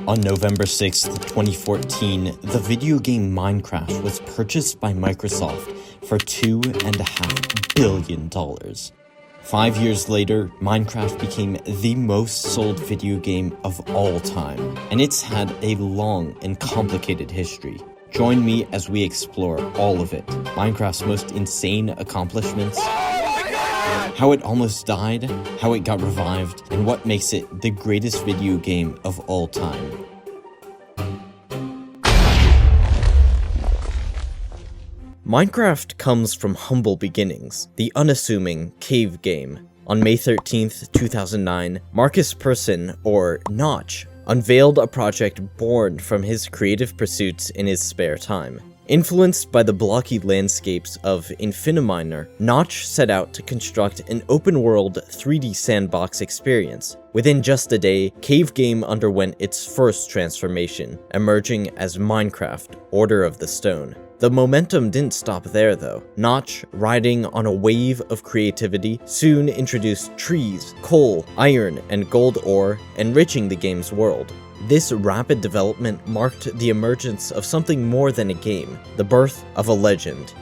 On November 6th, 2014, the video game Minecraft was purchased by Microsoft for $2.5 billion. 5 years later, Minecraft became the most sold video game of all time, and it's had a long and complicated history. Join me as we explore all of it, Minecraft's most insane accomplishments, how it almost died, how it got revived, and what makes it the greatest video game of all time. Minecraft comes from humble beginnings, the unassuming cave game. On May 13th, 2009, Marcus Persson, or Notch, unveiled a project born from his creative pursuits in his spare time. Influenced by the blocky landscapes of Infiniminer, Notch set out to construct an open-world 3D sandbox experience. Within just a day, Cave Game underwent its first transformation, emerging as Minecraft: Order of the Stone. The momentum didn't stop there though. Notch, riding on a wave of creativity, soon introduced trees, coal, iron, and gold ore, enriching the game's world. This rapid development marked the emergence of something more than a game, the birth of a legend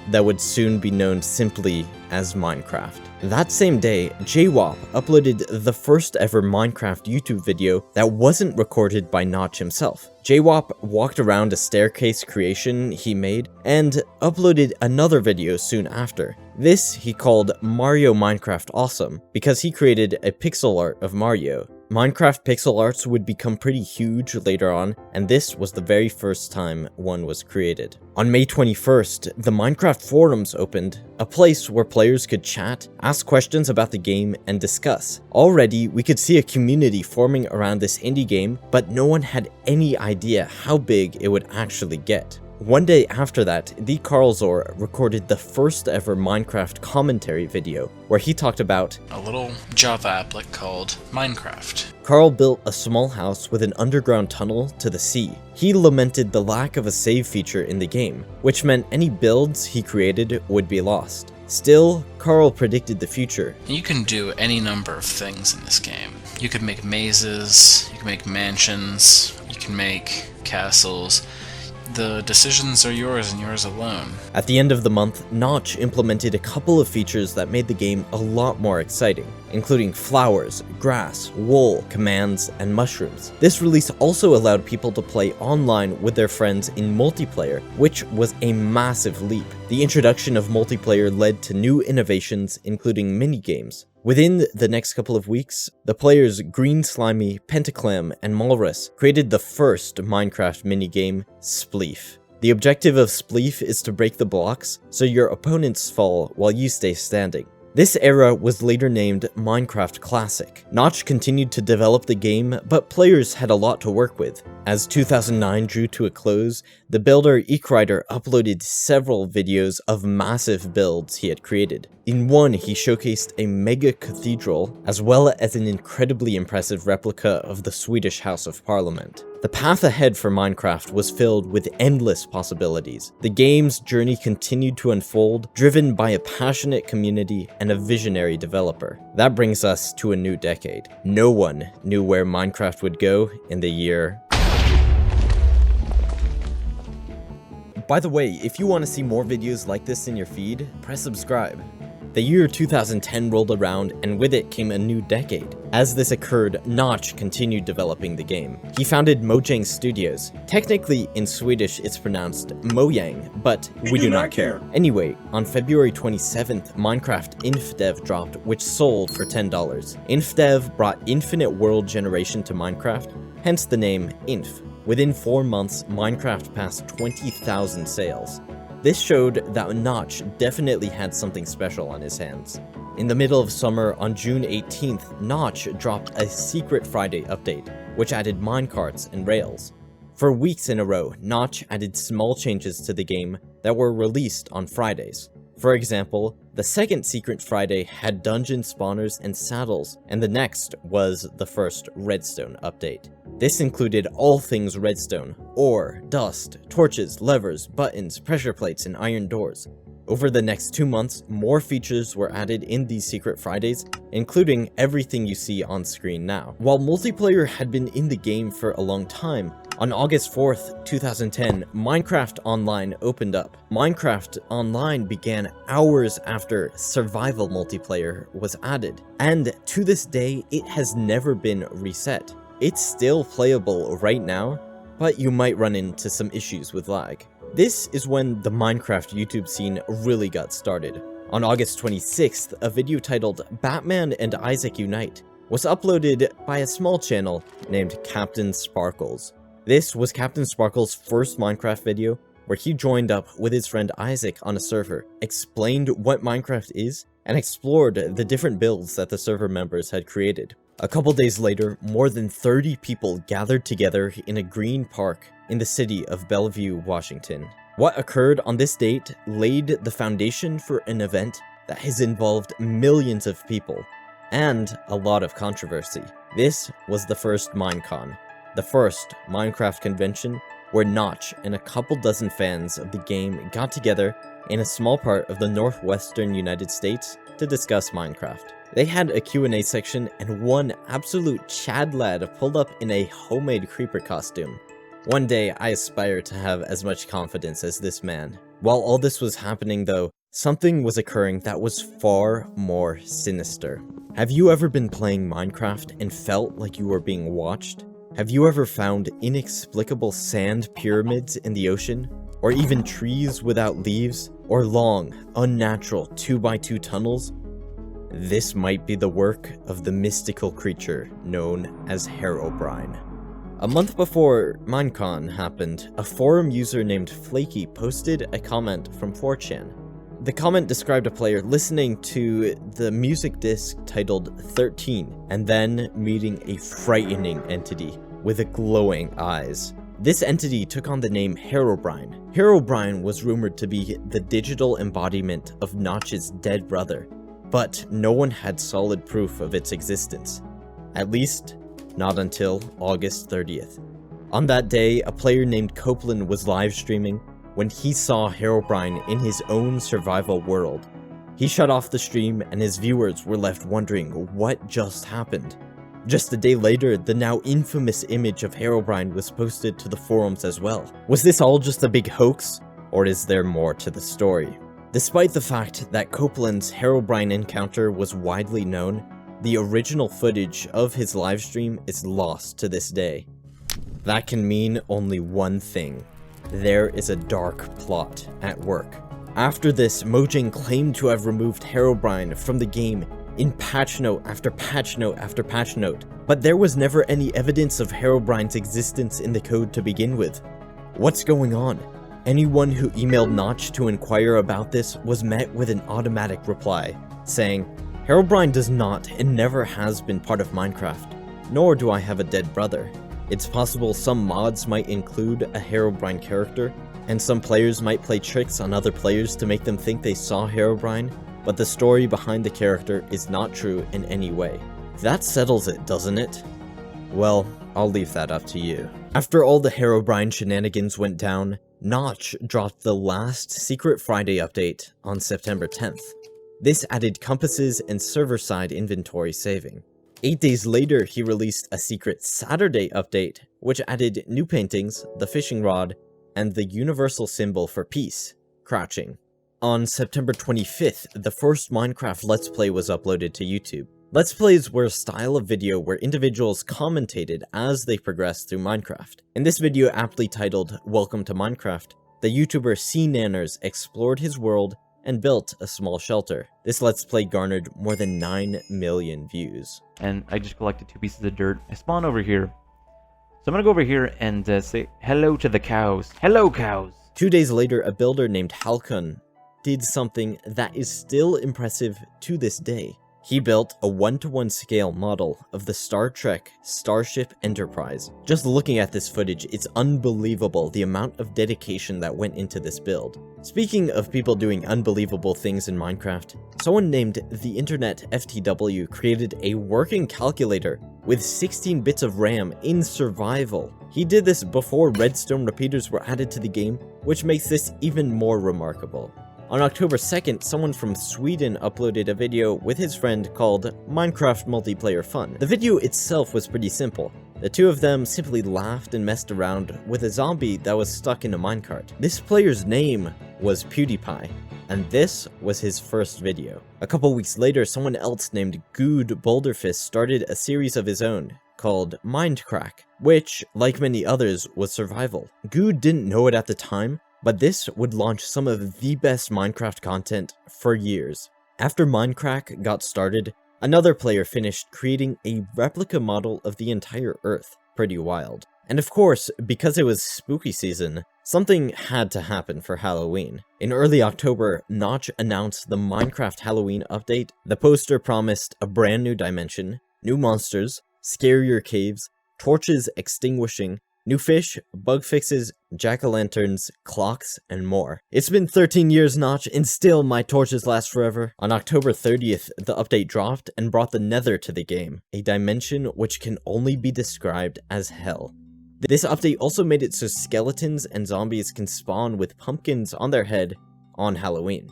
that would soon be known simply as Minecraft. That same day, JWAP uploaded the first ever Minecraft YouTube video that wasn't recorded by Notch himself. JWAP walked around a staircase creation he made and uploaded another video soon after. This he called Mario Minecraft Awesome because he created a pixel art of Mario. Minecraft pixel arts would become pretty huge later on, and this was the very first time one was created. On May 21st, the Minecraft forums opened, a place where players could chat, ask questions about the game, and discuss. Already, we could see a community forming around this indie game, but no one had any idea how big it would actually get. One day after that, the Carlzor recorded the first ever Minecraft commentary video, where he talked about a little Java applet called Minecraft. Carl built a small house with an underground tunnel to the sea. He lamented the lack of a save feature in the game, which meant any builds he created would be lost. Still, Carl predicted the future. You can do any number of things in this game. You could make mazes, you can make mansions, you can make castles. The decisions are yours and yours alone. At the end of the month, Notch implemented a couple of features that made the game a lot more exciting, including flowers, grass, wool, commands, and mushrooms. This release also allowed people to play online with their friends in multiplayer, which was a massive leap. The introduction of multiplayer led to new innovations, including minigames. Within the next couple of weeks, the players Green Slimy, Pentaclam, and Malrus created the first Minecraft minigame, Spleef. The objective of Spleef is to break the blocks so your opponents fall while you stay standing. This era was later named Minecraft Classic. Notch continued to develop the game, but players had a lot to work with. As 2009 drew to a close, the builder Eekrider uploaded several videos of massive builds he had created. In one, he showcased a mega cathedral, as well as an incredibly impressive replica of the Swedish House of Parliament. The path ahead for Minecraft was filled with endless possibilities. The game's journey continued to unfold, driven by a passionate community and a visionary developer. That brings us to a new decade. No one knew where Minecraft would go in the year. By the way, if you want to see more videos like this in your feed, press subscribe. The year 2010 rolled around, and with it came a new decade. As this occurred, Notch continued developing the game. He founded Mojang Studios. Technically, in Swedish, it's pronounced Mojang, but we do not care. Anyway, on February 27th, Minecraft InfDev dropped, which sold for $10. InfDev brought infinite world generation to Minecraft, hence the name Inf. Within 4 months, Minecraft passed 20,000 sales. This showed that Notch definitely had something special on his hands. In the middle of summer, on June 18th, Notch dropped a Secret Friday update, which added minecarts and rails. For weeks in a row, Notch added small changes to the game that were released on Fridays. For example, the second Secret Friday had dungeon spawners and saddles, and the next was the first Redstone update. This included all things redstone: ore, dust, torches, levers, buttons, pressure plates, and iron doors. Over the next 2 months, more features were added in these Secret Fridays, including everything you see on screen now. While multiplayer had been in the game for a long time, on August 4th, 2010, Minecraft Online opened up. Minecraft Online began hours after survival multiplayer was added, and to this day, it has never been reset. It's still playable right now, but you might run into some issues with lag. This is when the Minecraft YouTube scene really got started. On August 26th, a video titled Batman and Isaac Unite was uploaded by a small channel named Captain Sparkles. This was Captain Sparkles' first Minecraft video, where he joined up with his friend Isaac on a server, explained what Minecraft is, and explored the different builds that the server members had created. A couple days later, more than 30 people gathered together in a green park in the city of Bellevue, Washington. What occurred on this date laid the foundation for an event that has involved millions of people, and a lot of controversy. This was the first Minecon, the first Minecraft convention where Notch and a couple dozen fans of the game got together in a small part of the northwestern United States to discuss Minecraft. They had a Q&A section, and one absolute Chad lad pulled up in a homemade creeper costume. One day, I aspire to have as much confidence as this man. While all this was happening though, something was occurring that was far more sinister. Have you ever been playing Minecraft and felt like you were being watched? Have you ever found inexplicable sand pyramids in the ocean? Or even trees without leaves? Or long, unnatural 2x2 tunnels? This might be the work of the mystical creature known as Herobrine. A month before Minecon happened, a forum user named Flaky posted a comment from 4chan. The comment described a player listening to the music disc titled 13, and then meeting a frightening entity with glowing eyes. This entity took on the name Herobrine. Herobrine was rumored to be the digital embodiment of Notch's dead brother, but no one had solid proof of its existence. At least, not until August 30th. On that day, a player named Copeland was live streaming when he saw Herobrine in his own survival world. He shut off the stream, and his viewers were left wondering what just happened. Just a day later, the now infamous image of Herobrine was posted to the forums as well. Was this all just a big hoax, or is there more to the story? Despite the fact that Copeland's Herobrine encounter was widely known, the original footage of his livestream is lost to this day. That can mean only one thing. There is a dark plot at work. After this, Mojang claimed to have removed Herobrine from the game in patch note after patch note after patch note, but there was never any evidence of Herobrine's existence in the code to begin with. What's going on? Anyone who emailed Notch to inquire about this was met with an automatic reply, saying, Herobrine does not and never has been part of Minecraft, nor do I have a dead brother. It's possible some mods might include a Herobrine character, and some players might play tricks on other players to make them think they saw Herobrine, but the story behind the character is not true in any way. That settles it, doesn't it? Well, I'll leave that up to you. After all the Herobrine shenanigans went down, Notch dropped the last Secret Friday update on September 10th. This added compasses and server-side inventory saving. 8 days later, he released a Secret Saturday update, which added new paintings, the fishing rod, and the universal symbol for peace, crouching. On September 25th, the first Minecraft Let's Play was uploaded to YouTube. Let's Plays were a style of video where individuals commentated as they progressed through Minecraft. In this video aptly titled, Welcome to Minecraft, the YouTuber C-Nanners explored his world and built a small shelter. This Let's Play garnered more than 9 million views. And I just collected 2 pieces of dirt. I spawn over here. So I'm gonna go over here and say hello to the cows. Hello, cows! 2 days later, a builder named Halcon did something that is still impressive to this day. He built a 1-to-1 scale model of the Star Trek Starship Enterprise. Just looking at this footage, it's unbelievable the amount of dedication that went into this build. Speaking of people doing unbelievable things in Minecraft, someone named The Internet FTW created a working calculator with 16 bits of RAM in survival. He did this before redstone repeaters were added to the game, which makes this even more remarkable. On October 2nd, someone from Sweden uploaded a video with his friend called Minecraft Multiplayer Fun. The video itself was pretty simple. The two of them simply laughed and messed around with a zombie that was stuck in a minecart. This player's name was PewDiePie, and this was his first video. A couple weeks later, someone else named Good Boulderfist started a series of his own called Mindcrack, which, like many others, was survival. Good didn't know it at the time, but this would launch some of the best Minecraft content for years. After Mindcrack got started, another player finished creating a replica model of the entire Earth. Pretty wild. And of course, because it was spooky season, something had to happen for Halloween. In early October, Notch announced the Minecraft Halloween update. The poster promised a brand new dimension, new monsters, scarier caves, torches extinguishing, new fish, bug fixes, jack-o'-lanterns, clocks, and more. It's been 13 years, Notch, and still my torches last forever. On October 30th, the update dropped and brought the Nether to the game, a dimension which can only be described as hell. This update also made it so skeletons and zombies can spawn with pumpkins on their head on Halloween.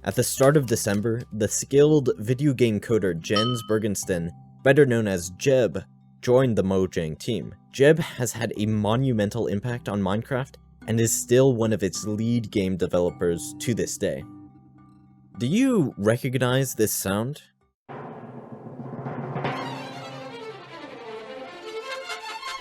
At the start of December, the skilled video game coder Jens Bergensten, better known as Jeb, joined the Mojang team. Jeb has had a monumental impact on Minecraft and is still one of its lead game developers to this day. Do you recognize this sound?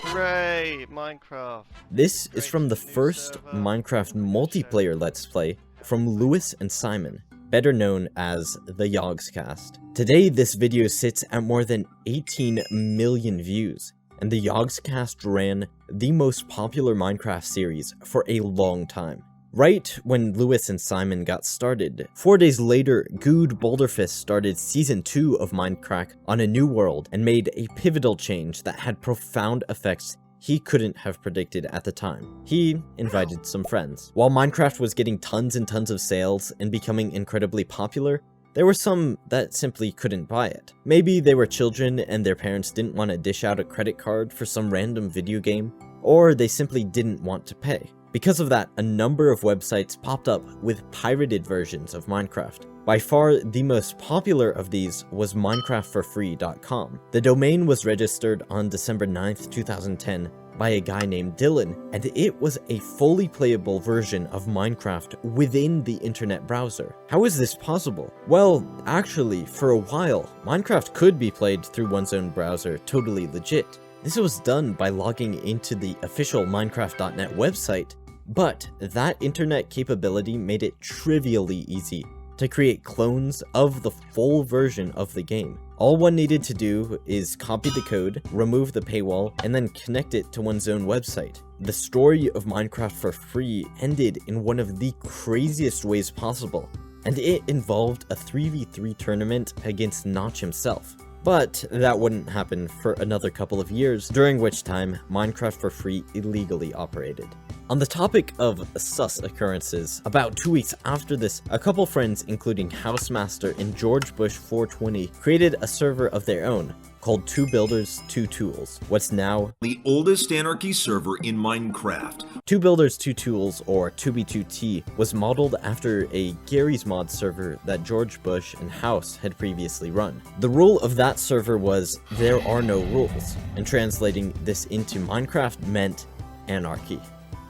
Hooray, Minecraft! This is from the first Minecraft multiplayer Let's Play from Lewis and Simon, better known as the Yogscast. Today, this video sits at more than 18 million views, and the Yogscast ran the most popular Minecraft series for a long time. Right when Lewis and Simon got started, 4 days later, Good Boulderfist started Season 2 of Minecraft on a new world and made a pivotal change that had profound effects he couldn't have predicted at the time. He invited some friends. While Minecraft was getting tons and tons of sales and becoming incredibly popular, there were some that simply couldn't buy it. Maybe they were children and their parents didn't want to dish out a credit card for some random video game, or they simply didn't want to pay. Because of that, a number of websites popped up with pirated versions of Minecraft. By far, the most popular of these was minecraftforfree.com. The domain was registered on December 9th, 2010 by a guy named Dylan, and it was a fully playable version of Minecraft within the internet browser. How is this possible? Well, actually, for a while, Minecraft could be played through one's own browser totally legit. This was done by logging into the official Minecraft.net website, but that internet capability made it trivially easy to create clones of the full version of the game. All one needed to do is copy the code, remove the paywall, and then connect it to one's own website. The story of Minecraft for free ended in one of the craziest ways possible, and it involved a 3v3 tournament against Notch himself. But that wouldn't happen for another couple of years, during which time Minecraft for free illegally operated. On the topic of sus occurrences, about 2 weeks after this, a couple friends, including Housemaster and George Bush 420, created a server of their own called 2 Builders 2 Tools, what's now the oldest anarchy server in Minecraft. 2 Builders 2 Tools, or 2B2T, was modeled after a Gary's Mod server that George Bush and House had previously run. The rule of that server was there are no rules, and translating this into Minecraft meant anarchy.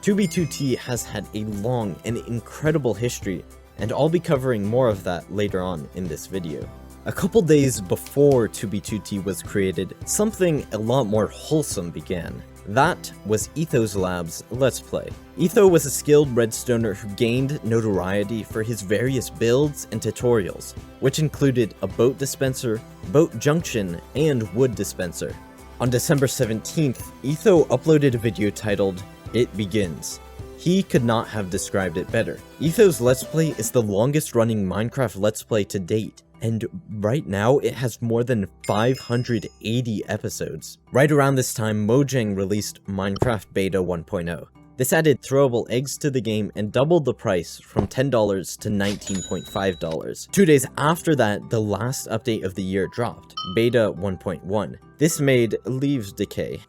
2B2T has had a long and incredible history, and I'll be covering more of that later on in this video. A couple days before 2B2T was created, something a lot more wholesome began. That was Ethos Labs' Let's Play. Etho was a skilled redstoner who gained notoriety for his various builds and tutorials, which included a boat dispenser, boat junction, and wood dispenser. On December 17th, Etho uploaded a video titled, "It Begins." He could not have described it better. Etho's Let's Play is the longest running Minecraft Let's Play to date, and right now it has more than 580 episodes. Right around this time, Mojang released Minecraft Beta 1.0. This added throwable eggs to the game and doubled the price from $10 to $19.5. 2 days after that, the last update of the year dropped, Beta 1.1. This made Leaves Decay.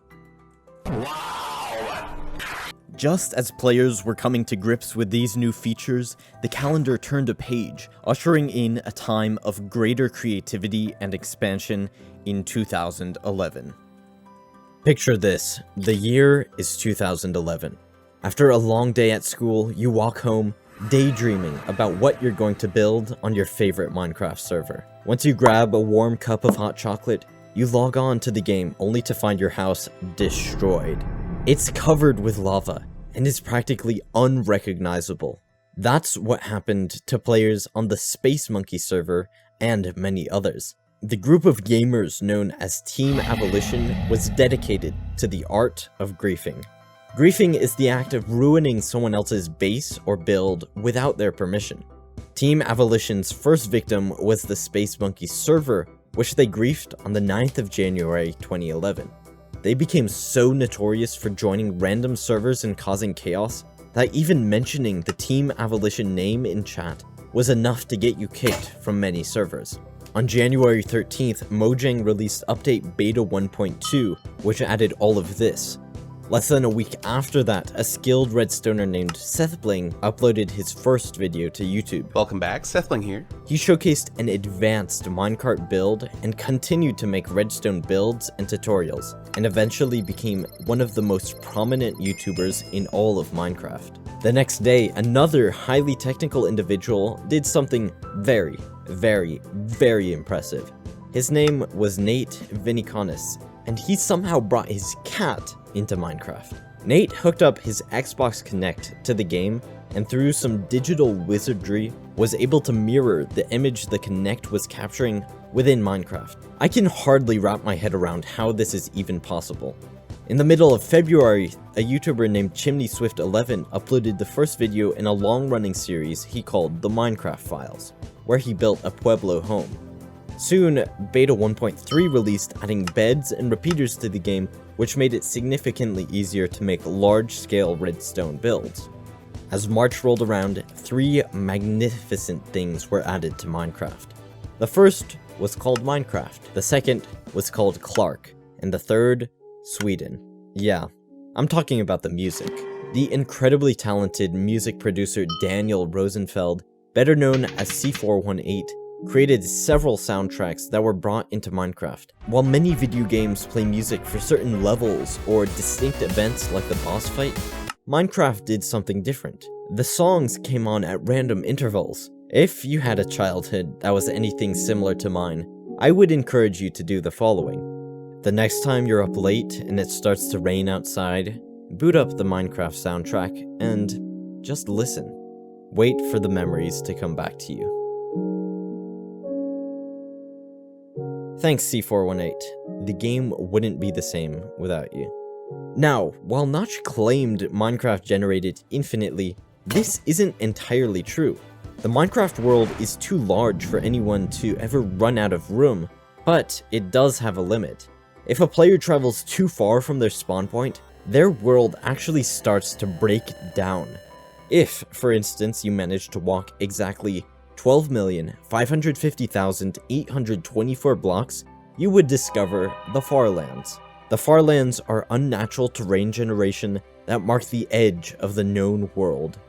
Just as players were coming to grips with these new features, the calendar turned a page, ushering in a time of greater creativity and expansion in 2011. Picture this, the year is 2011. After a long day at school, you walk home, daydreaming about what you're going to build on your favorite Minecraft server. Once you grab a warm cup of hot chocolate, you log on to the game only to find your house destroyed. It's covered with lava, and is practically unrecognizable. That's what happened to players on the Space Monkey server and many others. The group of gamers known as Team Abolition was dedicated to the art of griefing. Griefing is the act of ruining someone else's base or build without their permission. Team Abolition's first victim was the Space Monkey server, which they griefed on the 9th of January 2011. They became so notorious for joining random servers and causing chaos that even mentioning the Team Abolition name in chat was enough to get you kicked from many servers. On January 13th, Mojang released update beta 1.2, which added all of this. Less than a week after that, a skilled redstoner named Sethbling uploaded his first video to YouTube. Welcome back, Sethbling here. He showcased an advanced minecart build and continued to make redstone builds and tutorials, and eventually became one of the most prominent YouTubers in all of Minecraft. The next day, another highly technical individual did something very, very impressive. His name was Nate Viniconis, and he somehow brought his cat into Minecraft. Nate hooked up his Xbox Kinect to the game, and through some digital wizardry, was able to mirror the image the Kinect was capturing within Minecraft. I can hardly wrap my head around how this is even possible. In the middle of February, a YouTuber named ChimneySwift11 uploaded the first video in a long-running series he called The Minecraft Files, where he built a Pueblo home. Soon, Beta 1.3 released, adding beds and repeaters to the game, which made it significantly easier to make large-scale redstone builds. As March rolled around, 3 magnificent things were added to Minecraft. The first was called Minecraft, the second was called Clark, and the third, Sweden. Yeah, I'm talking about the music. The incredibly talented music producer Daniel Rosenfeld, better known as C418, created several soundtracks that were brought into Minecraft. While many video games play music for certain levels or distinct events like the boss fight, Minecraft did something different. The songs came on at random intervals. If you had a childhood that was anything similar to mine, I would encourage you to do the following. The next time you're up late and it starts to rain outside, boot up the Minecraft soundtrack and just listen. Wait for the memories to come back to you. Thanks, C418. The game wouldn't be the same without you. Now, while Notch claimed Minecraft generated infinitely, this isn't entirely true. The Minecraft world is too large for anyone to ever run out of room, but it does have a limit. If a player travels too far from their spawn point, their world actually starts to break down. If, for instance, you manage to walk exactly 12,550,824 blocks, you would discover the Far Lands. The Far Lands are unnatural terrain generation that mark the edge of the known world.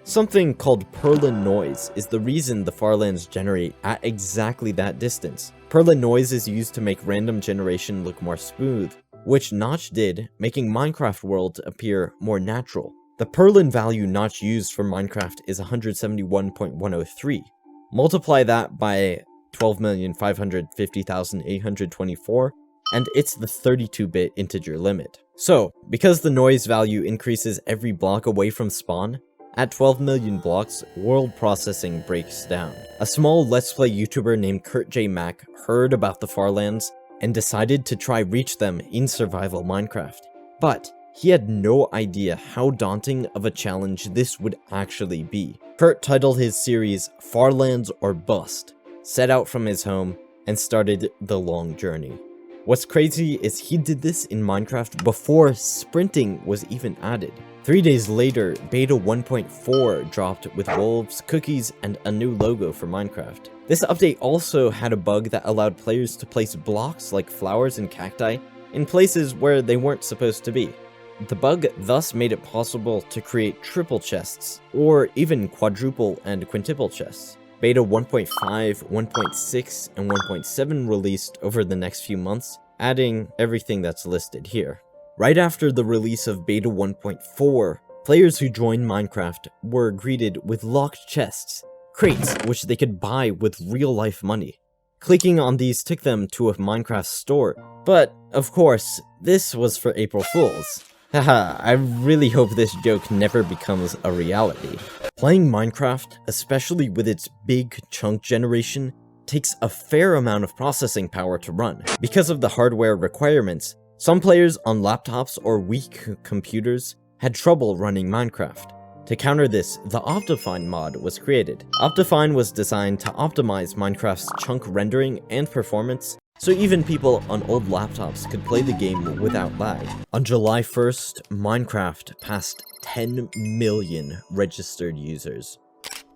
Something called Perlin noise is the reason the Far Lands generate at exactly that distance. Perlin noise is used to make random generation look more smooth, which Notch did, making Minecraft worlds appear more natural. The Perlin value Notch used for Minecraft is 171.103. Multiply that by 12,550,824, and it's the 32-bit integer limit. So, because the noise value increases every block away from spawn, at 12 million blocks, world processing breaks down. A small Let's Play YouTuber named Kurt J. Mack heard about the Far Lands and decided to try reach them in survival Minecraft. But he had no idea how daunting of a challenge this would actually be. Kurt titled his series Far Lands or Bust, set out from his home, and started the long journey. What's crazy is he did this in Minecraft before sprinting was even added. 3 days later, Beta 1.4 dropped with wolves, cookies, and a new logo for Minecraft. This update also had a bug that allowed players to place blocks like flowers and cacti in places where they weren't supposed to be. The bug thus made it possible to create triple chests, or even quadruple and quintuple chests. Beta 1.5, 1.6, and 1.7 released over the next few months, adding everything that's listed here. Right after the release of Beta 1.4, players who joined Minecraft were greeted with locked chests, crates which they could buy with real-life money. Clicking on these took them to a Minecraft store, but of course, this was for April Fools. Haha, I really hope this joke never becomes a reality. Playing Minecraft, especially with its big chunk generation, takes a fair amount of processing power to run. Because of the hardware requirements, some players on laptops or weak computers had trouble running Minecraft. To counter this, the Optifine mod was created. Optifine was designed to optimize Minecraft's chunk rendering and performance, so even people on old laptops could play the game without lag. On July 1st, Minecraft passed 10 million registered users.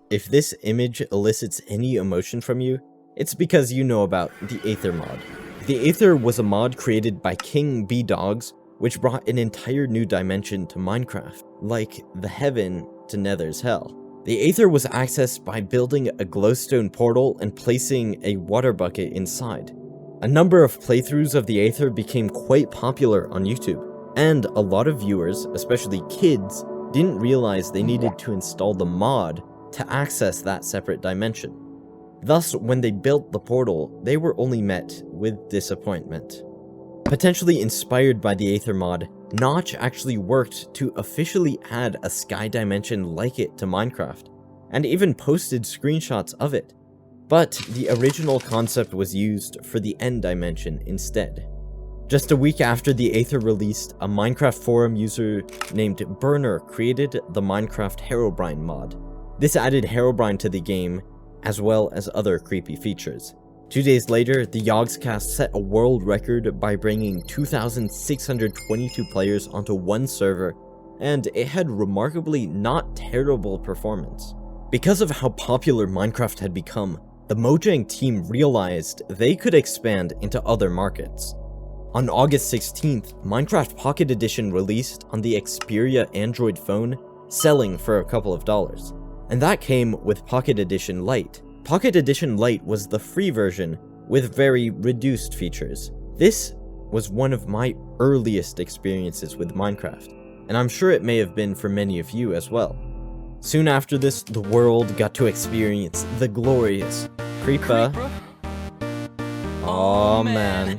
If this image elicits any emotion from you, it's because you know about the Aether mod. The Aether was a mod created by King B Dogs, which brought an entire new dimension to Minecraft, like the heaven to Nether's hell. The Aether was accessed by building a glowstone portal and placing a water bucket inside. A number of playthroughs of the Aether became quite popular on YouTube, and a lot of viewers, especially kids, didn't realize they needed to install the mod to access that separate dimension. Thus, when they built the portal, they were only met with disappointment. Potentially inspired by the Aether mod, Notch actually worked to officially add a sky dimension like it to Minecraft, and even posted screenshots of it. But the original concept was used for the end dimension instead. Just a week after the Aether released, a Minecraft forum user named Burner created the Minecraft Herobrine mod. This added Herobrine to the game, as well as other creepy features. 2 days later, the Yogscast set a world record by bringing 2,622 players onto one server, and it had remarkably not terrible performance. Because of how popular Minecraft had become, the Mojang team realized they could expand into other markets. On August 16th, Minecraft Pocket Edition released on the Xperia Android phone, selling for a couple of dollars. And that came with Pocket Edition Lite. Pocket Edition Lite was the free version with very reduced features. This was one of my earliest experiences with Minecraft, and I'm sure it may have been for many of you as well. Soon after this, the world got to experience the glorious Creeper. Aw man.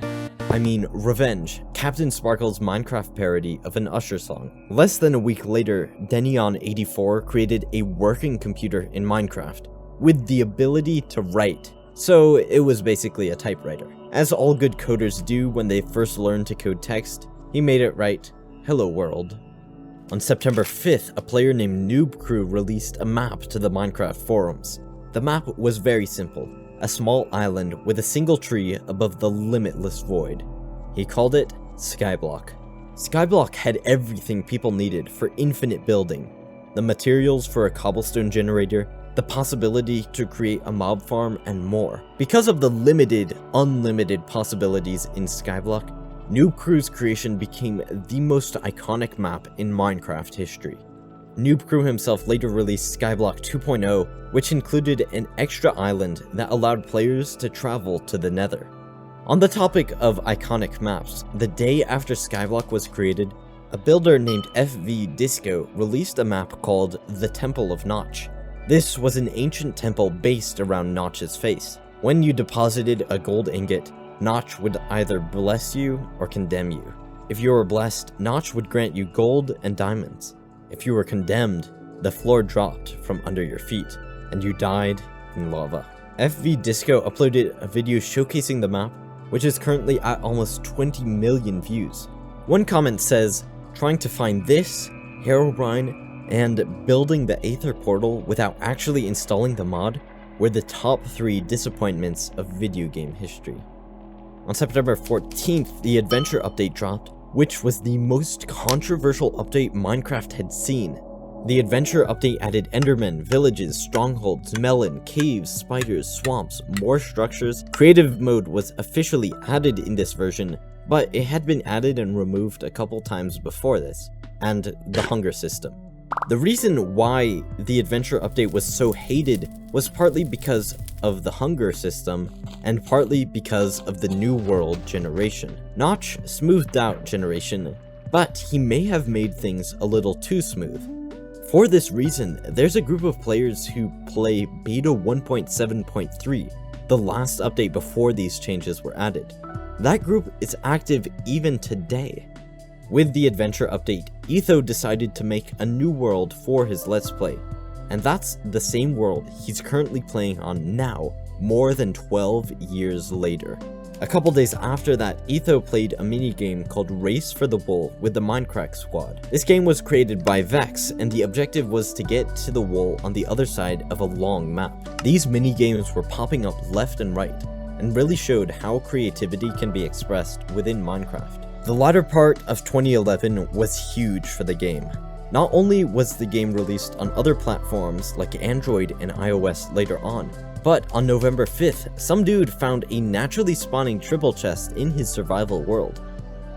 I mean, Revenge, Captain Sparkle's Minecraft parody of an Usher song. Less than a week later, Denion84 created a working computer in Minecraft, with the ability to write, so it was basically a typewriter. As all good coders do when they first learn to code text, he made it write, "Hello world." On September 5th, a player named Noob Crew released a map to the Minecraft forums. The map was very simple, a small island with a single tree above the limitless void. He called it Skyblock. Skyblock had everything people needed for infinite building, the materials for a cobblestone generator, the possibility to create a mob farm, and more. Because of the limited, unlimited possibilities in Skyblock, Noob Crew's creation became the most iconic map in Minecraft history. Noob Crew himself later released Skyblock 2.0, which included an extra island that allowed players to travel to the Nether. On the topic of iconic maps, the day after Skyblock was created, a builder named FV Disco released a map called the Temple of Notch. This was an ancient temple based around Notch's face. When you deposited a gold ingot, Notch would either bless you or condemn you. If you were blessed, Notch would grant you gold and diamonds. If you were condemned, the floor dropped from under your feet, and you died in lava. FV Disco uploaded a video showcasing the map, which is currently at almost 20 million views. One comment says, "Trying to find this, Herobrine, and building the Aether portal without actually installing the mod were the top 3 disappointments of video game history." On September 14th, the Adventure update dropped, which was the most controversial update Minecraft had seen. The Adventure update added Endermen, villages, strongholds, melon, caves, spiders, swamps, more structures. Creative mode was officially added in this version, but it had been added and removed a couple times before this, and the hunger system. The reason why the adventure update was so hated was partly because of the hunger system, and partly because of the New World generation. Notch smoothed out generation, but he may have made things a little too smooth. For this reason, there's a group of players who play beta 1.7.3, the last update before these changes were added. That group is active even today. With the adventure update, Etho decided to make a new world for his Let's Play, and that's the same world he's currently playing on now, more than 12 years later. A couple days after that, Etho played a minigame called Race for the Wool with the Minecraft squad. This game was created by Vex, and the objective was to get to the wool on the other side of a long map. These minigames were popping up left and right, and really showed how creativity can be expressed within Minecraft. The latter part of 2011 was huge for the game. Not only was the game released on other platforms like Android and iOS later on, but on November 5th, some dude found a naturally spawning triple chest in his survival world.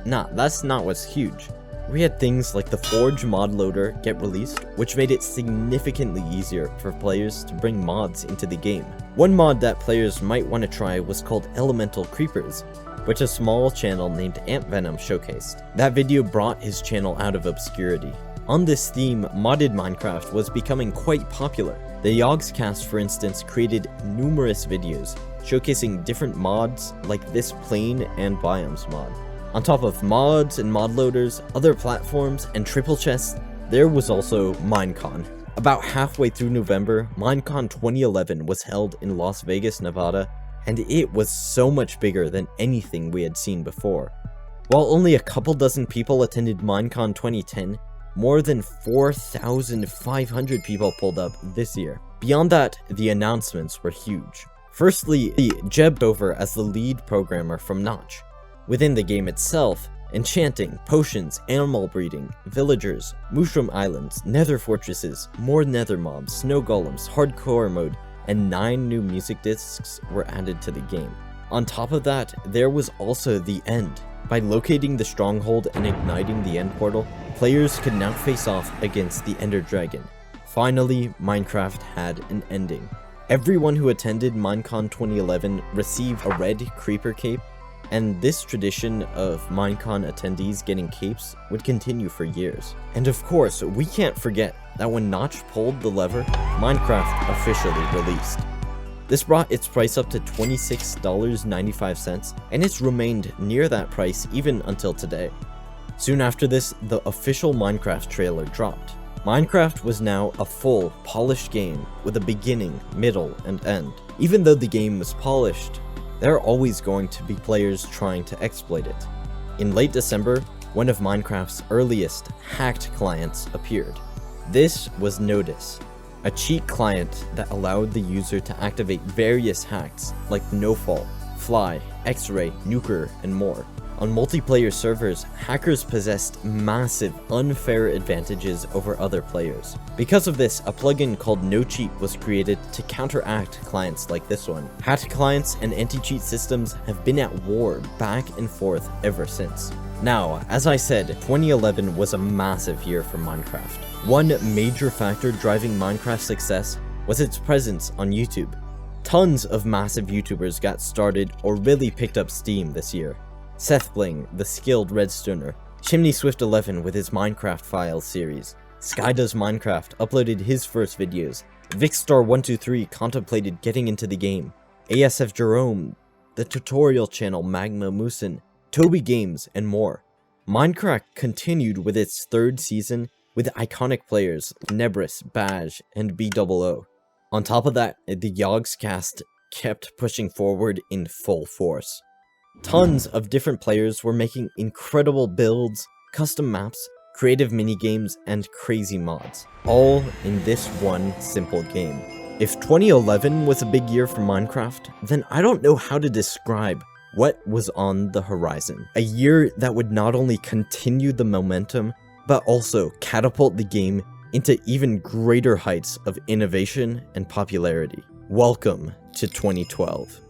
Nah, that's not what's huge. We had things like the Forge mod loader get released, which made it significantly easier for players to bring mods into the game. One mod that players might want to try was called Elemental Creepers, which a small channel named Ant Venom showcased. That video brought his channel out of obscurity. On this theme, modded Minecraft was becoming quite popular. The Yogscast, for instance, created numerous videos showcasing different mods like this plane and biomes mod. On top of mods and mod loaders, other platforms, and triple chests, there was also Minecon. About halfway through November, Minecon 2011 was held in Las Vegas, Nevada, and it was so much bigger than anything we had seen before. While only a couple dozen people attended Minecon 2010, more than 4,500 people pulled up this year. Beyond that, the announcements were huge. Firstly, Jeb over as the lead programmer from Notch. Within the game itself, enchanting, potions, animal breeding, villagers, mushroom islands, nether fortresses, more nether mobs, snow golems, hardcore mode, and 9 new music discs were added to the game. On top of that, there was also the end. By locating the stronghold and igniting the end portal, players could now face off against the Ender Dragon. Finally, Minecraft had an ending. Everyone who attended Minecon 2011 received a red creeper cape, and this tradition of Minecon attendees getting capes would continue for years. And of course, we can't forget that when Notch pulled the lever, Minecraft officially released. This brought its price up to $26.95, and it's remained near that price even until today. Soon after this, the official Minecraft trailer dropped. Minecraft was now a full, polished game with a beginning, middle, and end. Even though the game was polished, there are always going to be players trying to exploit it. In late December, one of Minecraft's earliest hacked clients appeared. This was Notice, a cheat client that allowed the user to activate various hacks like NoFall, Fly, X-Ray, Nuker, and more. On multiplayer servers, hackers possessed massive, unfair advantages over other players. Because of this, a plugin called NoCheat was created to counteract clients like this one. Hacked clients and anti-cheat systems have been at war back and forth ever since. Now, as I said, 2011 was a massive year for Minecraft. One major factor driving Minecraft's success was its presence on YouTube. Tons of massive YouTubers got started or really picked up steam this year. SethBling, the skilled redstoner, ChimneySwift11 with his Minecraft Files series, SkyDoes Minecraft uploaded his first videos, Vicstar123 contemplated getting into the game, ASF Jerome, the tutorial channel Magma Moosin, Toby Games, and more. Minecraft continued with its third season with iconic players Nebris, Badge, and BOO. On top of that, the Yogscast kept pushing forward in full force. Tons of different players were making incredible builds, custom maps, creative minigames, and crazy mods, all in this one simple game. If 2011 was a big year for Minecraft, then I don't know how to describe what was on the horizon. A year that would not only continue the momentum, but also catapult the game into even greater heights of innovation and popularity. Welcome to 2012.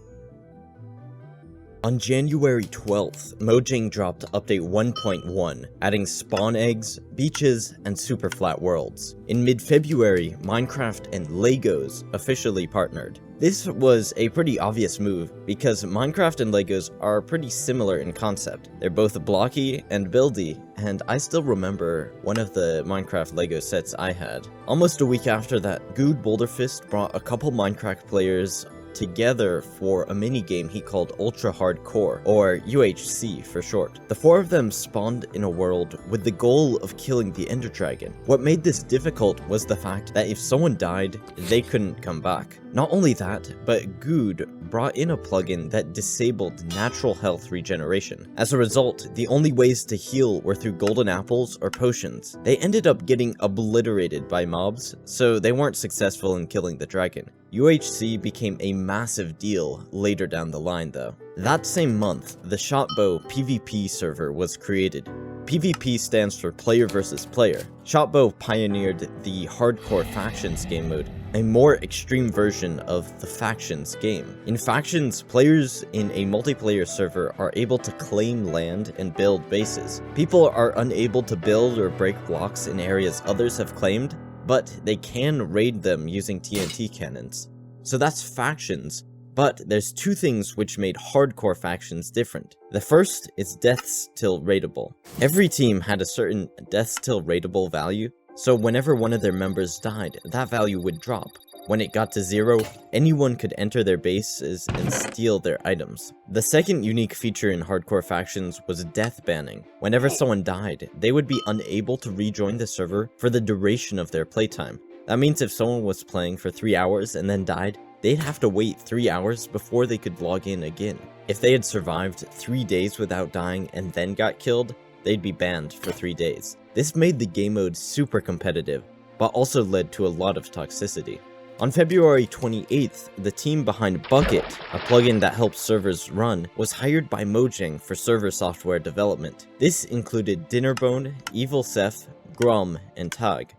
On January 12th, Mojang dropped update 1.1, adding spawn eggs, beaches, and super flat worlds. In mid-February, Minecraft and Legos officially partnered. This was a pretty obvious move, because Minecraft and Legos are pretty similar in concept. They're both blocky and buildy, and I still remember one of the Minecraft Lego sets I had. Almost a week after that, Good Boulderfist brought a couple Minecraft players together for a minigame he called Ultra Hardcore, or UHC for short. The four of them spawned in a world with the goal of killing the Ender Dragon. What made this difficult was the fact that if someone died, they couldn't come back. Not only that, but Good brought in a plugin that disabled natural health regeneration. As a result, the only ways to heal were through golden apples or potions. They ended up getting obliterated by mobs, so they weren't successful in killing the dragon. UHC became a massive deal later down the line though. That same month, the Shotbow PvP server was created. PvP stands for player versus player. Shotbow pioneered the hardcore factions game mode, a more extreme version of the factions game. In factions, players in a multiplayer server are able to claim land and build bases. People are unable to build or break blocks in areas others have claimed, but they can raid them using TNT cannons. So that's factions. But there's two things which made hardcore factions different. The first is deaths till raidable. Every team had a certain deaths till raidable value, so whenever one of their members died, that value would drop. When it got to 0, anyone could enter their bases and steal their items. The second unique feature in hardcore factions was death banning. Whenever someone died, they would be unable to rejoin the server for the duration of their playtime. That means if someone was playing for 3 hours and then died, they'd have to wait 3 hours before they could log in again. If they had survived 3 days without dying and then got killed, they'd be banned for 3 days. This made the game mode super competitive, but also led to a lot of toxicity. On February 28th, the team behind Bucket, a plugin that helps servers run, was hired by Mojang for server software development. This included Dinnerbone, Evil Seth, Grum, and Tag.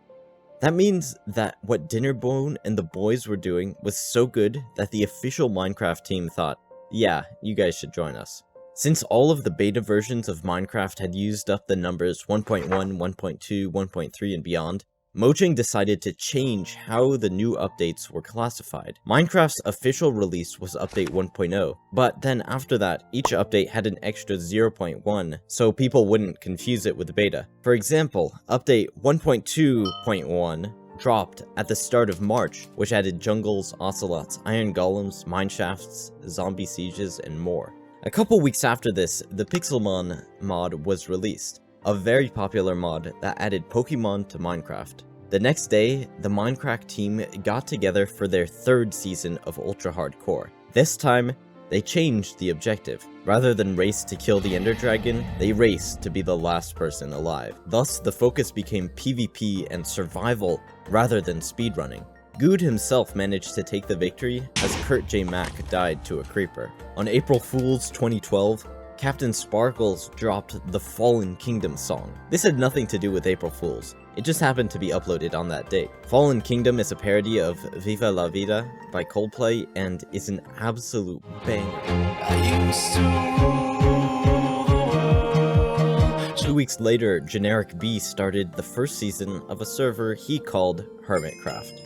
That means that what Dinnerbone and the boys were doing was so good that the official Minecraft team thought, yeah, you guys should join us. Since all of the beta versions of Minecraft had used up the numbers 1.1, 1.2, 1.3, and beyond, Mojang decided to change how the new updates were classified. Minecraft's official release was update 1.0, but then after that, each update had an extra 0.1, so people wouldn't confuse it with beta. For example, update 1.2.1 dropped at the start of March, which added jungles, ocelots, iron golems, mineshafts, zombie sieges, and more. A couple weeks after this, the Pixelmon mod was released, a very popular mod that added Pokemon to Minecraft. The next day, the Minecraft team got together for their third season of Ultra Hardcore. This time, they changed the objective. Rather than race to kill the Ender Dragon, they raced to be the last person alive. Thus, the focus became PvP and survival rather than speedrunning. Good himself managed to take the victory as Kurt J. Mack died to a creeper. On April Fool's 2012, Captain Sparkles dropped the Fallen Kingdom song. This had nothing to do with April Fools. It just happened to be uploaded on that date. Fallen Kingdom is a parody of Viva La Vida by Coldplay and is an absolute banger. 2 weeks later, Generic B started the first season of a server he called Hermitcraft.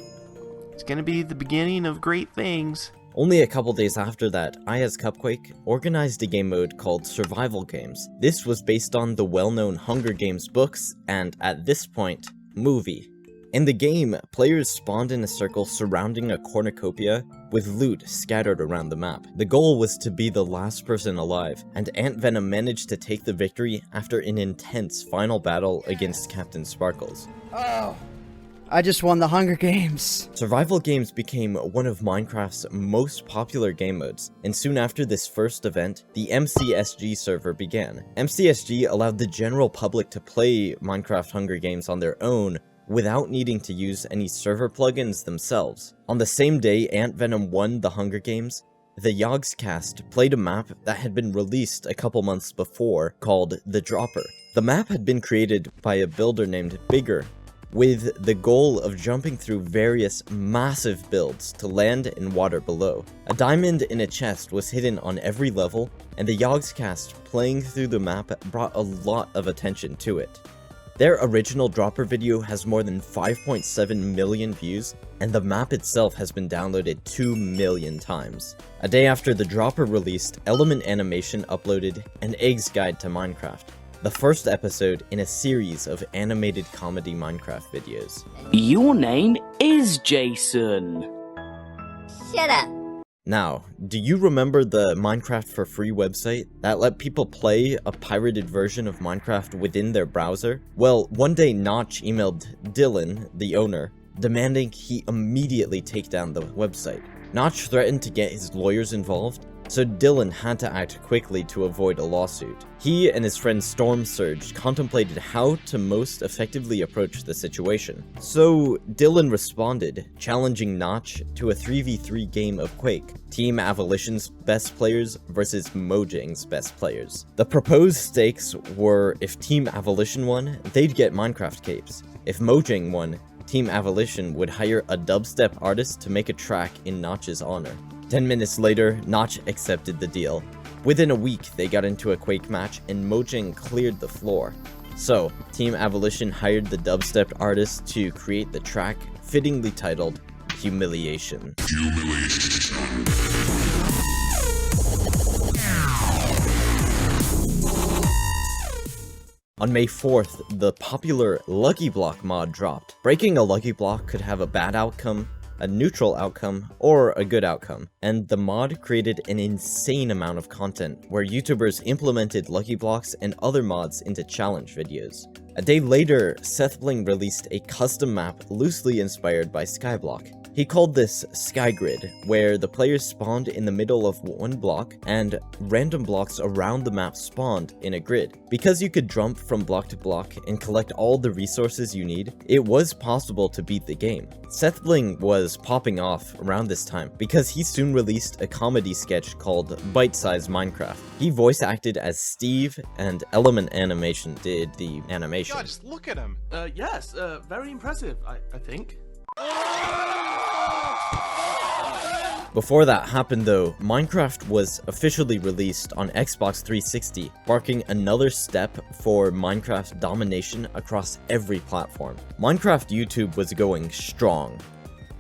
It's gonna be the beginning of great things. Only a couple days after that, Aya's Cupquake organized a game mode called Survival Games. This was based on the well-known Hunger Games books and, at this point, movie. In the game, players spawned in a circle surrounding a cornucopia with loot scattered around the map. The goal was to be the last person alive, and Ant Venom managed to take the victory after an intense final battle against Captain Sparkles. Oh! I just won the Hunger Games. Survival Games became one of Minecraft's most popular game modes, and soon after this first event, the MCSG server began. MCSG allowed the general public to play Minecraft Hunger Games on their own without needing to use any server plugins themselves. On the same day Ant Venom won the Hunger Games, the Yogscast played a map that had been released a couple months before called The Dropper. The map had been created by a builder named Bigger. with the goal of jumping through various massive builds to land in water below. A diamond in a chest was hidden on every level, and the Yogscast playing through the map brought a lot of attention to it. Their original dropper video has more than 5.7 million views, and the map itself has been downloaded 2 million times. A day after the dropper released, Element Animation uploaded an Eggs Guide to Minecraft, the first episode in a series of animated comedy Minecraft videos. Your name is Jason. Shut up. Now, do you remember the Minecraft for free website that let people play a pirated version of Minecraft within their browser? Well, one day Notch emailed Dylan, the owner, demanding he immediately take down the website. Notch threatened to get his lawyers involved, so Dylan had to act quickly to avoid a lawsuit. He and his friend Storm Surge contemplated how to most effectively approach the situation. So Dylan responded, challenging Notch to a 3v3 game of Quake, Team Avolition's best players versus Mojang's best players. The proposed stakes were if Team Avolition won, they'd get Minecraft capes. If Mojang won, Team Avolition would hire a dubstep artist to make a track in Notch's honor. 10 minutes later, Notch accepted the deal. Within a week, they got into a Quake match and Mojang cleared the floor. So, Team Avolition hired the dubstep artist to create the track, fittingly titled Humiliation. On May 4th, the popular Lucky Block mod dropped. Breaking a Lucky Block could have a bad outcome, a neutral outcome, or a good outcome, and the mod created an insane amount of content where YouTubers implemented Lucky Blocks and other mods into challenge videos. A day later, SethBling released a custom map loosely inspired by Skyblock. He called this Skygrid, where the players spawned in the middle of one block and random blocks around the map spawned in a grid. Because you could jump from block to block and collect all the resources you need, it was possible to beat the game. SethBling was popping off around this time because he soon released a comedy sketch called Bite Size Minecraft. He voice acted as Steve, and Element Animation did the animation. God, just look at him. Yes, very impressive, I think. Before that happened though, Minecraft was officially released on Xbox 360, marking another step for Minecraft domination across every platform. Minecraft YouTube was going strong.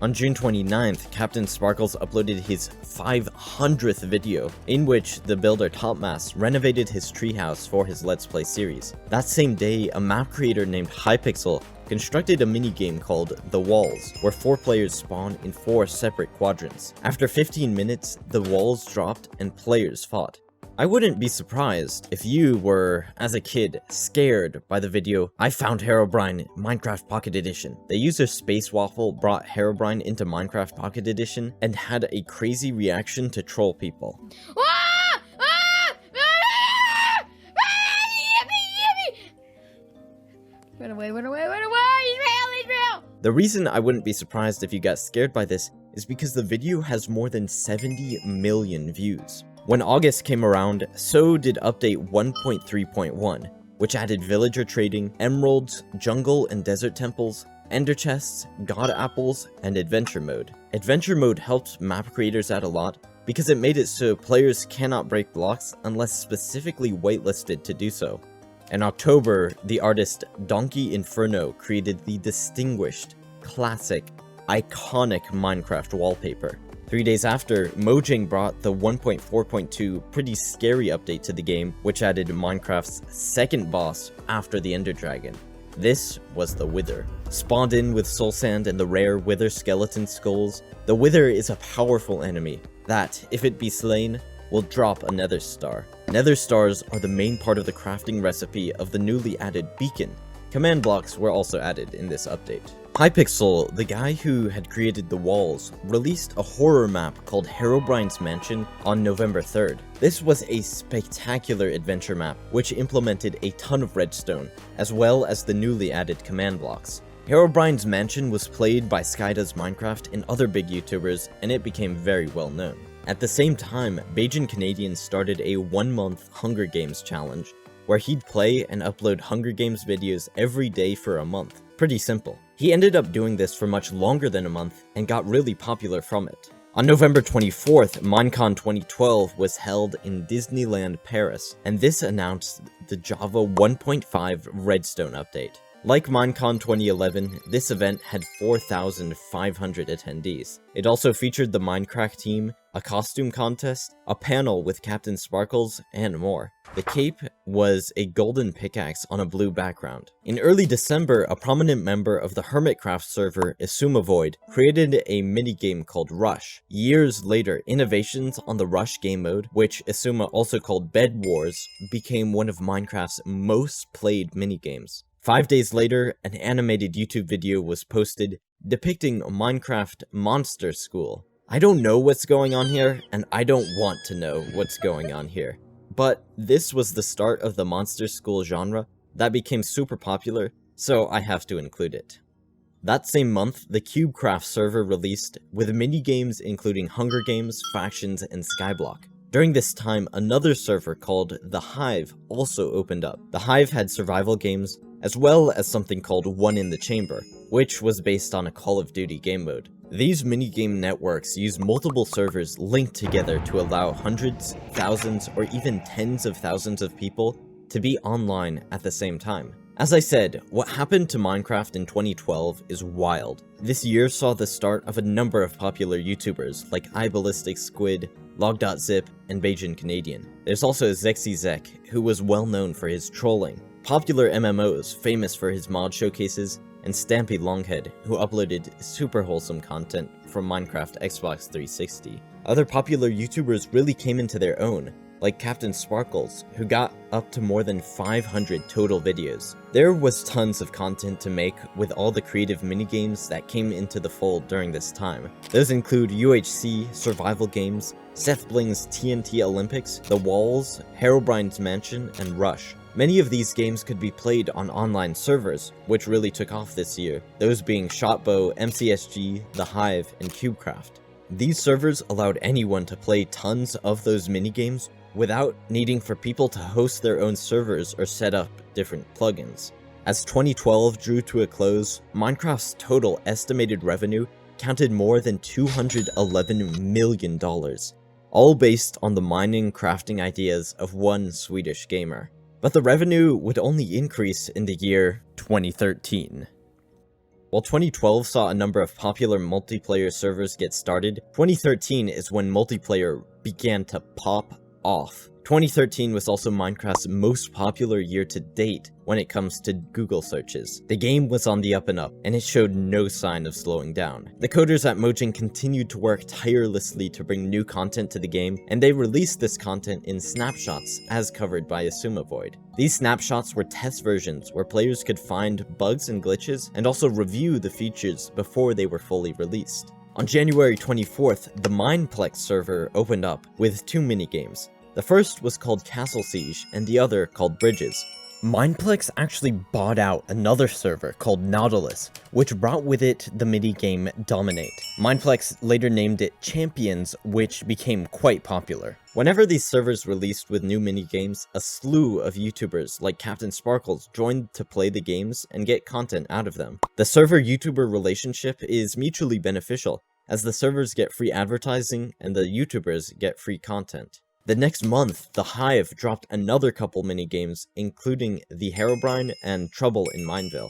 On June 29th, Captain Sparkles uploaded his 500th video, in which the builder Topmas renovated his treehouse for his Let's Play series. That same day, a map creator named Hypixel constructed a minigame called The Walls, where 4 players spawn in 4 separate quadrants. After 15 minutes, the walls dropped and players fought. I wouldn't be surprised if you were, as a kid, scared by the video I Found Herobrine Minecraft Pocket Edition. The user Space Waffle brought Herobrine into Minecraft Pocket Edition and had a crazy reaction to troll people. Run away, run away, run away! Israel! The reason I wouldn't be surprised if you got scared by this is because the video has more than 70 million views. When August came around, so did update 1.3.1, which added villager trading, emeralds, jungle and desert temples, ender chests, god apples, and adventure mode. Adventure mode helped map creators out a lot because it made it so players cannot break blocks unless specifically whitelisted to do so. In October, the artist Donkey Inferno created the distinguished, classic, iconic Minecraft wallpaper. 3 days after, Mojang brought the 1.4.2 pretty scary update to the game, which added Minecraft's second boss after the Ender Dragon. This was the Wither. Spawned in with soul sand and the rare Wither skeleton skulls, the Wither is a powerful enemy that, if it be slain, will drop a Nether star. Nether stars are the main part of the crafting recipe of the newly added beacon. Command blocks were also added in this update. Hypixel, the guy who had created the walls, released a horror map called Herobrine's Mansion on November 3rd. This was a spectacular adventure map which implemented a ton of redstone, as well as the newly added command blocks. Herobrine's Mansion was played by Skydoes Minecraft and other big YouTubers, and it became very well known. At the same time, Bajan Canadian started a 1-month Hunger Games challenge, where he'd play and upload Hunger Games videos every day for a month. Pretty simple. He ended up doing this for much longer than a month and got really popular from it. On November 24th, Minecon 2012 was held in Disneyland Paris, and this announced the Java 1.5 Redstone update. Like Minecon 2011, this event had 4,500 attendees. It also featured the Minecraft team, a costume contest, a panel with Captain Sparkles, and more. The cape was a golden pickaxe on a blue background. In early December, a prominent member of the Hermitcraft server, Void, created a minigame called Rush. Years later, innovations on the Rush game mode, which Isuma also called Bed Wars, became one of Minecraft's most played minigames. 5 days later, an animated YouTube video was posted depicting Minecraft Monster School. I don't know what's going on here, and I don't want to know what's going on here. But this was the start of the Monster School genre that became super popular, so I have to include it. That same month, the CubeCraft server released, with minigames including Hunger Games, Factions, and Skyblock. During this time, another server called The Hive also opened up. The Hive had survival games, as well as something called One in the Chamber, which was based on a Call of Duty game mode. These minigame networks use multiple servers linked together to allow hundreds, thousands, or even tens of thousands of people to be online at the same time. As I said, what happened to Minecraft in 2012 is wild. This year saw the start of a number of popular YouTubers like iBallisticSquid, Log.zip, and Bajan Canadian. There's also ZexyZek, who was well known for his trolling, popular MMOs famous for his mod showcases, and Stampy Longhead, who uploaded super wholesome content from Minecraft Xbox 360. Other popular YouTubers really came into their own, like Captain Sparkles, who got up to more than 500 total videos. There was tons of content to make with all the creative minigames that came into the fold during this time. Those include UHC, Survival Games, Seth Bling's TNT Olympics, The Walls, Herobrine's Mansion, and Rush. Many of these games could be played on online servers, which really took off this year, those being Shotbow, MCSG, The Hive, and CubeCraft. These servers allowed anyone to play tons of those minigames without needing for people to host their own servers or set up different plugins. As 2012 drew to a close, Minecraft's total estimated revenue counted more than $211 million, all based on the mining crafting ideas of one Swedish gamer. But the revenue would only increase in the year 2013. While 2012 saw a number of popular multiplayer servers get started, 2013 is when multiplayer began to pop off. 2013 was also Minecraft's most popular year to date when it comes to Google searches. The game was on the up and up, and it showed no sign of slowing down. The coders at Mojang continued to work tirelessly to bring new content to the game, and they released this content in snapshots as covered by Void. These snapshots were test versions where players could find bugs and glitches, and also review the features before they were fully released. On January 24th, the Mineplex server opened up with two minigames. The first was called Castle Siege, and the other called Bridges. Mineplex actually bought out another server called Nautilus, which brought with it the minigame Dominate. Mineplex later named it Champions, which became quite popular. Whenever these servers released with new minigames, a slew of YouTubers like Captain Sparkles joined to play the games and get content out of them. The server-YouTuber relationship is mutually beneficial, as the servers get free advertising and the YouTubers get free content. The next month, The Hive dropped another couple minigames, including the Herobrine and Trouble in Mineville.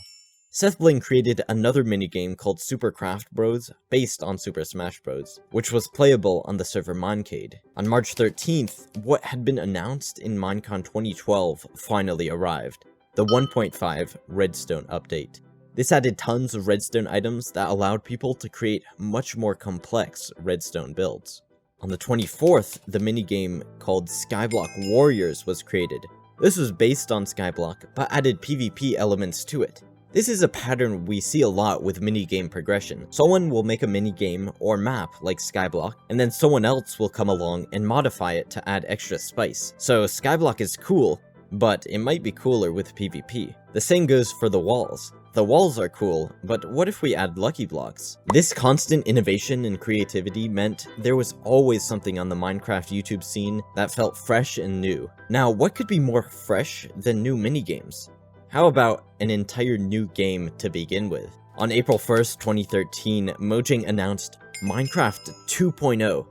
Seth Bling created another minigame called Super Craft Bros, based on Super Smash Bros, which was playable on the server Minecade. On March 13th, what had been announced in Minecon 2012 finally arrived, the 1.5 Redstone update. This added tons of redstone items that allowed people to create much more complex redstone builds. On the 24th, the minigame called Skyblock Warriors was created. This was based on Skyblock, but added PvP elements to it. This is a pattern we see a lot with minigame progression. Someone will make a minigame or map like Skyblock, and then someone else will come along and modify it to add extra spice. So Skyblock is cool, but it might be cooler with PvP. The same goes for the walls. The walls are cool, but what if we add lucky blocks? This constant innovation and creativity meant there was always something on the Minecraft YouTube scene that felt fresh and new. Now, what could be more fresh than new minigames? How about an entire new game to begin with? On April 1st, 2013, Mojang announced Minecraft 2.0.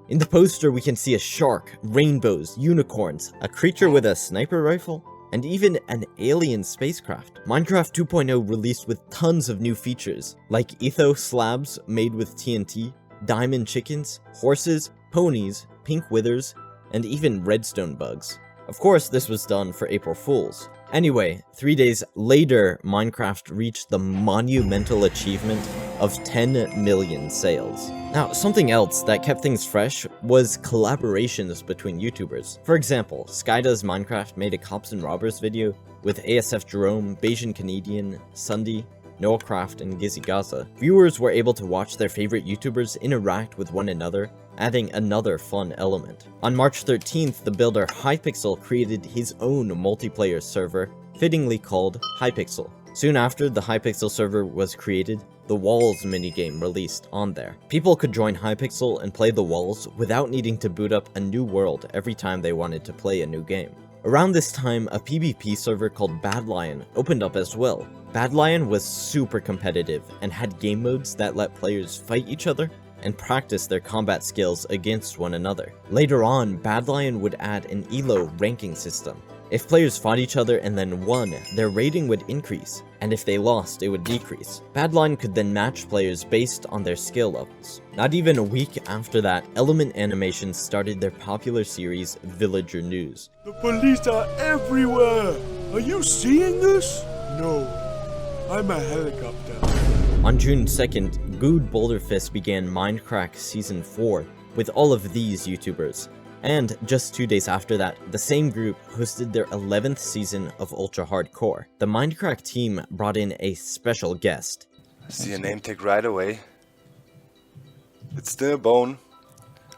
In the poster, we can see a shark, rainbows, unicorns, a creature with a sniper rifle, and even an alien spacecraft. Minecraft 2.0 released with tons of new features, like ethos slabs made with TNT, diamond chickens, horses, ponies, pink withers, and even redstone bugs. Of course, this was done for April Fools. Anyway, 3 days later, Minecraft reached the monumental achievement of 10 million sales. Now, something else that kept things fresh was collaborations between YouTubers. For example, Skydoes Minecraft made a Cops and Robbers video with ASF Jerome, Bayesian Canadian, Sunday, Noahcraft, and Gizzy Gaza. Viewers were able to watch their favorite YouTubers interact with one another, adding another fun element. On March 13th, the builder Hypixel created his own multiplayer server, fittingly called Hypixel. Soon after the Hypixel server was created, the Walls minigame released on there. People could join Hypixel and play the Walls without needing to boot up a new world every time they wanted to play a new game. Around this time, a PvP server called Bad Lion opened up as well. Bad Lion was super competitive and had game modes that let players fight each other and practice their combat skills against one another. Later on, Bad Lion would add an ELO ranking system. If players fought each other and then won, their rating would increase, and if they lost, it would decrease. Bad Lion could then match players based on their skill levels. Not even a week after that, Element Animations started their popular series, Villager News. The police are everywhere! Are you seeing this? No, I'm a helicopter. On June 2nd, Good Boulderfist began Minecraft Season 4 with all of these YouTubers. And just 2 days after that, the same group hosted their 11th season of Ultra Hardcore. The Minecraft team brought in a special guest. See a name tag right away. It's Dinnerbone.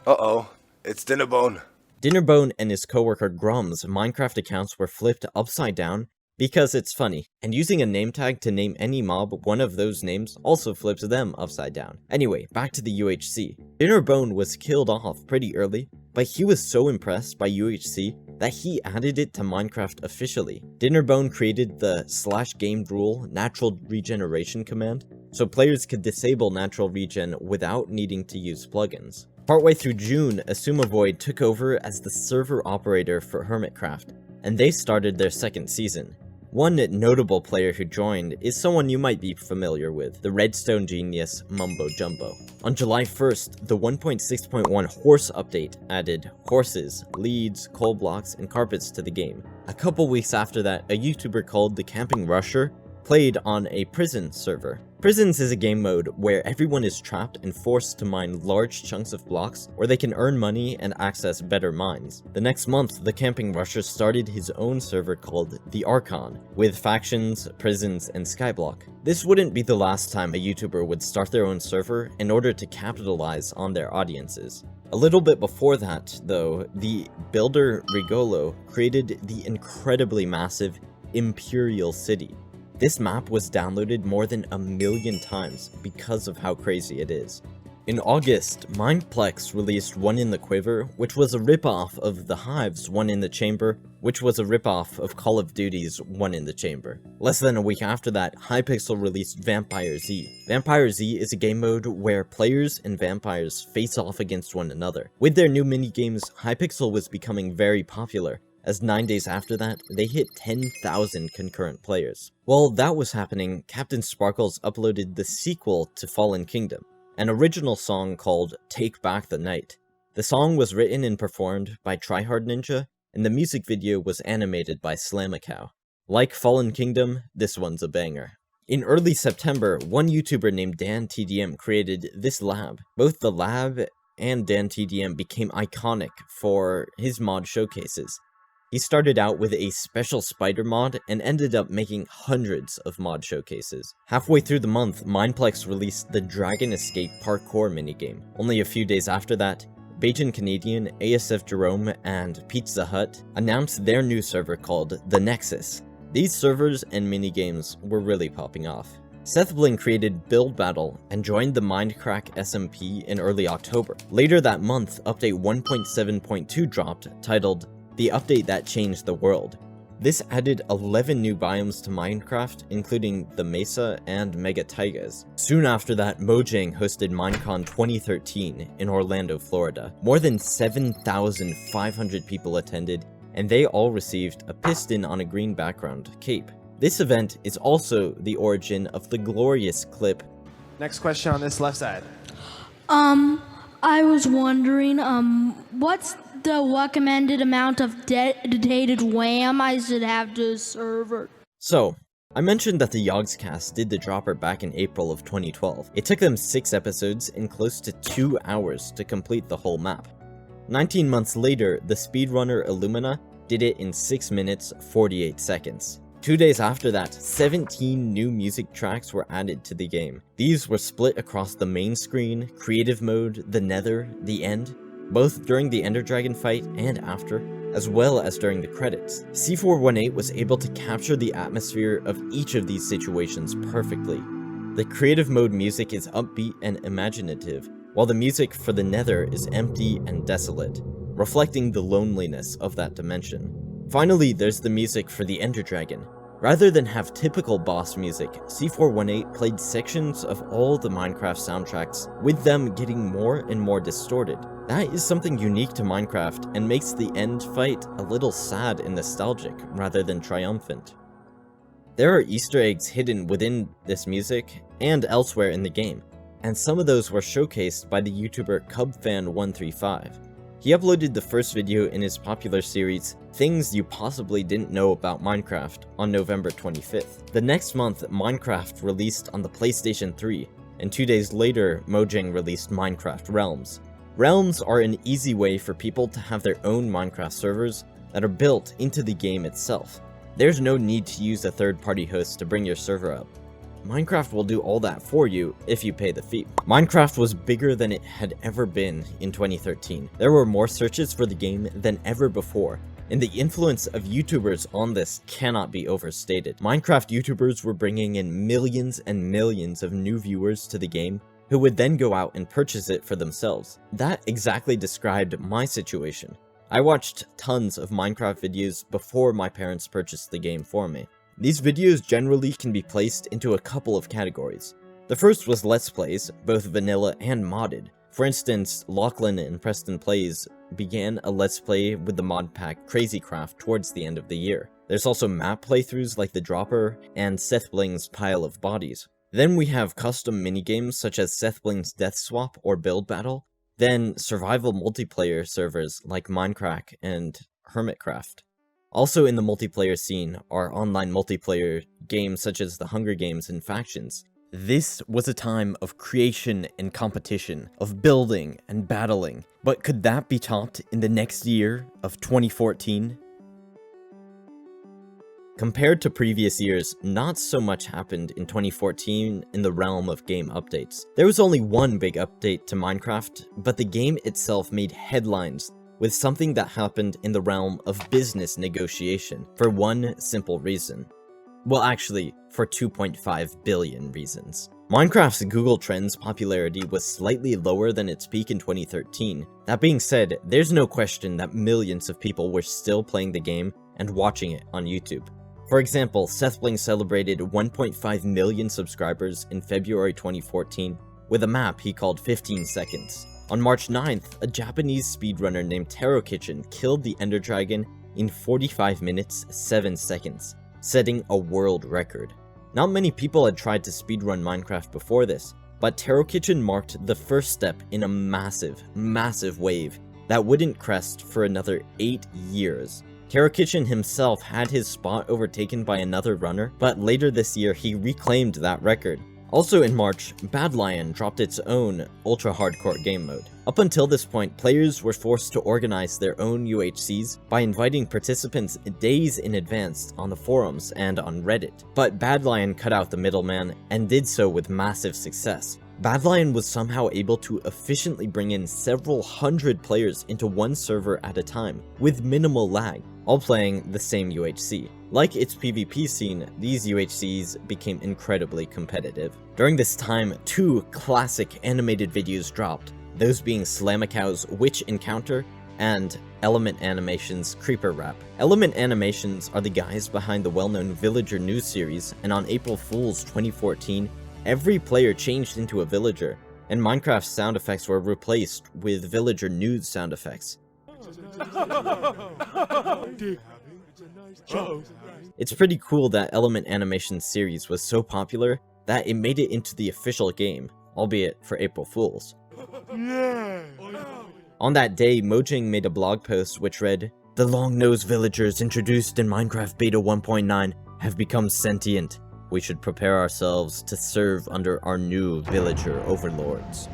Uh-oh, it's Dinnerbone. Dinnerbone and his coworker Grum's Minecraft accounts were flipped upside down because it's funny, and using a name tag to name any mob one of those names also flips them upside down. Anyway, back to the UHC. Dinnerbone was killed off pretty early, but he was so impressed by UHC that he added it to Minecraft officially. Dinnerbone created the /game rule natural regeneration command, so players could disable natural regen without needing to use plugins. Partway through June, Asumavoid took over as the server operator for Hermitcraft, and they started their second season. One notable player who joined is someone you might be familiar with, the Redstone genius Mumbo Jumbo. On July 1st, the 1.6.1 horse update added horses, leads, coal blocks, and carpets to the game. A couple weeks after that, a YouTuber called the Camping Rusher played on a prison server. Prisons is a game mode where everyone is trapped and forced to mine large chunks of blocks where they can earn money and access better mines. The next month, the Camping Rusher started his own server called the Archon, with factions, prisons, and skyblock. This wouldn't be the last time a YouTuber would start their own server in order to capitalize on their audiences. A little bit before that, though, the builder Rigolo created the incredibly massive Imperial City. This map was downloaded more than 1 million times because of how crazy it is. In August, Mindplex released One in the Quiver, which was a ripoff of The Hive's One in the Chamber, which was a ripoff of Call of Duty's One in the Chamber. Less than a week after that, Hypixel released Vampire Z. Vampire Z is a game mode where players and vampires face off against one another. With their new minigames, Hypixel was becoming very popular, as 9 days after that, they hit 10,000 concurrent players. While that was happening, Captain Sparkles uploaded the sequel to Fallen Kingdom, an original song called Take Back the Night. The song was written and performed by Tryhard Ninja, and the music video was animated by Slamacow. Like Fallen Kingdom, this one's a banger. In early September, one YouTuber named DanTDM created this lab. Both the lab and DanTDM became iconic for his mod showcases. He started out with a special spider mod and ended up making hundreds of mod showcases. Halfway through the month, Mindplex released the Dragon Escape parkour minigame. Only a few days after that, Bayesian Canadian, ASF Jerome, and Pizza Hut announced their new server called The Nexus. These servers and minigames were really popping off. SethBling created Build Battle and joined the Mindcrack SMP in early October. Later that month, update 1.7.2 dropped, titled The Update That Changed the World. This added 11 new biomes to Minecraft, including the Mesa and Mega Taigas. Soon after that, Mojang hosted Minecon 2013 in Orlando, Florida. More than 7,500 people attended, and they all received a piston on a green background cape. This event is also the origin of the glorious clip. Next question on this left side. I was wondering, what's the recommended amount of dedicated RAM I should have to a server? So, I mentioned that the Yogscast did the dropper back in April of 2012. It took them 6 episodes and close to 2 hours to complete the whole map. 19 months later, the speedrunner Illumina did it in 6 minutes, 48 seconds. 2 days after that, 17 new music tracks were added to the game. These were split across the main screen, creative mode, the Nether, the end, both during the Ender Dragon fight and after, as well as during the credits. C418 was able to capture the atmosphere of each of these situations perfectly. The creative mode music is upbeat and imaginative, while the music for the Nether is empty and desolate, reflecting the loneliness of that dimension. Finally, there's the music for the Ender Dragon. Rather than have typical boss music, C418 played sections of all the Minecraft soundtracks, with them getting more and more distorted. That is something unique to Minecraft and makes the end fight a little sad and nostalgic rather than triumphant. There are Easter eggs hidden within this music and elsewhere in the game, and some of those were showcased by the YouTuber CubFan135. He uploaded the first video in his popular series, Things You Possibly Didn't Know About Minecraft, on November 25th. The next month, Minecraft released on the PlayStation 3, and 2 days later, Mojang released Minecraft Realms. Realms are an easy way for people to have their own Minecraft servers that are built into the game itself. There's no need to use a third-party host to bring your server up. Minecraft will do all that for you if you pay the fee. Minecraft was bigger than it had ever been in 2013. There were more searches for the game than ever before, and the influence of YouTubers on this cannot be overstated. Minecraft YouTubers were bringing in millions and millions of new viewers to the game, who would then go out and purchase it for themselves. That exactly described my situation. I watched tons of Minecraft videos before my parents purchased the game for me. These videos generally can be placed into a couple of categories. The first was Let's Plays, both vanilla and modded. For instance, Lachlan and Preston Plays began a Let's Play with the mod pack Crazycraft towards the end of the year. There's also map playthroughs like The Dropper and Seth Bling's Pile of Bodies. Then we have custom minigames such as Seth Bling's Death Swap or Build Battle, then survival multiplayer servers like Minecraft and Hermitcraft. Also in the multiplayer scene are online multiplayer games such as the Hunger Games and Factions. This was a time of creation and competition, of building and battling, but could that be topped in the next year of 2014? Compared to previous years, not so much happened in 2014 in the realm of game updates. There was only one big update to Minecraft, but the game itself made headlines with something that happened in the realm of business negotiation, for one simple reason. Well, actually, for 2.5 billion reasons. Minecraft's Google Trends popularity was slightly lower than its peak in 2013. That being said, there's no question that millions of people were still playing the game and watching it on YouTube. For example, Seth Bling celebrated 1.5 million subscribers in February 2014 with a map he called 15 Seconds. On March 9th, a Japanese speedrunner named Taro Kitchen killed the Ender Dragon in 45 minutes, 7 seconds, setting a world record. Not many people had tried to speedrun Minecraft before this, but Taro Kitchen marked the first step in a massive, massive wave that wouldn't crest for another 8 years. Taro Kitchen himself had his spot overtaken by another runner, but later this year he reclaimed that record. Also in March, Bad Lion dropped its own ultra-hardcore game mode. Up until this point, players were forced to organize their own UHCs by inviting participants days in advance on the forums and on Reddit. But Bad Lion cut out the middleman and did so with massive success. Bad Lion was somehow able to efficiently bring in several hundred players into one server at a time, with minimal lag, all playing the same UHC. Like its PvP scene, these UHCs became incredibly competitive. During this time, 2 classic animated videos dropped, those being Slamacow's Witch Encounter and Element Animation's Creeper Rap. Element Animations are the guys behind the well-known Villager news series, and on April Fool's 2014, every player changed into a villager, and Minecraft's sound effects were replaced with Villager news sound effects. It's pretty cool that Element Animation's series was so popular that it made it into the official game, albeit for April Fools. On that day, Mojang made a blog post which read, "The long-nosed villagers introduced in Minecraft Beta 1.9 have become sentient. We should prepare ourselves to serve under our new villager overlords."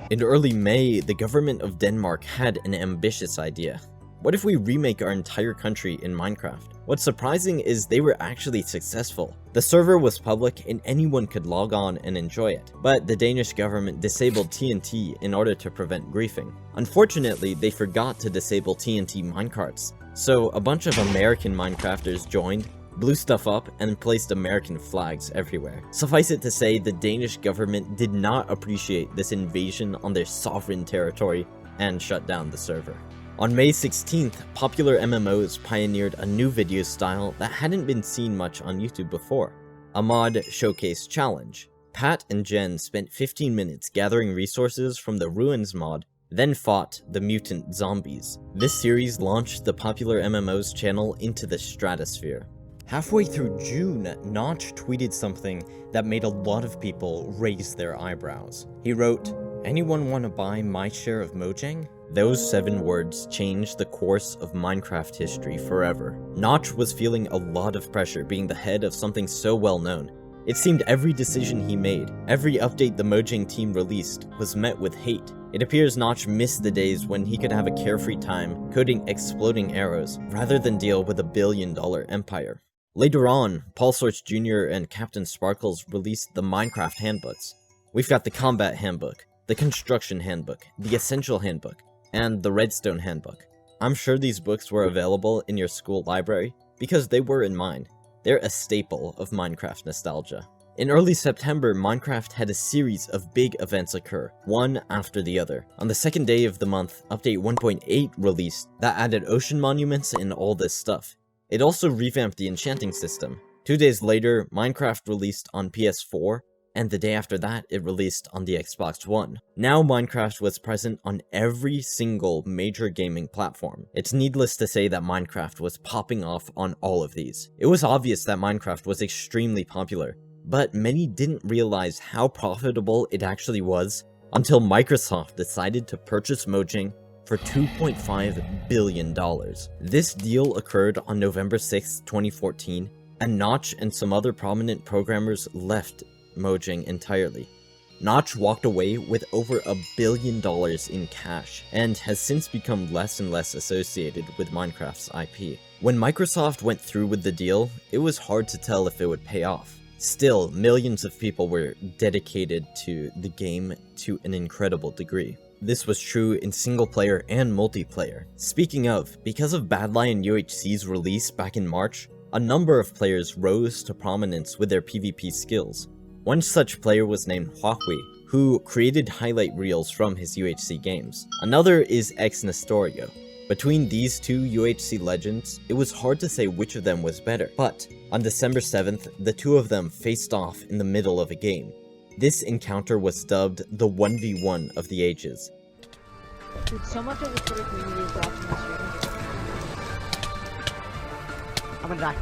In early May, the government of Denmark had an ambitious idea. What if we remake our entire country in Minecraft? What's surprising is they were actually successful. The server was public and anyone could log on and enjoy it, but the Danish government disabled TNT in order to prevent griefing. Unfortunately, they forgot to disable TNT minecarts, so a bunch of American Minecrafters joined, blew stuff up, and placed American flags everywhere. Suffice it to say, the Danish government did not appreciate this invasion on their sovereign territory and shut down the server. On May 16th, popular MMOs pioneered a new video style that hadn't been seen much on YouTube before, a mod showcase challenge. Pat and Jen spent 15 minutes gathering resources from the Ruins mod, then fought the mutant zombies. This series launched the popular MMOs channel into the stratosphere. Halfway through June, Notch tweeted something that made a lot of people raise their eyebrows. He wrote, "Anyone want to buy my share of Mojang?" Those 7 words changed the course of Minecraft history forever. Notch was feeling a lot of pressure being the head of something so well known. It seemed every decision he made, every update the Mojang team released, was met with hate. It appears Notch missed the days when he could have a carefree time coding exploding arrows, rather than deal with a billion-dollar empire. Later on, Paul Sorts Jr. and Captain Sparkles released the Minecraft handbooks. We've got the Combat Handbook, the Construction Handbook, the Essential Handbook, and the Redstone Handbook. I'm sure these books were available in your school library, because they were in mine. They're a staple of Minecraft nostalgia. In early September, Minecraft had a series of big events occur, one after the other. On the second day of the month, Update 1.8 released that added ocean monuments and all this stuff. It also revamped the enchanting system. 2 days later, Minecraft released on PS4, and the day after that, it released on the Xbox One. Now Minecraft was present on every single major gaming platform. It's needless to say that Minecraft was popping off on all of these. It was obvious that Minecraft was extremely popular, but many didn't realize how profitable it actually was until Microsoft decided to purchase Mojang for $2.5 billion. This deal occurred on November 6, 2014, and Notch and some other prominent programmers left Mojang entirely. Notch walked away with over $1 billion in cash, and has since become less and less associated with Minecraft's IP. When Microsoft went through with the deal, it was hard to tell if it would pay off. Still, millions of people were dedicated to the game to an incredible degree. This was true in single-player and multiplayer. Speaking of, because of Badlion UHC's release back in March, a number of players rose to prominence with their PvP skills. One such player was named Huahui, who created highlight reels from his UHC games. Another is X Nestorio. Between these two UHC legends, it was hard to say which of them was better, but on December 7th, the two of them faced off in the middle of a game. This encounter was dubbed the 1v1 of the ages. Dude, so much of the Twitter community is watching this stream. I'm gonna die.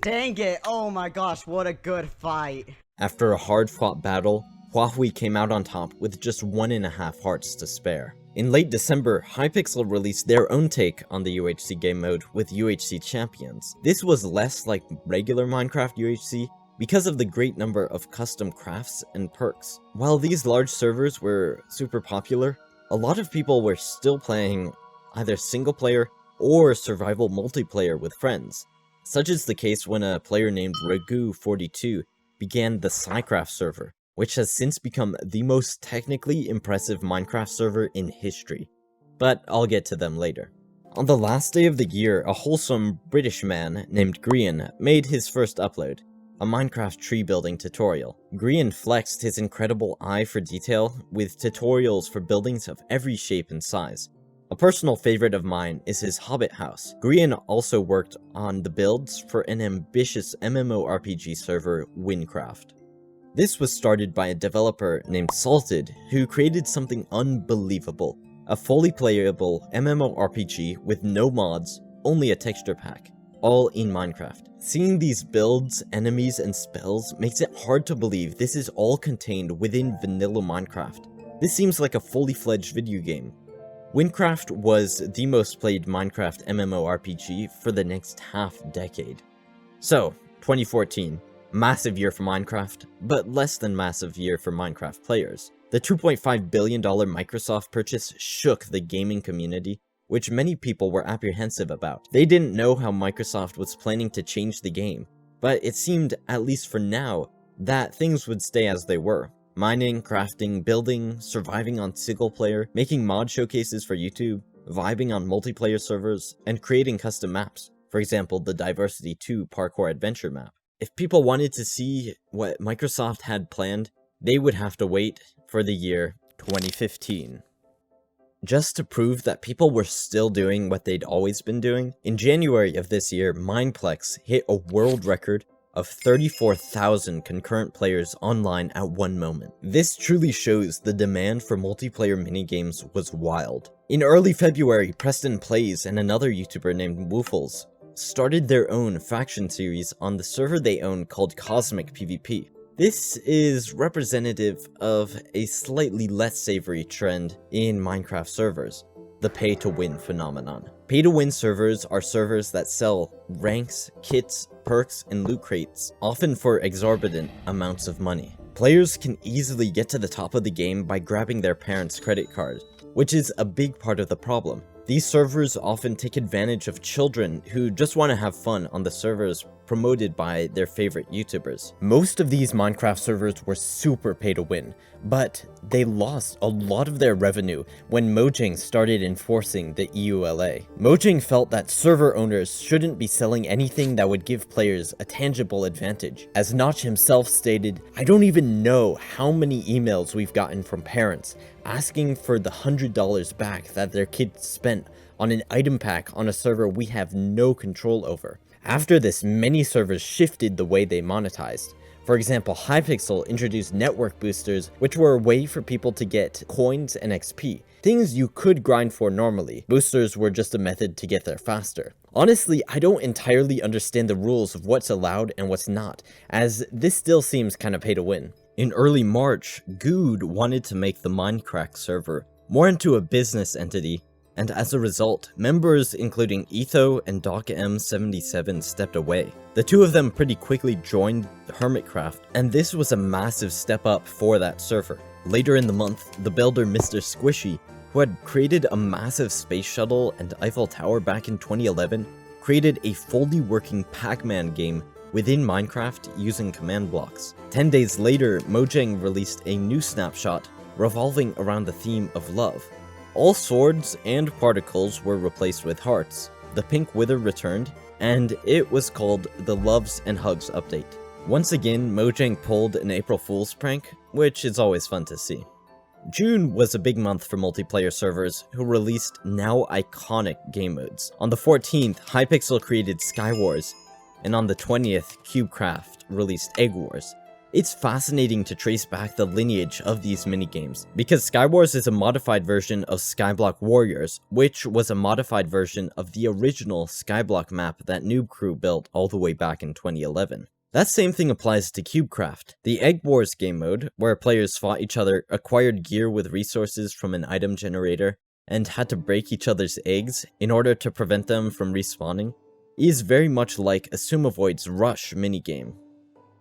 Dang it, oh my gosh, what a good fight. After a hard-fought battle, Huahui came out on top with just 1.5 hearts to spare. In late December, Hypixel released their own take on the UHC game mode with UHC Champions. This was less like regular Minecraft UHC because of the great number of custom crafts and perks. While these large servers were super popular, a lot of people were still playing either single player or survival multiplayer with friends. Such is the case when a player named Ragu42 began the Psycraft server, which has since become the most technically impressive Minecraft server in history. But I'll get to them later. On the last day of the year, a wholesome British man named Grian made his first upload. a Minecraft tree building tutorial. Grian flexed his incredible eye for detail with tutorials for buildings of every shape and size. A personal favorite of mine is his Hobbit house. Grian also worked on the builds for an ambitious MMORPG server, Winecraft. This was started by a developer named Salted, who created something unbelievable. A fully playable MMORPG with no mods, only a texture pack, all in Minecraft. Seeing these builds, enemies, and spells makes it hard to believe this is all contained within vanilla Minecraft. This seems like a fully fledged video game. Winecraft was the most played Minecraft MMORPG for the next half-decade. So, 2014, massive year for Minecraft, but less than massive year for Minecraft players. The $2.5 billion Microsoft purchase shook the gaming community, which many people were apprehensive about. They didn't know how Microsoft was planning to change the game, but it seemed, at least for now, that things would stay as they were. Mining, crafting, building, surviving on single player, making mod showcases for YouTube, vibing on multiplayer servers, and creating custom maps. For example, the Diversity 2 parkour adventure map. If people wanted to see what Microsoft had planned, they would have to wait for the year 2015. Just to prove that people were still doing what they'd always been doing, in January of this year, Mineplex hit a world record of 34,000 concurrent players online at one moment. This truly shows the demand for multiplayer minigames was wild. In early February, Preston Plays and another YouTuber named Woofles started their own faction series on the server they own called Cosmic PvP. This is representative of a slightly less savory trend in Minecraft servers, the pay-to-win phenomenon. Pay-to-win servers are servers that sell ranks, kits, perks, and loot crates, often for exorbitant amounts of money. Players can easily get to the top of the game by grabbing their parents' credit card, which is a big part of the problem. These servers often take advantage of children who just want to have fun on the servers promoted by their favorite YouTubers. Most of these Minecraft servers were super pay to win, but they lost a lot of their revenue when Mojang started enforcing the EULA. Mojang felt that server owners shouldn't be selling anything that would give players a tangible advantage. As Notch himself stated, "I don't even know how many emails we've gotten from parents asking for the $100 back that their kids spent on an item pack on a server we have no control over." After this, many servers shifted the way they monetized. For example, Hypixel introduced network boosters, which were a way for people to get coins and XP, things you could grind for normally. Boosters were just a method to get there faster. Honestly, I don't entirely understand the rules of what's allowed and what's not, as this still seems kinda pay to win. In early March, Good wanted to make the Minecraft server more into a business entity, and as a result, members including Etho and DocM77 stepped away. The two of them pretty quickly joined Hermitcraft, and this was a massive step up for that server. Later in the month, the builder Mr. Squishy, who had created a massive space shuttle and Eiffel Tower back in 2011, created a fully working Pac-Man game within Minecraft using command blocks. 10 days later, Mojang released a new snapshot revolving around the theme of love. All swords and particles were replaced with hearts, the pink wither returned, and it was called the Loves and Hugs update. Once again, Mojang pulled an April Fool's prank, which is always fun to see. June was a big month for multiplayer servers who released now iconic game modes. On the 14th, Hypixel created Skywars, and on the 20th, CubeCraft released Egg Wars. It's fascinating to trace back the lineage of these minigames, because Skywars is a modified version of Skyblock Warriors, which was a modified version of the original Skyblock map that Noob Crew built all the way back in 2011. That same thing applies to CubeCraft. The Egg Wars game mode, where players fought each other, acquired gear with resources from an item generator, and had to break each other's eggs in order to prevent them from respawning, is very much like Assumovoid's Rush minigame.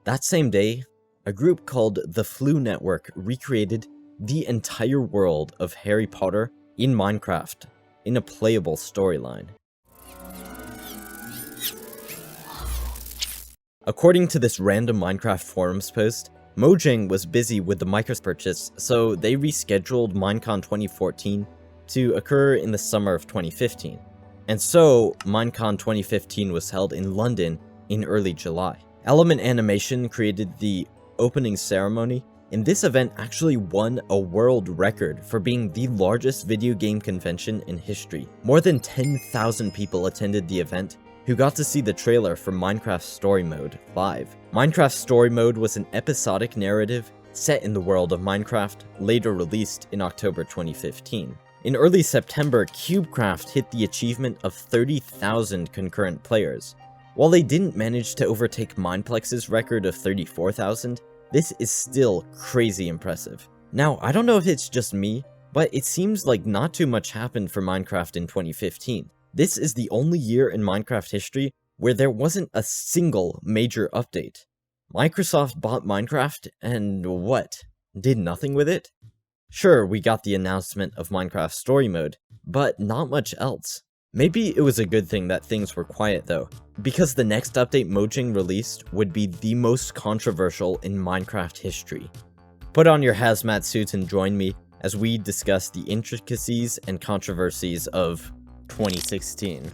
That same day, a group called the Flu Network recreated the entire world of Harry Potter in Minecraft in a playable storyline. According to this random Minecraft forums post, Mojang was busy with the Microsoft purchase, so they rescheduled Minecon 2014 to occur in the summer of 2015. And so, Minecon 2015 was held in London in early July. Element Animation created the opening ceremony, and this event actually won a world record for being the largest video game convention in history. More than 10,000 people attended the event, who got to see the trailer for Minecraft Story Mode live. Minecraft Story Mode was an episodic narrative set in the world of Minecraft, later released in October 2015. In early September, CubeCraft hit the achievement of 30,000 concurrent players. While they didn't manage to overtake Mineplex's record of 34,000, this is still crazy impressive. Now, I don't know if it's just me, but it seems like not too much happened for Minecraft in 2015. This is the only year in Minecraft history where there wasn't a single major update. Microsoft bought Minecraft and what? Did nothing with it? Sure, we got the announcement of Minecraft Story Mode, but not much else. Maybe it was a good thing that things were quiet though, because the next update Mojang released would be the most controversial in Minecraft history. Put on your hazmat suits and join me as we discuss the intricacies and controversies of 2016.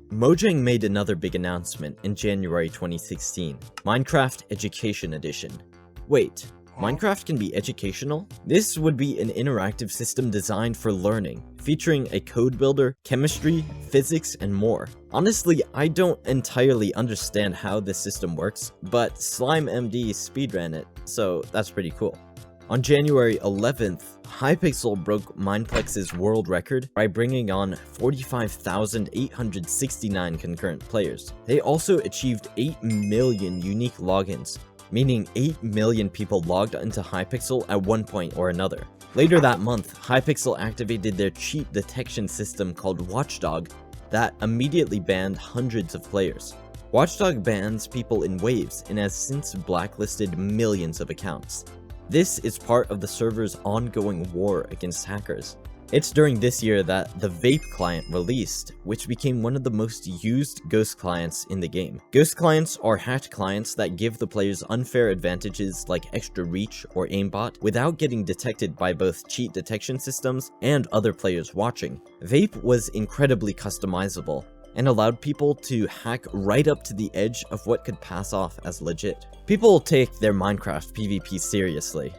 Mojang made another big announcement in January 2016, Minecraft Education Edition. Wait, Minecraft can be educational? This would be an interactive system designed for learning, featuring a code builder, chemistry, physics, and more. Honestly, I don't entirely understand how this system works, but SlimeMD speedran it, so that's pretty cool. On January 11th, Hypixel broke Mineplex's world record by bringing on 45,869 concurrent players. They also achieved 8 million unique logins, meaning 8 million people logged into Hypixel at one point or another. Later that month, Hypixel activated their cheat detection system called Watchdog that immediately banned hundreds of players. Watchdog bans people in waves and has since blacklisted millions of accounts. This is part of the server's ongoing war against hackers. It's during this year that the Vape client released, which became one of the most used ghost clients in the game. Ghost clients are hacked clients that give the players unfair advantages like extra reach or aimbot without getting detected by both cheat detection systems and other players watching. Vape was incredibly customizable and allowed people to hack right up to the edge of what could pass off as legit. People take their Minecraft PvP seriously.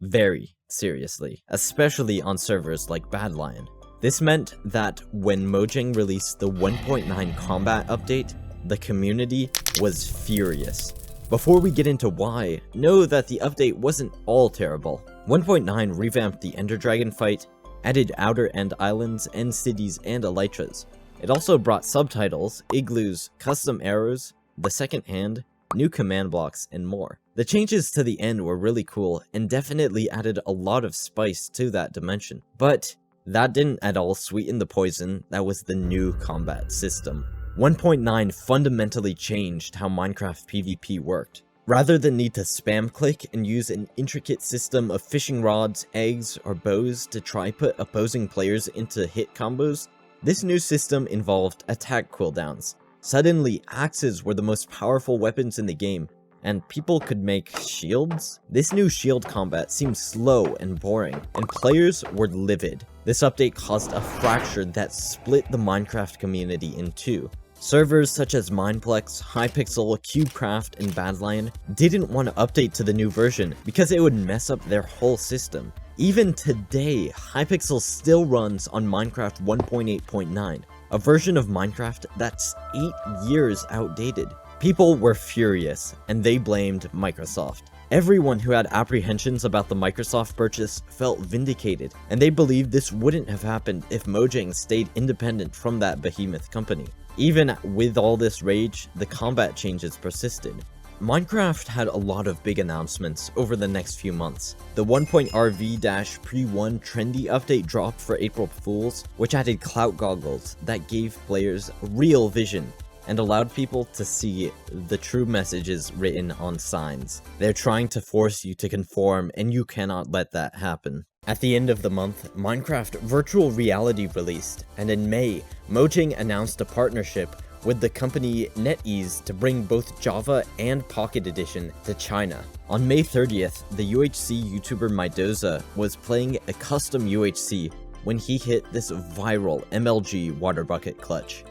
Very seriously, especially on servers like Badlion. This meant that when Mojang released the 1.9 combat update, the community was furious. Before we get into why, know that the update wasn't all terrible. 1.9 revamped the Ender Dragon fight, added Outer End Islands, End Cities, and Elytras. It also brought subtitles, igloos, custom arrows, the second hand, new command blocks, and more. The changes to the end were really cool and definitely added a lot of spice to that dimension, but that didn't at all sweeten the poison that was the new combat system. 1.9 fundamentally changed how Minecraft PvP worked. Rather than need to spam click and use an intricate system of fishing rods, eggs, or bows to try put opposing players into hit combos, this new system involved attack cooldowns. Suddenly, axes were the most powerful weapons in the game, and people could make shields? This new shield combat seemed slow and boring, and players were livid. This update caused a fracture that split the Minecraft community in two. Servers such as Mineplex, Hypixel, CubeCraft, and Badlion didn't want to update to the new version because it would mess up their whole system. Even today, Hypixel still runs on Minecraft 1.8.9, a version of Minecraft that's 8 years outdated. People were furious, and they blamed Microsoft. Everyone who had apprehensions about the Microsoft purchase felt vindicated, and they believed this wouldn't have happened if Mojang stayed independent from that behemoth company. Even with all this rage, the combat changes persisted. Minecraft had a lot of big announcements over the next few months. The 1.RV-Pre-1 trendy update dropped for April Fools, which added clout goggles that gave players real vision and allowed people to see the true messages written on signs. They're trying to force you to conform, and you cannot let that happen. At the end of the month, Minecraft Virtual Reality released, and in May, Mojang announced a partnership with the company NetEase to bring both Java and Pocket Edition to China. On May 30th, the UHC YouTuber Mydoza was playing a custom UHC when he hit this viral MLG water bucket clutch.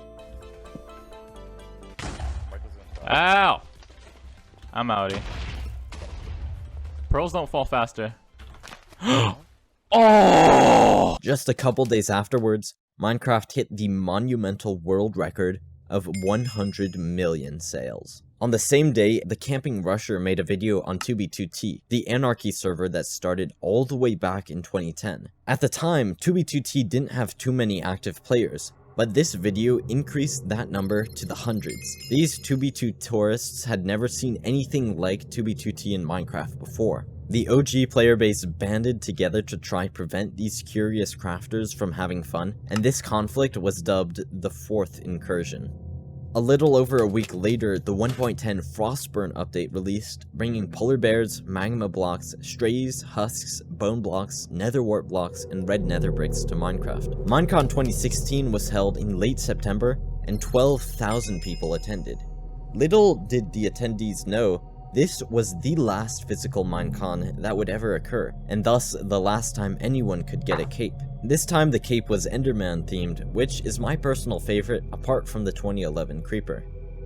Ow! I'm outie. Pearls don't fall faster. Oh! Just a couple days afterwards, Minecraft hit the monumental world record of 100 million sales. On the same day, the Camping Rusher made a video on 2b2t, the anarchy server that started all the way back in 2010. At the time, 2b2t didn't have too many active players, but this video increased that number to the hundreds. These 2b2 tourists had never seen anything like 2b2t in Minecraft before. The OG player base banded together to try prevent these curious crafters from having fun, and this conflict was dubbed the Fourth Incursion. A little over a week later, the 1.10 Frostburn update released, bringing polar bears, magma blocks, strays, husks, bone blocks, nether wart blocks, and red nether bricks to Minecraft. Minecon 2016 was held in late September, and 12,000 people attended. Little did the attendees know, this was the last physical Minecon that would ever occur, and thus the last time anyone could get a cape. This time the cape was Enderman themed, which is my personal favorite apart from the 2011 Creeper.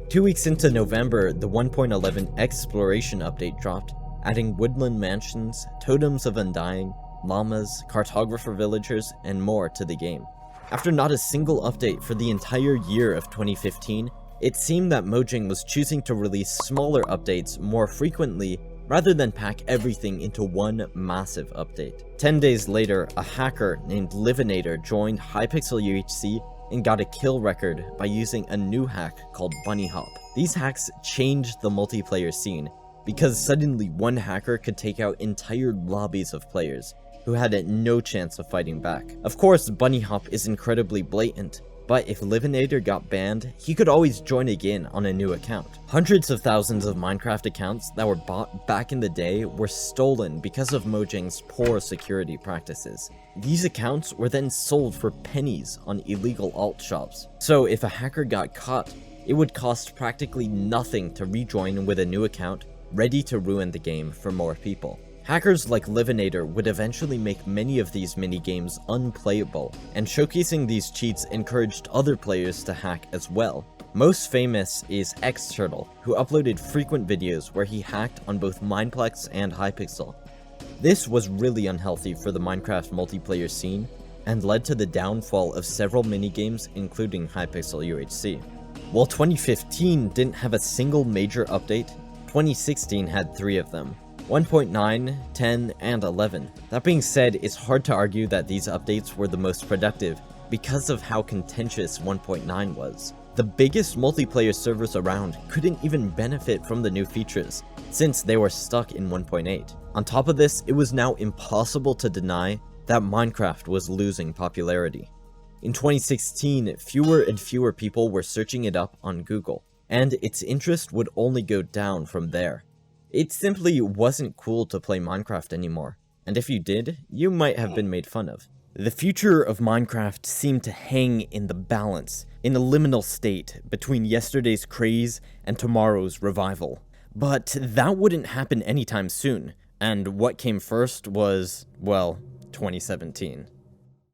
2 weeks into November, the 1.11 Exploration update dropped, adding woodland mansions, totems of undying, llamas, cartographer villagers, and more to the game. After not a single update for the entire year of 2015, it seemed that Mojang was choosing to release smaller updates more frequently rather than pack everything into one massive update. 10 days later, a hacker named Livinator joined Hypixel UHC and got a kill record by using a new hack called Bunny Hop. These hacks changed the multiplayer scene because suddenly one hacker could take out entire lobbies of players who had no chance of fighting back. Of course, Bunny Hop is incredibly blatant, but if Livinator got banned, he could always join again on a new account. Hundreds of thousands of Minecraft accounts that were bought back in the day were stolen because of Mojang's poor security practices. These accounts were then sold for pennies on illegal alt shops. So if a hacker got caught, it would cost practically nothing to rejoin with a new account, ready to ruin the game for more people. Hackers like Livinator would eventually make many of these minigames unplayable, and showcasing these cheats encouraged other players to hack as well. Most famous is Xturtle, who uploaded frequent videos where he hacked on both Mineplex and Hypixel. This was really unhealthy for the Minecraft multiplayer scene, and led to the downfall of several minigames including Hypixel UHC. While 2015 didn't have a single major update, 2016 had 3 of them. 1.9, 10, and 11. That being said, it's hard to argue that these updates were the most productive because of how contentious 1.9 was. The biggest multiplayer servers around couldn't even benefit from the new features, since they were stuck in 1.8. On top of this, it was now impossible to deny that Minecraft was losing popularity. In 2016, fewer and fewer people were searching it up on Google, and its interest would only go down from there. It simply wasn't cool to play Minecraft anymore, and if you did, you might have been made fun of. The future of Minecraft seemed to hang in the balance, in a liminal state between yesterday's craze and tomorrow's revival. But that wouldn't happen anytime soon, and what came first was, well, 2017.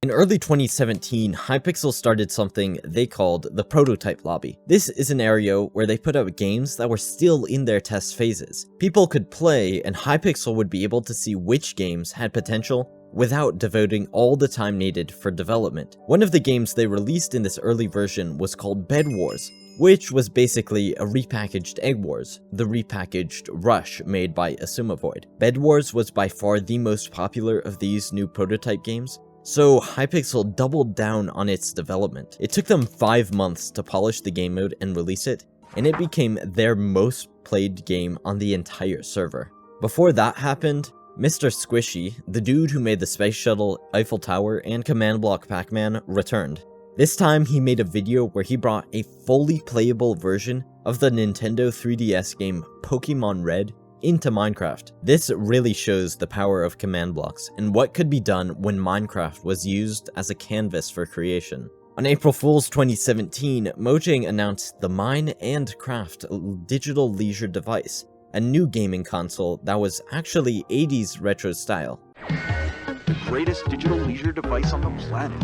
In early 2017, Hypixel started something they called the Prototype Lobby. This is an area where they put out games that were still in their test phases. People could play, and Hypixel would be able to see which games had potential without devoting all the time needed for development. One of the games they released in this early version was called Bed Wars, which was basically a repackaged Egg Wars, the repackaged Rush made by Asumavoid. Bed Wars was by far the most popular of these new prototype games, so Hypixel doubled down on its development. It took them 5 months to polish the game mode and release it, and it became their most played game on the entire server. Before that happened, Mr. Squishy, the dude who made the Space Shuttle, Eiffel Tower, and Command Block Pac-Man, returned. This time he made a video where he brought a fully playable version of the Nintendo 3DS game Pokemon Red into Minecraft. This really shows the power of command blocks and what could be done when Minecraft was used as a canvas for creation. On April Fool's 2017, Mojang announced the Mine and Craft digital leisure device, a new gaming console that was actually 80s retro style. The greatest digital leisure device on the planet.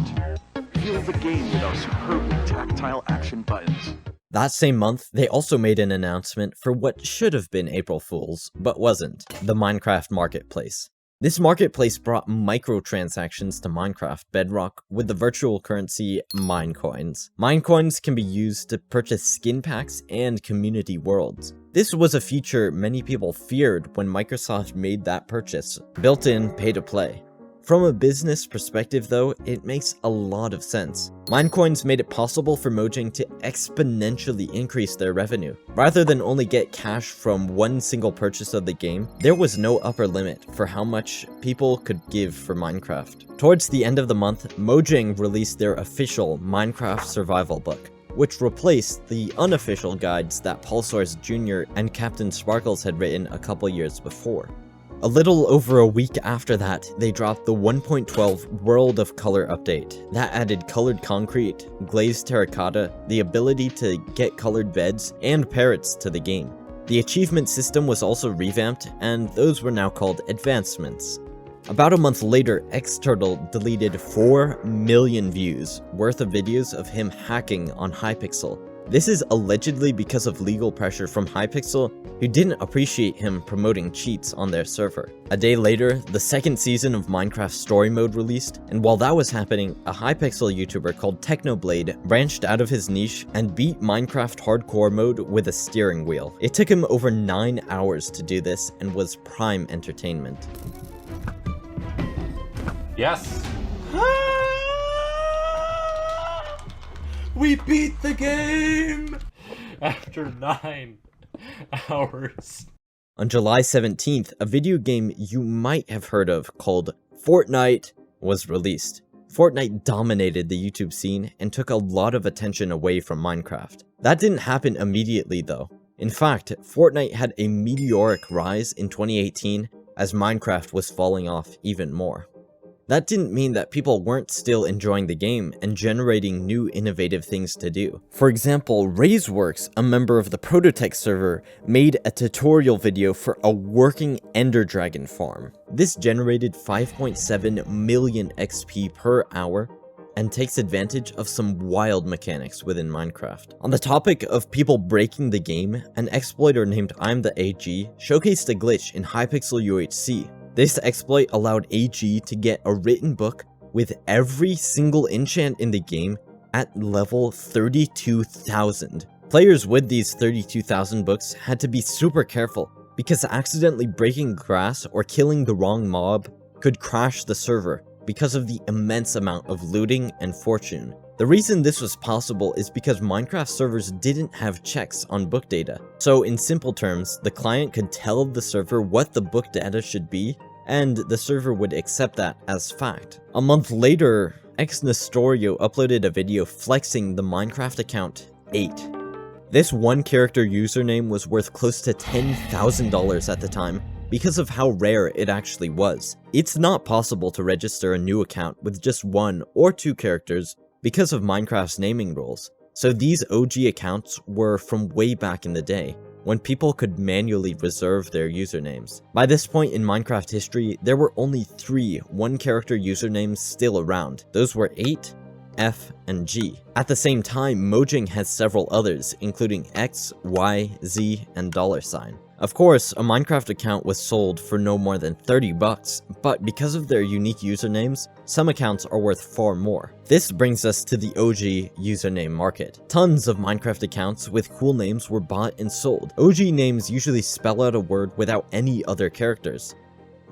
Feel the game with our superbly tactile action buttons. That same month, they also made an announcement for what should have been April Fool's, but wasn't, the Minecraft Marketplace. This marketplace brought microtransactions to Minecraft Bedrock with the virtual currency Minecoins. Minecoins can be used to purchase skin packs and community worlds. This was a feature many people feared when Microsoft made that purchase, built-in pay-to-play. From a business perspective though, it makes a lot of sense. Minecoins made it possible for Mojang to exponentially increase their revenue. Rather than only get cash from one single purchase of the game, there was no upper limit for how much people could give for Minecraft. Towards the end of the month, Mojang released their official Minecraft survival book, which replaced the unofficial guides that Pulsars Jr. and Captain Sparkles had written a couple years before. A little over a week after that, they dropped the 1.12 World of Color update. That added colored concrete, glazed terracotta, the ability to get colored beds, and parrots to the game. The achievement system was also revamped, and those were now called advancements. About a month later, Xturtle deleted 4 million views worth of videos of him hacking on Hypixel. This is allegedly because of legal pressure from Hypixel, who didn't appreciate him promoting cheats on their server. A day later, the second season of Minecraft Story Mode released, and while that was happening, a Hypixel YouTuber called Technoblade branched out of his niche and beat Minecraft Hardcore Mode with a steering wheel. It took him over 9 hours to do this and was prime entertainment. Yes! We beat the game! After 9 hours. On July 17th, a video game you might have heard of called Fortnite was released. Fortnite dominated the YouTube scene and took a lot of attention away from Minecraft. That didn't happen immediately though. In fact, Fortnite had a meteoric rise in 2018 as Minecraft was falling off even more. That didn't mean that people weren't still enjoying the game and generating new innovative things to do. For example, Raiseworks, a member of the Prototech server, made a tutorial video for a working Ender Dragon farm. This generated 5.7 million XP per hour and takes advantage of some wild mechanics within Minecraft. On the topic of people breaking the game, an exploiter named I'm the AG showcased a glitch in Hypixel UHC. This exploit allowed AG to get a written book with every single enchant in the game at level 32,000. Players with these 32,000 books had to be super careful because accidentally breaking grass or killing the wrong mob could crash the server because of the immense amount of looting and fortune. The reason this was possible is because Minecraft servers didn't have checks on book data. So in simple terms, the client could tell the server what the book data should be, and the server would accept that as fact. A month later, Xnestorio uploaded a video flexing the Minecraft account 8. This one character username was worth close to $10,000 at the time, because of how rare it actually was. It's not possible to register a new account with just 1 or 2 characters because of Minecraft's naming rules, so these OG accounts were from way back in the day, when people could manually reserve their usernames. By this point in Minecraft history, there were only 3 one-character usernames still around. Those were 8, F, and G. At the same time, Mojang has several others, including X, Y, Z, and $. Of course, a Minecraft account was sold for no more than $30, but because of their unique usernames, some accounts are worth far more. This brings us to the OG username market. Tons of Minecraft accounts with cool names were bought and sold. OG names usually spell out a word without any other characters.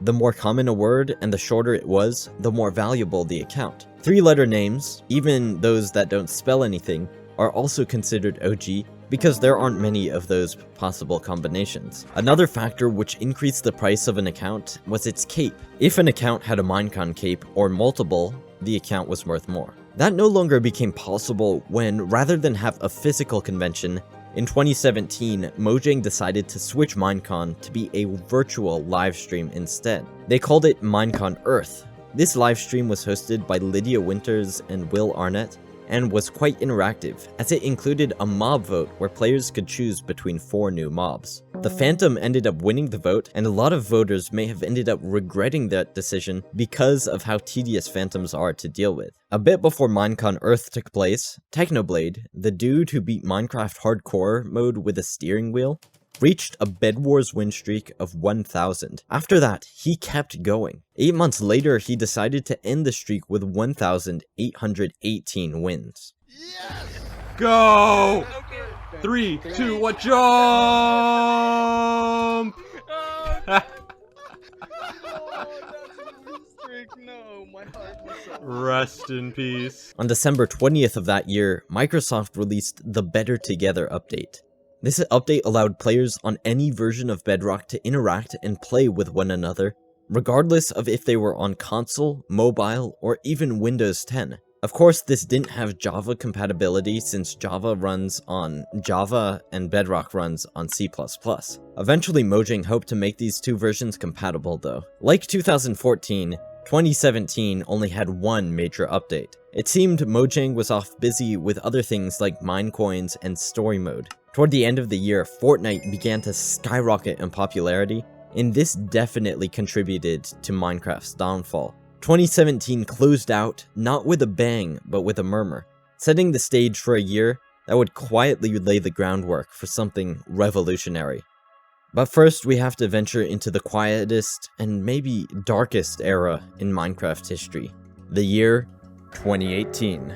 The more common a word and the shorter it was, the more valuable the account. 3-letter names, even those that don't spell anything, are also considered OG because there aren't many of those possible combinations. Another factor which increased the price of an account was its cape. If an account had a Minecon cape or multiple, the account was worth more. That no longer became possible when, rather than have a physical convention, in 2017, Mojang decided to switch Minecon to be a virtual livestream instead. They called it Minecon Earth. This livestream was hosted by Lydia Winters and Will Arnett, and was quite interactive, as it included a mob vote where players could choose between 4 new mobs. The Phantom ended up winning the vote, and a lot of voters may have ended up regretting that decision because of how tedious Phantoms are to deal with. A bit before Minecon Earth took place, Technoblade, the dude who beat Minecraft Hardcore mode with a steering wheel, reached a Bed Wars win streak of 1,000. After that, he kept going. 8 months later, he decided to end the streak with 1,818 wins. Go! 3, 2, 1, jump! Rest in peace. On December 20th of that year, Microsoft released the Better Together update. This update allowed players on any version of Bedrock to interact and play with one another, regardless of if they were on console, mobile, or even Windows 10. Of course, this didn't have Java compatibility since Java runs on Java and Bedrock runs on C++. Eventually, Mojang hoped to make these two versions compatible though. Like 2014, 2017 only had one major update. It seemed Mojang was off busy with other things like Minecoins and story mode. Toward the end of the year, Fortnite began to skyrocket in popularity, and this definitely contributed to Minecraft's downfall. 2017 closed out, not with a bang, but with a murmur, setting the stage for a year that would quietly lay the groundwork for something revolutionary. But first, we have to venture into the quietest and maybe darkest era in Minecraft history, the year 2018.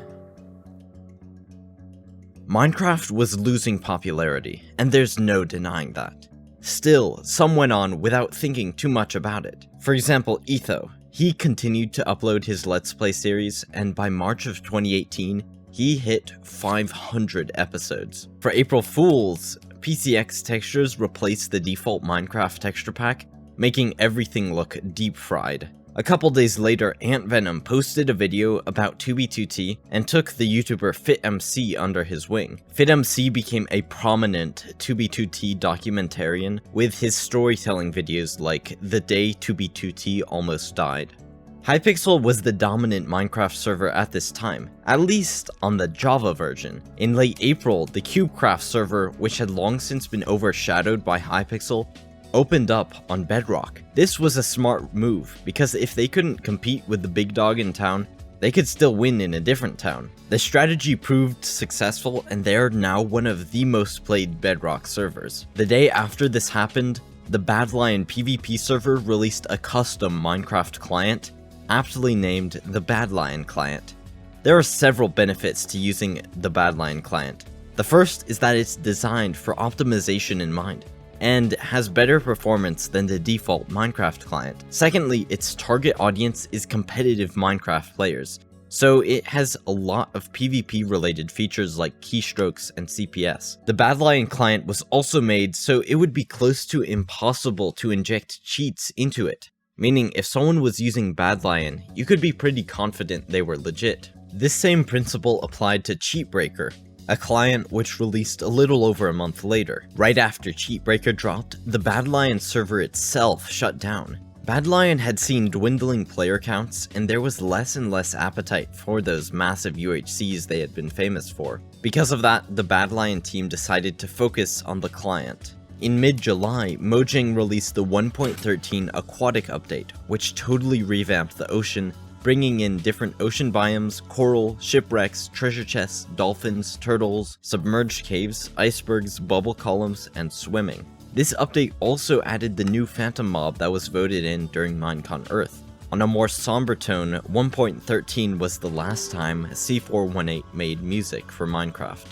Minecraft was losing popularity, and there's no denying that. Still, some went on without thinking too much about it. For example, Etho. He continued to upload his Let's Play series, and by March of 2018, he hit 500 episodes. For April Fools, PCX textures replaced the default Minecraft texture pack, making everything look deep fried. A couple days later, Ant Venom posted a video about 2b2t and took the YouTuber FitMC under his wing. FitMC became a prominent 2b2t documentarian with his storytelling videos like The Day 2b2t Almost Died. Hypixel was the dominant Minecraft server at this time, at least on the Java version. In late April, the CubeCraft server, which had long since been overshadowed by Hypixel, opened up on Bedrock. This was a smart move, because if they couldn't compete with the big dog in town, they could still win in a different town. The strategy proved successful, and they are now one of the most played Bedrock servers. The day after this happened, the Badlion PvP server released a custom Minecraft client, aptly named the Badlion client. There are several benefits to using the Badlion client. The first is that it's designed for optimization in mind, and has better performance than the default Minecraft client. Secondly, its target audience is competitive Minecraft players, so it has a lot of PvP related features like keystrokes and CPS. The Badlion client was also made so it would be close to impossible to inject cheats into it, meaning if someone was using Badlion, you could be pretty confident they were legit. This same principle applied to Cheatbreaker, a client which released a little over a month later. Right after Cheatbreaker dropped, the Badlion server itself shut down. Badlion had seen dwindling player counts, and there was less and less appetite for those massive UHCs they had been famous for. Because of that, the Badlion team decided to focus on the client. In mid-July, Mojang released the 1.13 Aquatic update, which totally revamped the ocean, bringing in different ocean biomes, coral, shipwrecks, treasure chests, dolphins, turtles, submerged caves, icebergs, bubble columns, and swimming. This update also added the new phantom mob that was voted in during Minecon Earth. On a more somber tone, 1.13 was the last time C418 made music for Minecraft.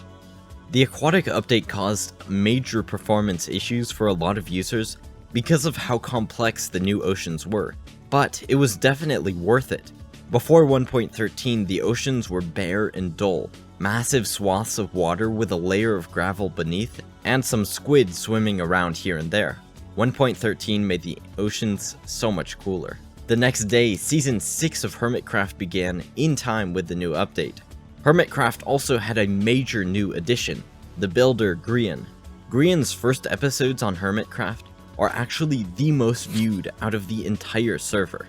The Aquatic update caused major performance issues for a lot of users because of how complex the new oceans were, but it was definitely worth it. Before 1.13, the oceans were bare and dull, massive swaths of water with a layer of gravel beneath, and some squid swimming around here and there. 1.13 made the oceans so much cooler. The next day, Season 6 of Hermitcraft began in time with the new update. Hermitcraft also had a major new addition, the builder Grian. Grian's first episodes on Hermitcraft are actually the most viewed out of the entire server.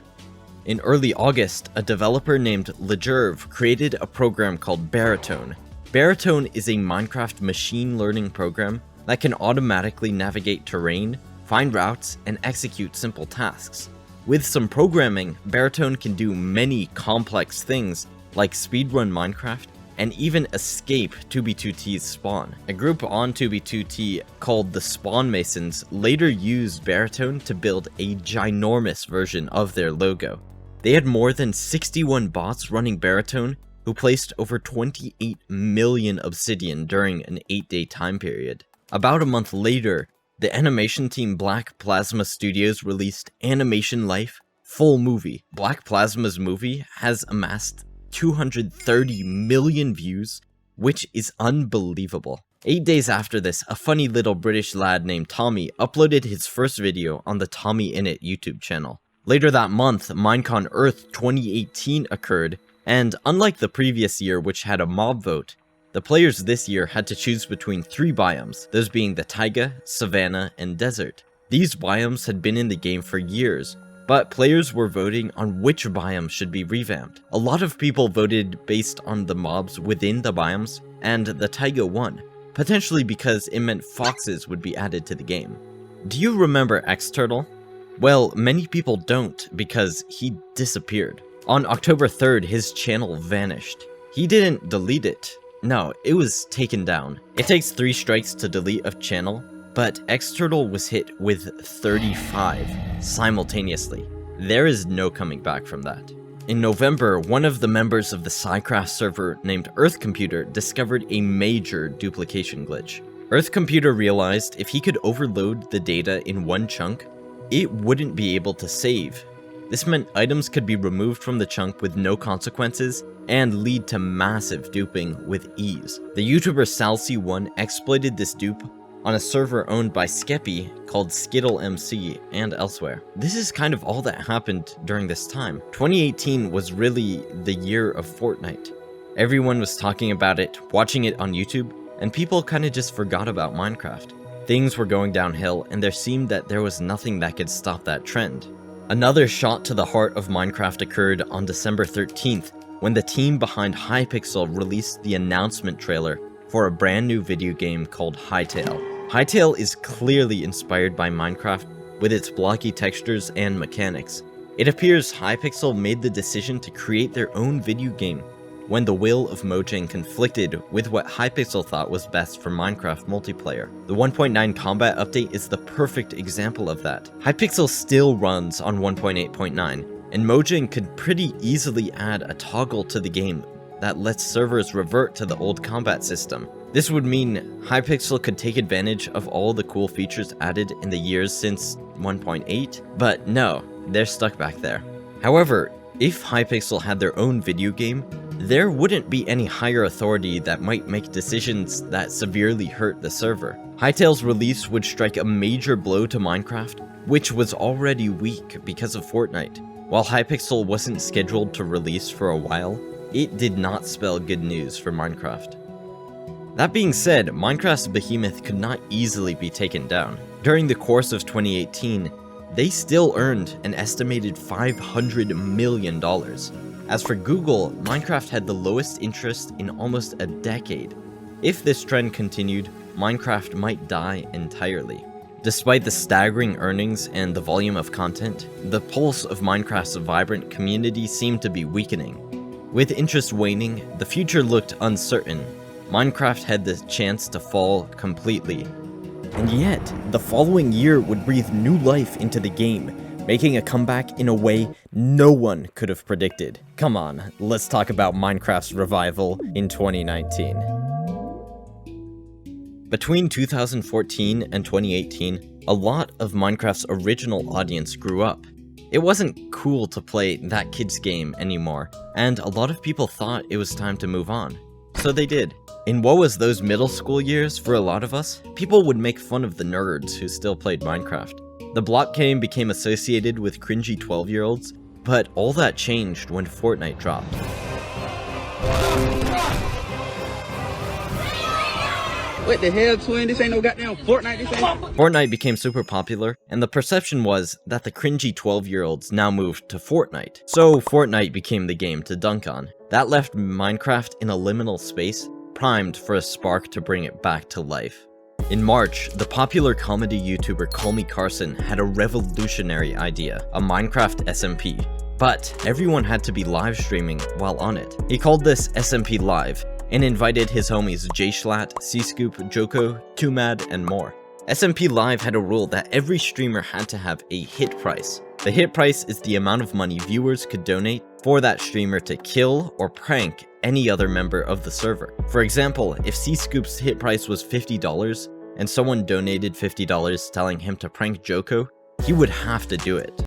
In early August, a developer named Lejerve created a program called Baritone. Baritone is a Minecraft machine learning program that can automatically navigate terrain, find routes, and execute simple tasks. With some programming, Baritone can do many complex things like speedrun Minecraft and even escape 2b2t's spawn. A group on 2b2t called the Spawn Masons later used Baritone to build a ginormous version of their logo. They had more than 61 bots running Baritone who placed over 28 million obsidian during an 8-day time period. About a month later, the animation team Black Plasma Studios released Animation Life Full Movie. Black Plasma's movie has amassed 230 million views, which is unbelievable. 8 days after this, a funny little British lad named Tommy uploaded his first video on the Tommy In It YouTube channel. Later that month, Minecon Earth 2018 occurred, and unlike the previous year which had a mob vote, the players this year had to choose between 3 biomes, those being the taiga, savanna, and desert. These biomes had been in the game for years, but players were voting on which biome should be revamped. A lot of people voted based on the mobs within the biomes, and the taiga won, potentially because it meant foxes would be added to the game. Do you remember Xturtle? Well, many people don't, because he disappeared. On October 3rd, his channel vanished. He didn't delete it. No, it was taken down. It takes 3 strikes to delete a channel, but Xturtle was hit with 35 simultaneously. There is no coming back from that. In November, one of the members of the Psycraft server named Earth Computer discovered a major duplication glitch. Earth Computer realized if he could overload the data in one chunk, it wouldn't be able to save. This meant items could be removed from the chunk with no consequences and lead to massive duping with ease. The YouTuber Salcy1 exploited this dupe on a server owned by Skeppy called SkittleMC and elsewhere. This is kind of all that happened during this time. 2018 was really the year of Fortnite. Everyone was talking about it, watching it on YouTube, and people kind of just forgot about Minecraft. Things were going downhill, and there seemed that there was nothing that could stop that trend. Another shot to the heart of Minecraft occurred on December 13th, when the team behind Hypixel released the announcement trailer for a brand new video game called Hytale. Hytale is clearly inspired by Minecraft with its blocky textures and mechanics. It appears Hypixel made the decision to create their own video game when the will of Mojang conflicted with what Hypixel thought was best for Minecraft multiplayer. The 1.9 combat update is the perfect example of that. Hypixel still runs on 1.8.9, and Mojang could pretty easily add a toggle to the game that lets servers revert to the old combat system. This would mean Hypixel could take advantage of all the cool features added in the years since 1.8, but no, they're stuck back there. However, if Hypixel had their own video game, there wouldn't be any higher authority that might make decisions that severely hurt the server. Hytale's release would strike a major blow to Minecraft, which was already weak because of Fortnite. While Hypixel wasn't scheduled to release for a while, it did not spell good news for Minecraft. That being said, Minecraft's behemoth could not easily be taken down. During the course of 2018, they still earned an estimated $500 million. As for Google, Minecraft had the lowest interest in almost a decade. If this trend continued, Minecraft might die entirely. Despite the staggering earnings and the volume of content, the pulse of Minecraft's vibrant community seemed to be weakening. With interest waning, the future looked uncertain. Minecraft had the chance to fall completely. And yet, the following year would breathe new life into the game, making a comeback in a way no one could have predicted. Come on, let's talk about Minecraft's revival in 2019. Between 2014 and 2018, a lot of Minecraft's original audience grew up. It wasn't cool to play that kid's game anymore, and a lot of people thought it was time to move on. So they did. In what was those middle school years for a lot of us, people would make fun of the nerds who still played Minecraft. The block game became associated with cringy 12-year-olds, but all that changed when Fortnite dropped. What the hell, twin? This ain't no goddamn Fortnite. This ain't. Fortnite became super popular, and the perception was that the cringy 12-year-olds now moved to Fortnite. So Fortnite became the game to dunk on. That left Minecraft in a liminal space, primed for a spark to bring it back to life. In March, the popular comedy YouTuber Call Me Carson had a revolutionary idea, a Minecraft SMP. But everyone had to be live streaming while on it. He called this SMP Live, and invited his homies JSchlatt, C-Scoop, Joko, 2Mad, and more. SMP Live had a rule that every streamer had to have a hit price. The hit price is the amount of money viewers could donate for that streamer to kill or prank any other member of the server. For example, if C-Scoop's hit price was $50, and someone donated $50 telling him to prank Joko, he would have to do it.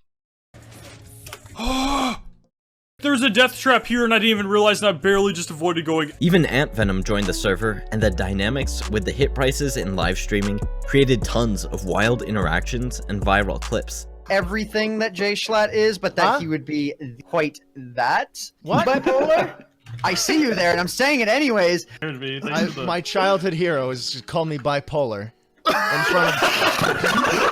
There's a death trap here and I didn't even realize and I barely just avoided going. Even Ant Venom joined the server, and the dynamics with the hit prices in live streaming created tons of wild interactions and viral clips. Everything that JSchlatt is, but that he would be quite that. What? Bipolar? I see you there, and I'm saying it anyways. My childhood hero is just call me bipolar. In front of...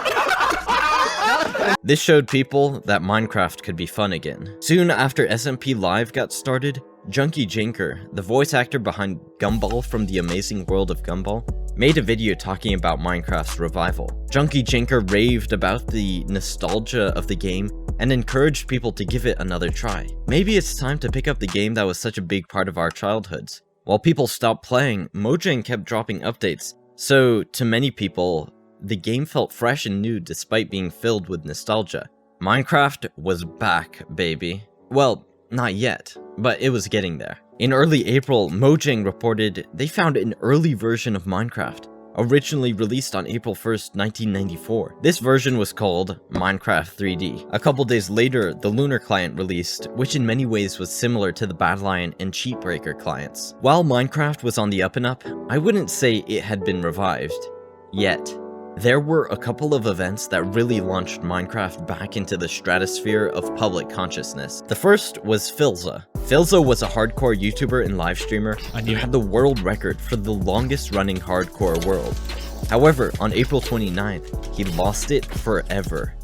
This showed people that Minecraft could be fun again. Soon after SMP Live got started, Junkie Jinker, the voice actor behind Gumball from The Amazing World of Gumball, made a video talking about Minecraft's revival. Junkie Jinker raved about the nostalgia of the game and encouraged people to give it another try. Maybe it's time to pick up the game that was such a big part of our childhoods. While people stopped playing, Mojang kept dropping updates, so to many people, the game felt fresh and new despite being filled with nostalgia. Minecraft was back, baby. Well, not yet, but it was getting there. In early April, Mojang reported they found an early version of Minecraft, originally released on April 1st, 1994. This version was called Minecraft 3D. A couple days later, the Lunar client released, which in many ways was similar to the Badlion and Cheatbreaker clients. While Minecraft was on the up and up, I wouldn't say it had been revived. Yet. There were a couple of events that really launched Minecraft back into the stratosphere of public consciousness. The first was Philza. Philza was a hardcore YouTuber and live streamer who had the world record for the longest running hardcore world. However, on April 29th, he lost it forever.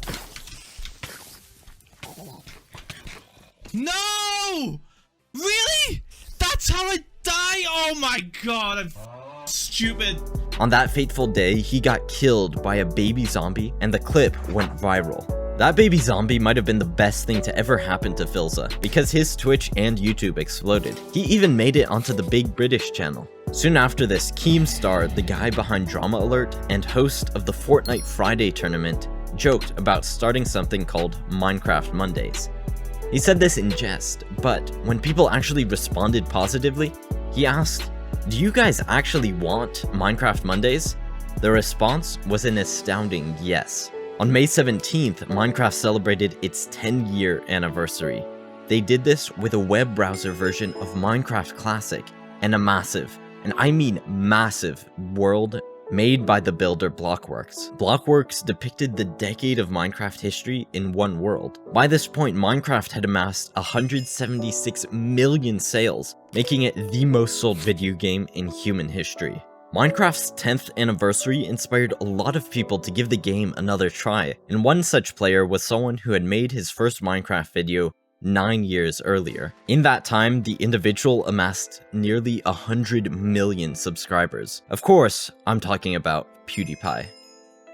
No! Really? That's how I die? Oh my god, I'm stupid. On that fateful day, he got killed by a baby zombie, and the clip went viral. That baby zombie might have been the best thing to ever happen to Philza, because his Twitch and YouTube exploded. He even made it onto the Big British channel. Soon after this, Keemstar, the guy behind Drama Alert and host of the Fortnite Friday tournament, joked about starting something called Minecraft Mondays. He said this in jest, but when people actually responded positively, he asked, "Do you guys actually want Minecraft Mondays?" The response was an astounding yes. On May 17th, Minecraft celebrated its 10-year anniversary. They did this with a web browser version of Minecraft Classic and a massive, and I mean massive, world made by the builder Blockworks. Blockworks depicted the decade of Minecraft history in one world. By this point, Minecraft had amassed 176 million sales, making it the most sold video game in human history. Minecraft's 10th anniversary inspired a lot of people to give the game another try, and one such player was someone who had made his first Minecraft video 9 years earlier. In that time, the individual amassed nearly 100 million subscribers. Of course, I'm talking about PewDiePie.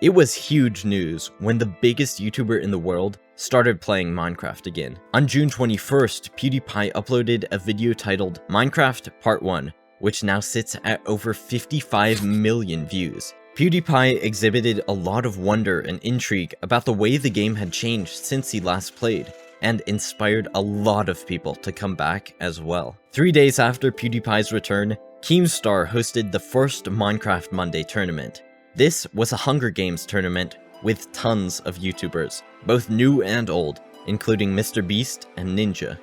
It was huge news when the biggest YouTuber in the world started playing Minecraft again. On June 21st, PewDiePie uploaded a video titled Minecraft Part 1, which now sits at over 55 million views. PewDiePie exhibited a lot of wonder and intrigue about the way the game had changed since he last played, and inspired a lot of people to come back as well. 3 days after PewDiePie's return, Keemstar hosted the first Minecraft Monday tournament. This was a Hunger Games tournament with tons of YouTubers, both new and old, including MrBeast and Ninja.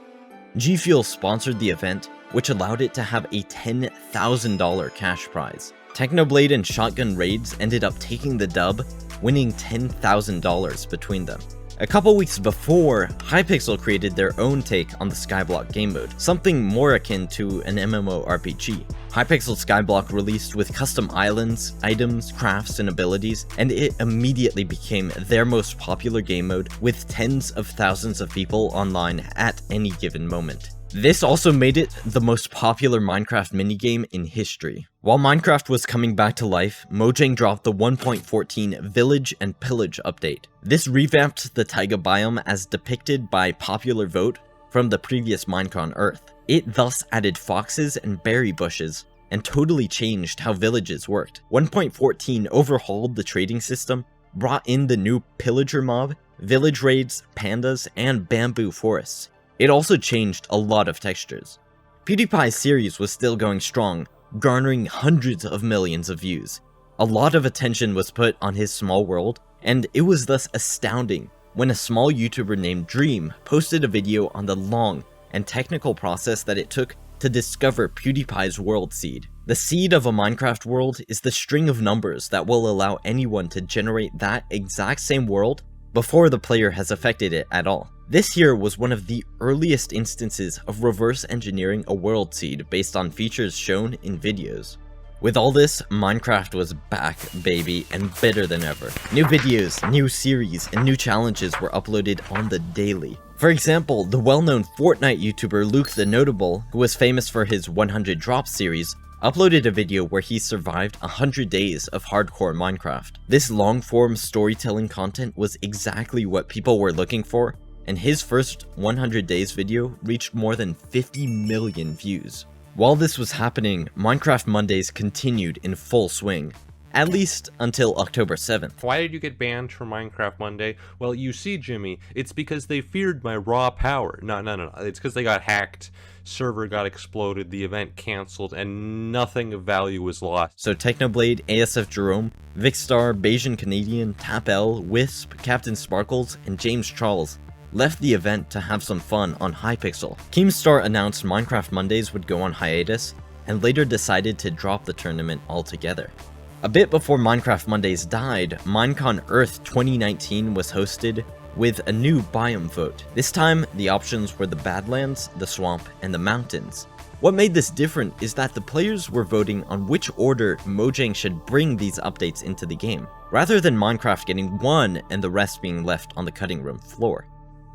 G Fuel sponsored the event, which allowed it to have a $10,000 cash prize. Technoblade and Shotgun Raids ended up taking the dub, winning $10,000 between them. A couple weeks before, Hypixel created their own take on the Skyblock game mode, something more akin to an MMORPG. Hypixel Skyblock released with custom islands, items, crafts, and abilities, and it immediately became their most popular game mode with tens of thousands of people online at any given moment. This also made it the most popular Minecraft minigame in history. While Minecraft was coming back to life, Mojang dropped the 1.14 Village and Pillage update. This revamped the taiga biome as depicted by popular vote from the previous Minecon Earth. It thus added foxes and berry bushes, and totally changed how villages worked. 1.14 overhauled the trading system, brought in the new pillager mob, village raids, pandas, and bamboo forests. It also changed a lot of textures. PewDiePie's series was still going strong, garnering hundreds of millions of views. A lot of attention was put on his small world, and it was thus astounding when a small YouTuber named Dream posted a video on the long and technical process that it took to discover PewDiePie's world seed. The seed of a Minecraft world is the string of numbers that will allow anyone to generate that exact same world before the player has affected it at all. This here was one of the earliest instances of reverse engineering a world seed based on features shown in videos. With all this, Minecraft was back, baby, and better than ever. New videos, new series, and new challenges were uploaded on the daily. For example, the well-known Fortnite YouTuber Luke the Notable, who was famous for his 100 Drops series, uploaded a video where he survived 100 days of hardcore Minecraft. This long-form storytelling content was exactly what people were looking for, and his first 100 days video reached more than 50 million views. While this was happening, Minecraft Mondays continued in full swing, at least until October 7th. Why did you get banned from Minecraft Monday? Well, you see, Jimmy, it's because they feared my raw power. No. It's because they got hacked, server got exploded, the event cancelled, and nothing of value was lost. So Technoblade, ASF Jerome, Vicstar, Bayesian Canadian, Tap-L, Wisp, Captain Sparkles, and James Charles left the event to have some fun on Hypixel. Keemstar announced Minecraft Mondays would go on hiatus, and later decided to drop the tournament altogether. A bit before Minecraft Mondays died, Minecon Earth 2019 was hosted with a new biome vote. This time, the options were the Badlands, the Swamp, and the Mountains. What made this different is that the players were voting on which order Mojang should bring these updates into the game, rather than Minecraft getting one and the rest being left on the cutting room floor.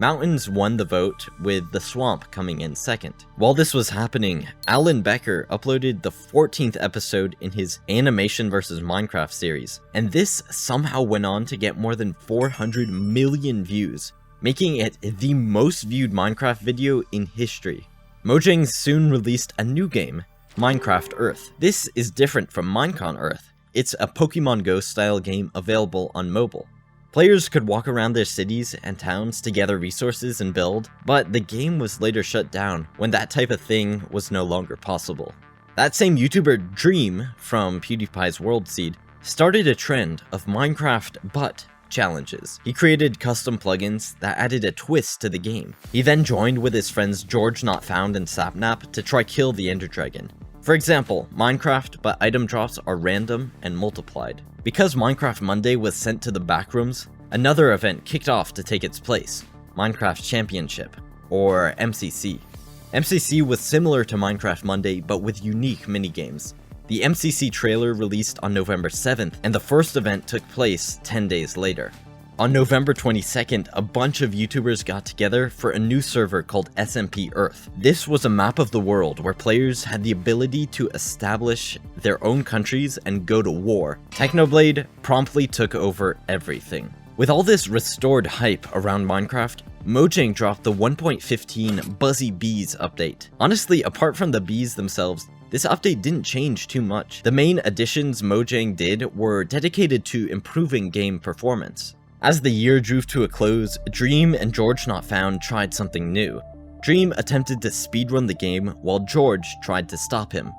Mountains won the vote, with the Swamp coming in second. While this was happening, Alan Becker uploaded the 14th episode in his Animation vs Minecraft series, and this somehow went on to get more than 400 million views, making it the most viewed Minecraft video in history. Mojang soon released a new game, Minecraft Earth. This is different from Minecon Earth. It's a Pokemon Go style game available on mobile. Players could walk around their cities and towns to gather resources and build, but the game was later shut down when that type of thing was no longer possible. That same YouTuber Dream from PewDiePie's World Seed started a trend of Minecraft but challenges. He created custom plugins that added a twist to the game. He then joined with his friends George Not Found and Sapnap to try kill the Ender Dragon. For example, Minecraft but item drops are random and multiplied. Because Minecraft Monday was sent to the backrooms, another event kicked off to take its place, Minecraft Championship, or MCC. MCC was similar to Minecraft Monday but with unique minigames. The MCC trailer released on November 7th, and the first event took place 10 days later. On November 22nd, a bunch of YouTubers got together for a new server called SMP Earth. This was a map of the world where players had the ability to establish their own countries and go to war. Technoblade promptly took over everything. With all this restored hype around Minecraft, Mojang dropped the 1.15 Buzzy Bees update. Honestly, apart from the bees themselves, this update didn't change too much. The main additions Mojang did were dedicated to improving game performance. As the year drew to a close, Dream and George Not Found tried something new. Dream attempted to speedrun the game while George tried to stop him.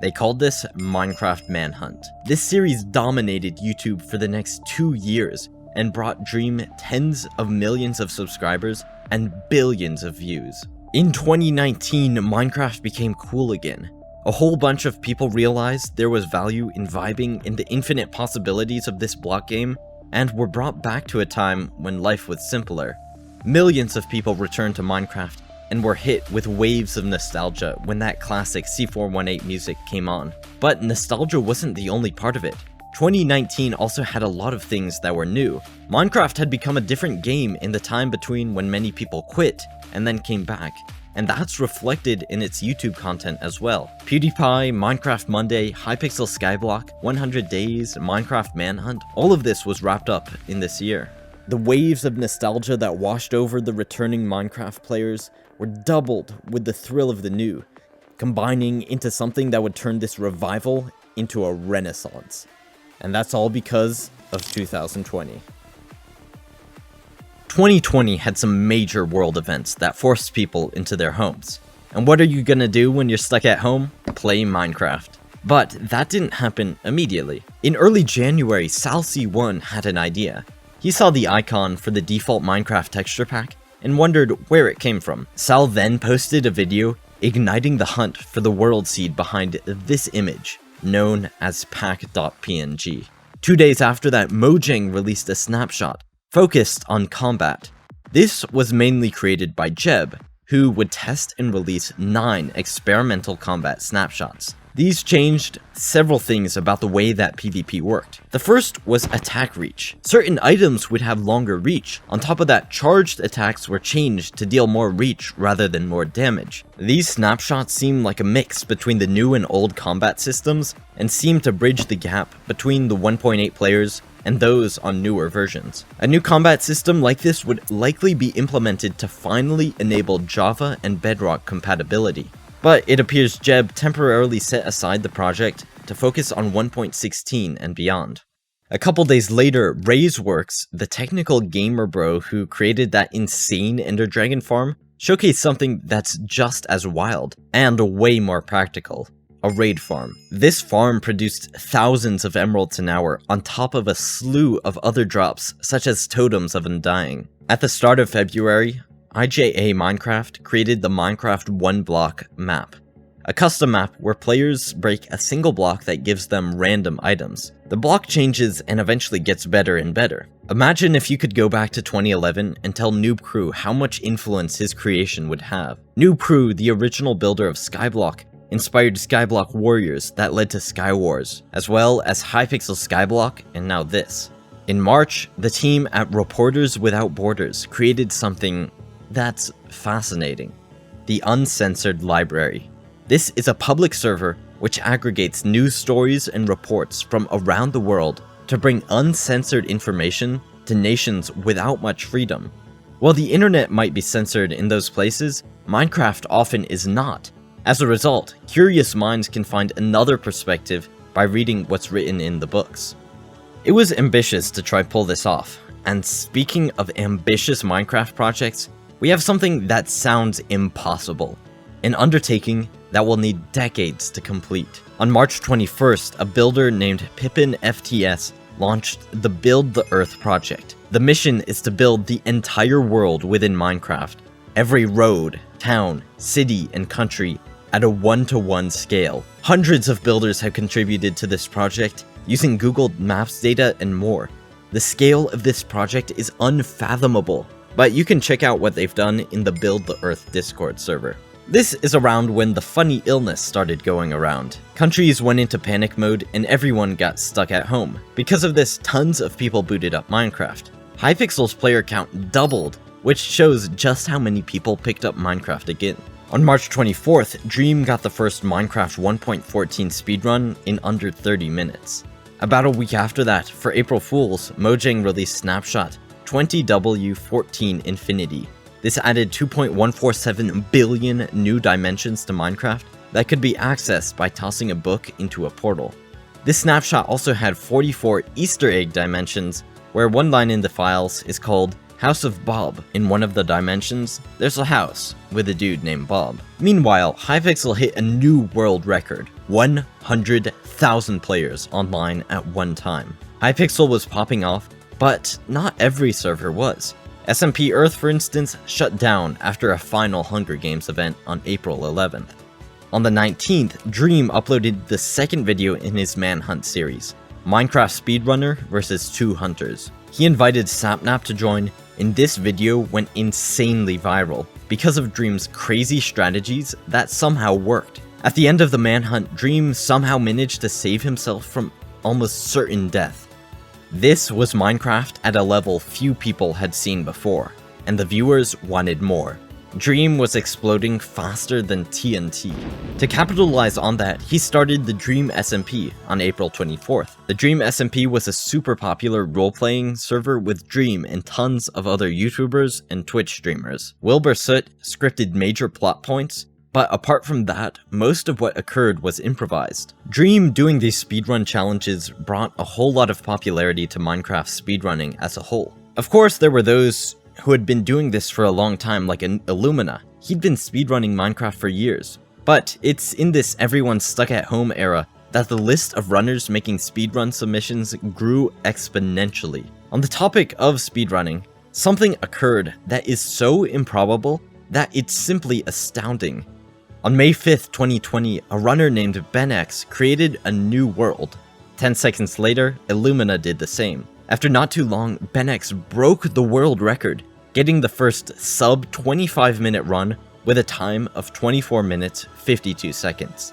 They called this Minecraft Manhunt. This series dominated YouTube for the next 2 years and brought Dream tens of millions of subscribers and billions of views. In 2019, Minecraft became cool again. A whole bunch of people realized there was value in vibing in the infinite possibilities of this block game, and were brought back to a time when life was simpler. Millions of people returned to Minecraft, and were hit with waves of nostalgia when that classic C418 music came on. But nostalgia wasn't the only part of it. 2019 also had a lot of things that were new. Minecraft had become a different game in the time between when many people quit and then came back, and that's reflected in its YouTube content as well. PewDiePie, Minecraft Monday, Hypixel Skyblock, 100 Days, Minecraft Manhunt, all of this was wrapped up in this year. The waves of nostalgia that washed over the returning Minecraft players were doubled with the thrill of the new, combining into something that would turn this revival into a renaissance. And that's all because of 2020. 2020 had some major world events that forced people into their homes. And what are you gonna do when you're stuck at home? Play Minecraft. But that didn't happen immediately. In early January, SalC1 had an idea. He saw the icon for the default Minecraft texture pack and wondered where it came from. Sal then posted a video igniting the hunt for the world seed behind this image, known as pack.png. 2 days after that, Mojang released a snapshot focused on combat. This was mainly created by Jeb, who would test and release 9 experimental combat snapshots. These changed several things about the way that PvP worked. The first was attack reach. Certain items would have longer reach. On top of that, charged attacks were changed to deal more reach rather than more damage. These snapshots seem like a mix between the new and old combat systems and seem to bridge the gap between the 1.8 players and those on newer versions. A new combat system like this would likely be implemented to finally enable Java and Bedrock compatibility. But it appears Jeb temporarily set aside the project to focus on 1.16 and beyond. A couple days later, Razeworks, the technical gamer bro who created that insane Ender Dragon farm, showcased something that's just as wild and way more practical. A raid farm. This farm produced thousands of emeralds an hour on top of a slew of other drops such as totems of undying. At the start of February, IJA Minecraft created the Minecraft 1 block map, a custom map where players break a single block that gives them random items. The block changes and eventually gets better and better. Imagine if you could go back to 2011 and tell Noob Crew how much influence his creation would have. Noob Crew, the original builder of Skyblock, inspired Skyblock Warriors that led to Sky Wars, as well as Hypixel Skyblock and now this. In March, the team at Reporters Without Borders created something that's fascinating. The Uncensored Library. This is a public server which aggregates news stories and reports from around the world to bring uncensored information to nations without much freedom. While the internet might be censored in those places, Minecraft often is not. As a result, curious minds can find another perspective by reading what's written in the books. It was ambitious to try pull this off, and speaking of ambitious Minecraft projects, we have something that sounds impossible, an undertaking that will need decades to complete. On March 21st, a builder named Pippin FTS launched the Build the Earth project. The mission is to build the entire world within Minecraft, every road, town, city, and country at a 1-to-1 scale. Hundreds of builders have contributed to this project using Google Maps data and more. The scale of this project is unfathomable, but you can check out what they've done in the Build the Earth Discord server. This is around when the funny illness started going around. Countries went into panic mode and everyone got stuck at home. Because of this, tons of people booted up Minecraft. Hypixel's player count doubled, which shows just how many people picked up Minecraft again. On March 24th, Dream got the first Minecraft 1.14 speedrun in under 30 minutes. About a week after that, for April Fools, Mojang released Snapshot 20W14 Infinity. This added 2.147 billion new dimensions to Minecraft that could be accessed by tossing a book into a portal. This snapshot also had 44 Easter egg dimensions, where one line in the files is called House of Bob. In one of the dimensions, there's a house with a dude named Bob. Meanwhile, Hypixel hit a new world record, 100,000 players online at one time. Hypixel was popping off, but not every server was. SMP Earth, for instance, shut down after a final Hunger Games event on April 11th. On the 19th, Dream uploaded the second video in his Manhunt series, Minecraft Speedrunner vs 2 Hunters. He invited Sapnap to join, in this video went insanely viral because of Dream's crazy strategies that somehow worked. At the end of the manhunt, Dream somehow managed to save himself from almost certain death. This was Minecraft at a level few people had seen before, and the viewers wanted more. Dream was exploding faster than TNT. To capitalize on that, he started the Dream SMP on April 24th. The Dream SMP was a super popular role-playing server with Dream and tons of other YouTubers and Twitch streamers. Wilbur Soot scripted major plot points, but apart from that, most of what occurred was improvised. Dream doing these speedrun challenges brought a whole lot of popularity to Minecraft speedrunning as a whole. Of course, there were those who had been doing this for a long time, like Illumina. He'd been speedrunning Minecraft for years. But it's in this everyone stuck at home era that the list of runners making speedrun submissions grew exponentially. On the topic of speedrunning, something occurred that is so improbable that it's simply astounding. On May 5th, 2020, a runner named BenX created a new world. 10 seconds later, Illumina did the same. After not too long, BenX broke the world record, getting the first sub 25-minute run with a time of 24 minutes 52 seconds.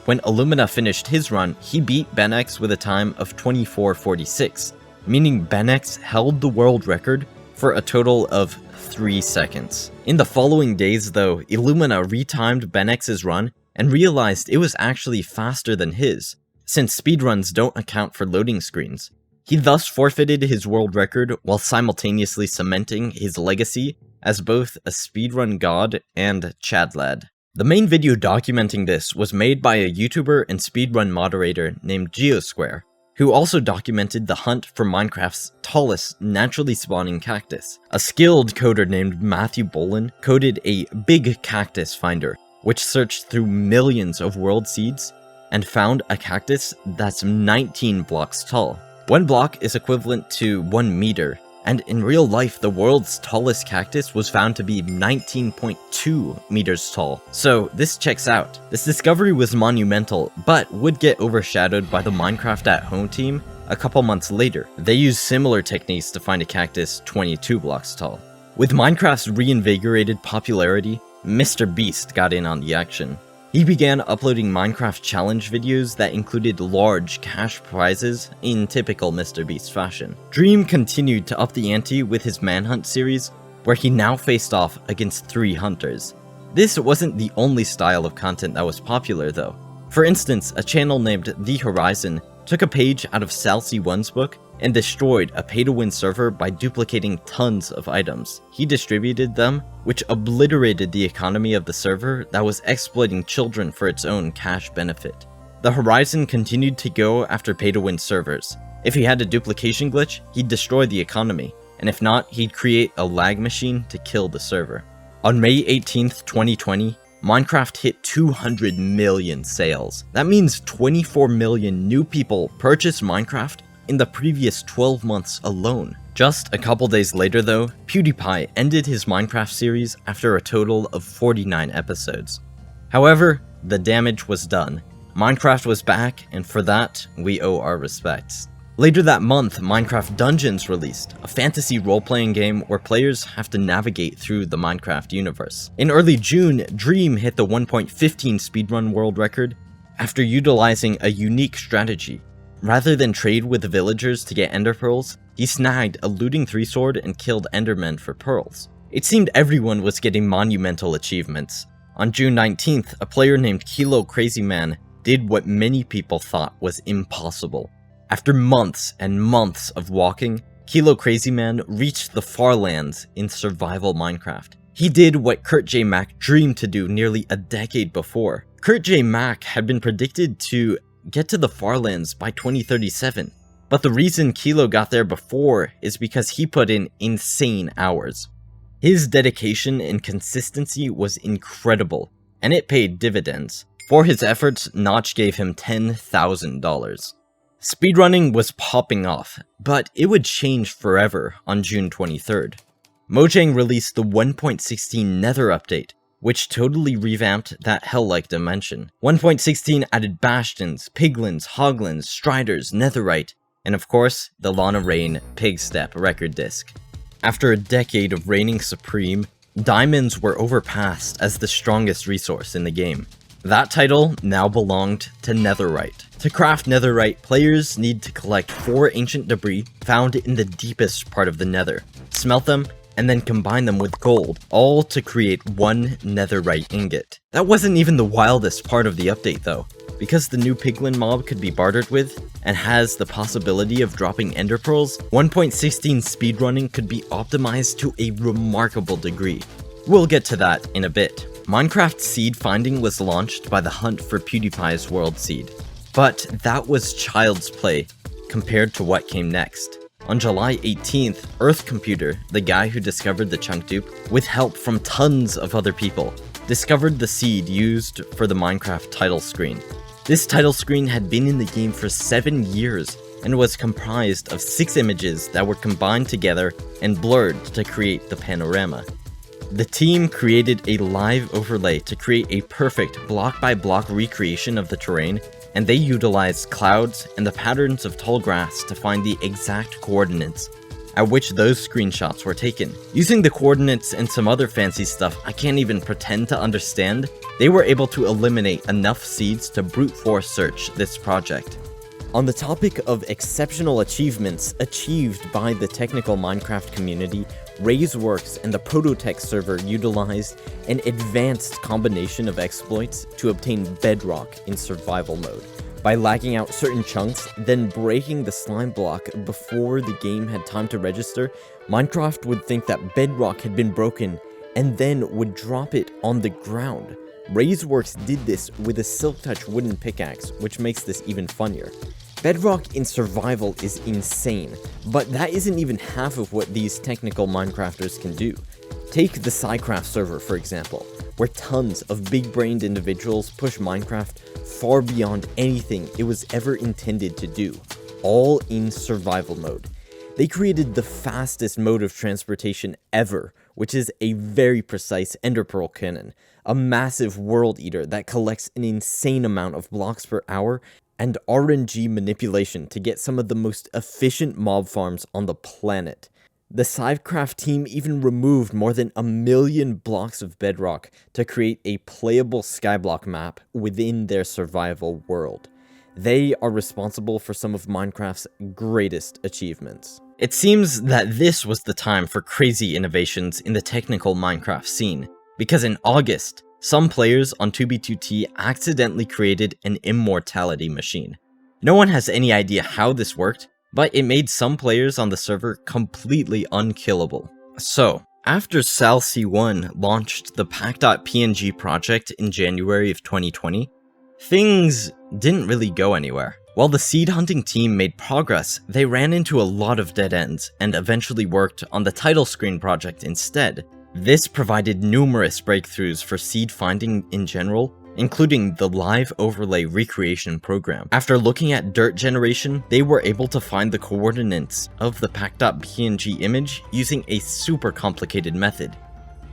When Illumina finished his run, he beat BenX with a time of 24:46, meaning BenX held the world record for a total of 3 seconds. In the following days though, Illumina retimed BenX's run and realized it was actually faster than his, since speedruns don't account for loading screens. He thus forfeited his world record while simultaneously cementing his legacy as both a speedrun god and Chadlad. The main video documenting this was made by a YouTuber and speedrun moderator named Geosquare, who also documented the hunt for Minecraft's tallest naturally spawning cactus. A skilled coder named Matthew Bolin coded a big cactus finder, which searched through millions of world seeds and found a cactus that's 19 blocks tall. 1 block is equivalent to 1 meter, and in real life the world's tallest cactus was found to be 19.2 meters tall. So this checks out. This discovery was monumental, but would get overshadowed by the Minecraft at Home team a couple months later. They used similar techniques to find a cactus 22 blocks tall. With Minecraft's reinvigorated popularity, Mr. Beast got in on the action. He began uploading Minecraft challenge videos that included large cash prizes in typical Mr. Beast fashion. Dream continued to up the ante with his Manhunt series, where he now faced off against 3 hunters. This wasn't the only style of content that was popular though. For instance, a channel named The Horizon took a page out of Salcy1's book and destroyed a pay-to-win server by duplicating tons of items. He distributed them, which obliterated the economy of the server that was exploiting children for its own cash benefit. The Horizon continued to go after pay-to-win servers. If he had a duplication glitch, he'd destroy the economy, and if not, he'd create a lag machine to kill the server. On May 18th, 2020, Minecraft hit 200 million sales. That means 24 million new people purchased Minecraft in the previous 12 months alone. Just a couple days later though, PewDiePie ended his Minecraft series after a total of 49 episodes. However, the damage was done. Minecraft was back, and for that, we owe our respects. Later that month, Minecraft Dungeons released, a fantasy role-playing game where players have to navigate through the Minecraft universe. In early June, Dream hit the 1.15 speedrun world record after utilizing a unique strategy. Rather than trade with the villagers to get ender pearls, he snagged a looting 3-sword and killed endermen for pearls. It seemed everyone was getting monumental achievements. On June 19th, a player named Kilo Crazy Man did what many people thought was impossible. After months and months of walking, Kilo Crazy Man reached the Far Lands in survival Minecraft. He did what Kurt J. Mack dreamed to do nearly a decade before. Kurt J. Mack had been predicted to get to the Far Lands by 2037, but the reason Kilo got there before is because he put in insane hours. His dedication and consistency was incredible, and it paid dividends. For his efforts, Notch gave him $10,000. Speedrunning was popping off, but it would change forever on June 23rd. Mojang released the 1.16 Nether update, which totally revamped that hell-like dimension. 1.16 added Bastions, Piglins, Hoglins, Striders, Netherite, and of course, the Lana Rain Pigstep record disc. After a decade of reigning supreme, diamonds were overpassed as the strongest resource in the game. That title now belonged to netherite. To craft netherite, players need to collect 4 ancient debris found in the deepest part of the nether, smelt them, and then combine them with gold, all to create 1 netherite ingot. That wasn't even the wildest part of the update though. Because the new piglin mob could be bartered with, and has the possibility of dropping ender pearls, 1.16 speedrunning could be optimized to a remarkable degree. We'll get to that in a bit. Minecraft seed finding was launched by the hunt for PewDiePie's world seed. But that was child's play compared to what came next. On July 18th, Earth Computer, the guy who discovered the chunk dupe, with help from tons of other people, discovered the seed used for the Minecraft title screen. This title screen had been in the game for 7 years and was comprised of 6 images that were combined together and blurred to create the panorama. The team created a live overlay to create a perfect block-by-block recreation of the terrain, and they utilized clouds and the patterns of tall grass to find the exact coordinates at which those screenshots were taken. Using the coordinates and some other fancy stuff I can't even pretend to understand, they were able to eliminate enough seeds to brute force search this project. On the topic of exceptional achievements achieved by the technical Minecraft community, RaiseWorks and the Prototech server utilized an advanced combination of exploits to obtain bedrock in survival mode. By lagging out certain chunks, then breaking the slime block before the game had time to register, Minecraft would think that bedrock had been broken and then would drop it on the ground. RaiseWorks did this with a Silk Touch wooden pickaxe, which makes this even funnier. Bedrock in survival is insane, but that isn't even half of what these technical Minecrafters can do. Take the Psycraft server for example, where tons of big-brained individuals push Minecraft far beyond anything it was ever intended to do, all in survival mode. They created the fastest mode of transportation ever, which is a very precise ender pearl cannon, a massive world eater that collects an insane amount of blocks per hour, and RNG manipulation to get some of the most efficient mob farms on the planet. The Psycraft team even removed more than 1 million blocks of bedrock to create a playable skyblock map within their survival world. They are responsible for some of Minecraft's greatest achievements. It seems that this was the time for crazy innovations in the technical Minecraft scene, because in August, some players on 2b2t accidentally created an immortality machine. No one has any idea how this worked, but it made some players on the server completely unkillable. So, after SalC1 launched the pack.png project in January of 2020, things didn't really go anywhere. While the seed hunting team made progress, they ran into a lot of dead ends and eventually worked on the title screen project instead. This provided numerous breakthroughs for seed finding in general, including the live overlay recreation program. After looking at dirt generation, they were able to find the coordinates of the pack.png image using a super complicated method.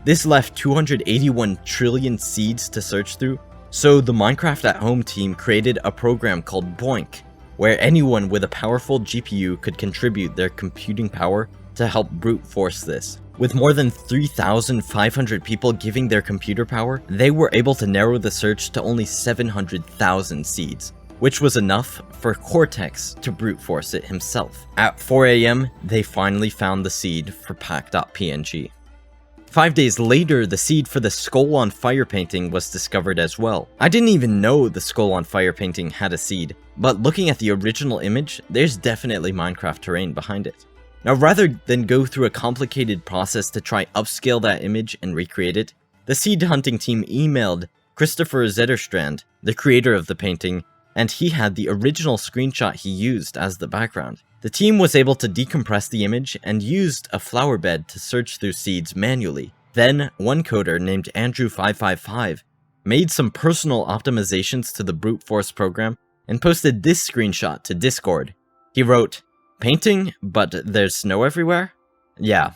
This left 281 trillion seeds to search through, so the Minecraft at Home team created a program called Boink, where anyone with a powerful GPU could contribute their computing power to help brute force this. With more than 3,500 people giving their computer power, they were able to narrow the search to only 700,000 seeds, which was enough for Cortex to brute force it himself. At 4 AM, they finally found the seed for pack.png. 5 days later, the seed for the Skull on Fire painting was discovered as well. I didn't even know the Skull on Fire painting had a seed, but looking at the original image, there's definitely Minecraft terrain behind it. Now, rather than go through a complicated process to try upscale that image and recreate it, the seed hunting team emailed Christopher Zetterstrand, the creator of the painting, and he had the original screenshot he used as the background. The team was able to decompress the image and used a flower bed to search through seeds manually. Then, one coder named Andrew555 made some personal optimizations to the brute force program and posted this screenshot to Discord. He wrote, "Painting, but there's snow everywhere?" Yeah,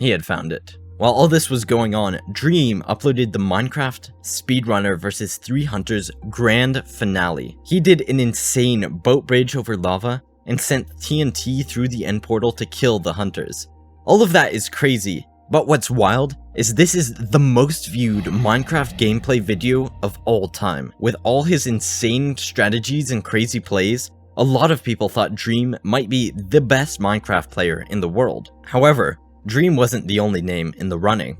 he had found it. While all this was going on, Dream uploaded the Minecraft Speedrunner vs 3 Hunters grand finale. He did an insane boat bridge over lava and sent TNT through the end portal to kill the hunters. All of that is crazy, but what's wild is this is the most viewed Minecraft gameplay video of all time. With all his insane strategies and crazy plays, a lot of people thought Dream might be the best Minecraft player in the world. However, Dream wasn't the only name in the running.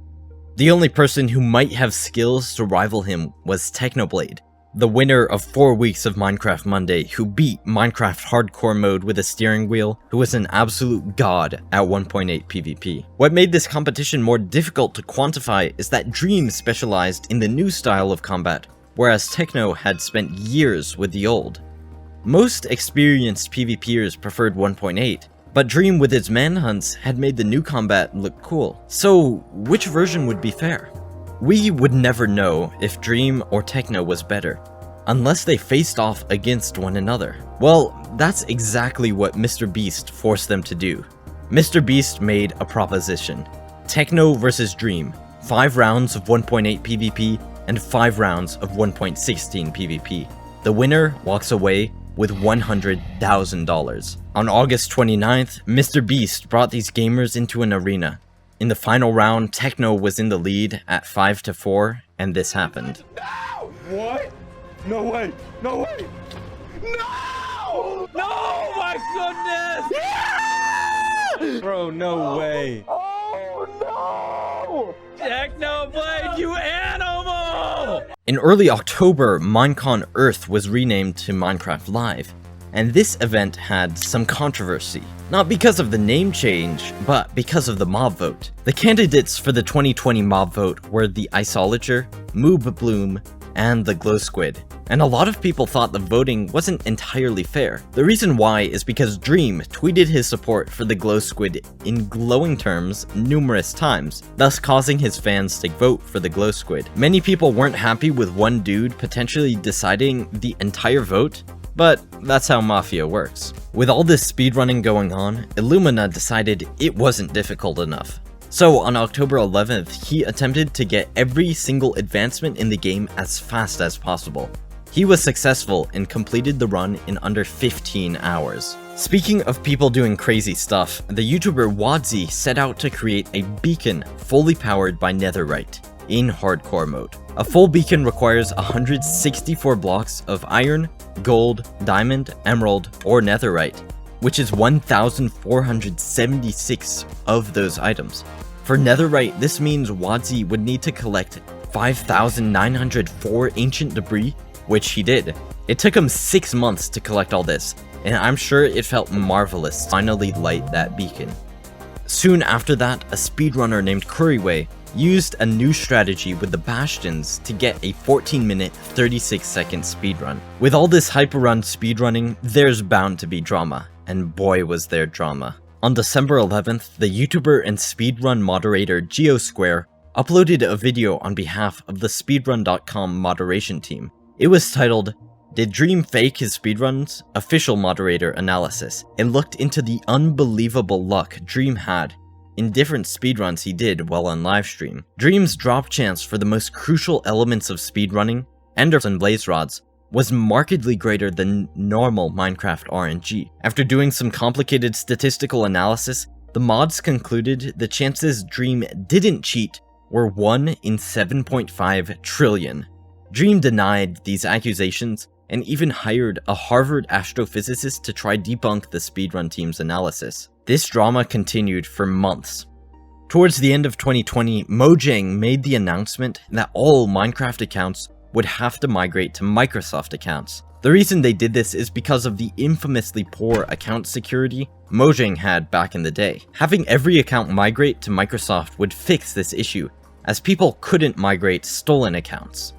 The only person who might have skills to rival him was Technoblade, the winner of 4 weeks of Minecraft Monday, who beat Minecraft Hardcore mode with a steering wheel, who was an absolute god at 1.8 PvP. What made this competition more difficult to quantify is that Dream specialized in the new style of combat, whereas Techno had spent years with the old. Most experienced PvPers preferred 1.8, but Dream with its manhunts had made the new combat look cool. So which version would be fair? We would never know if Dream or Techno was better, unless they faced off against one another. Well, that's exactly what Mr. Beast forced them to do. Mr. Beast made a proposition. Techno versus Dream, 5 rounds of 1.8 PvP and 5 rounds of 1.16 PvP. The winner walks away with $100,000. On August 29th, Mr. Beast brought these gamers into an arena. In the final round, Techno was in the lead at 5-4, and this happened. No! What? No way! No way! No! No! My goodness! Yeah! Bro, no way. Oh no! Technoblade, you animal! In early October, Minecon Earth was renamed to Minecraft Live, and this event had some controversy. Not because of the name change, but because of the mob vote. The candidates for the 2020 mob vote were the Isolager, Moob Bloom, and the Glow Squid. And a lot of people thought the voting wasn't entirely fair. The reason why is because Dream tweeted his support for the Glow Squid in glowing terms numerous times, thus causing his fans to vote for the Glow Squid. Many people weren't happy with one dude potentially deciding the entire vote, but that's how Mafia works. With all this speedrunning going on, Illumina decided it wasn't difficult enough. So on October 11th, he attempted to get every single advancement in the game as fast as possible. He was successful and completed the run in under 15 hours. Speaking of people doing crazy stuff, the YouTuber Wadzi set out to create a beacon fully powered by netherite in hardcore mode. A full beacon requires 164 blocks of iron, gold, diamond, emerald, or netherite, which is 1,476 of those items. For netherite, this means Wadzi would need to collect 5,904 ancient debris, which he did. It took him 6 months to collect all this, and I'm sure it felt marvelous to finally light that beacon. Soon after that, a speedrunner named Curryway used a new strategy with the Bastions to get a 14-minute, 36-second speedrun. With all this hyper-run speedrunning, there's bound to be drama, and boy was there drama. On December 11th, the YouTuber and speedrun moderator Geosquare uploaded a video on behalf of the speedrun.com moderation team. It was titled, "Did Dream Fake His Speedruns? Official Moderator Analysis." It looked into the unbelievable luck Dream had in different speedruns he did while on livestream. Dream's drop chance for the most crucial elements of speedrunning, Enders and Blaze Rods, was markedly greater than normal Minecraft RNG. After doing some complicated statistical analysis, the mods concluded the chances Dream didn't cheat were 1 in 7.5 trillion. Dream denied these accusations and even hired a Harvard astrophysicist to try debunk the speedrun team's analysis. This drama continued for months. Towards the end of 2020, Mojang made the announcement that all Minecraft accounts would have to migrate to Microsoft accounts. The reason they did this is because of the infamously poor account security Mojang had back in the day. Having every account migrate to Microsoft would fix this issue, as people couldn't migrate stolen accounts.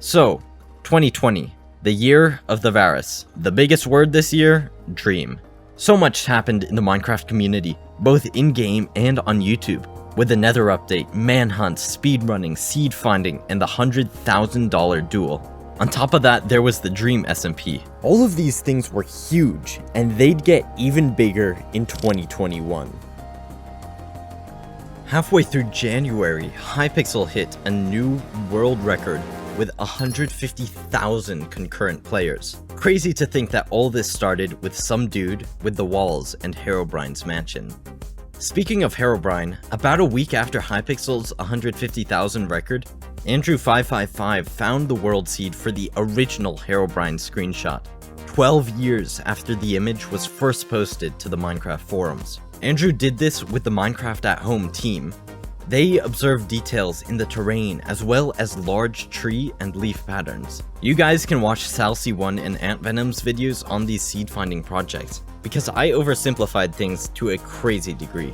So, 2020, the year of the Varus. The biggest word this year, Dream. So much happened in the Minecraft community, both in-game and on YouTube, with the Nether update, manhunt, speedrunning, seed finding, and the $100,000 duel. On top of that, there was the Dream SMP. All of these things were huge, and they'd get even bigger in 2021. Halfway through January, Hypixel hit a new world record with 150,000 concurrent players. Crazy to think that all this started with some dude with the walls and Herobrine's mansion. Speaking of Herobrine, about a week after Hypixel's 150,000 record, Andrew555 found the world seed for the original Herobrine screenshot, 12 years after the image was first posted to the Minecraft forums. Andrew did this with the Minecraft at Home team. They observed details in the terrain as well as large tree and leaf patterns. You guys can watch Salcy1 and AntVenom's videos on these seed finding projects, because I oversimplified things to a crazy degree.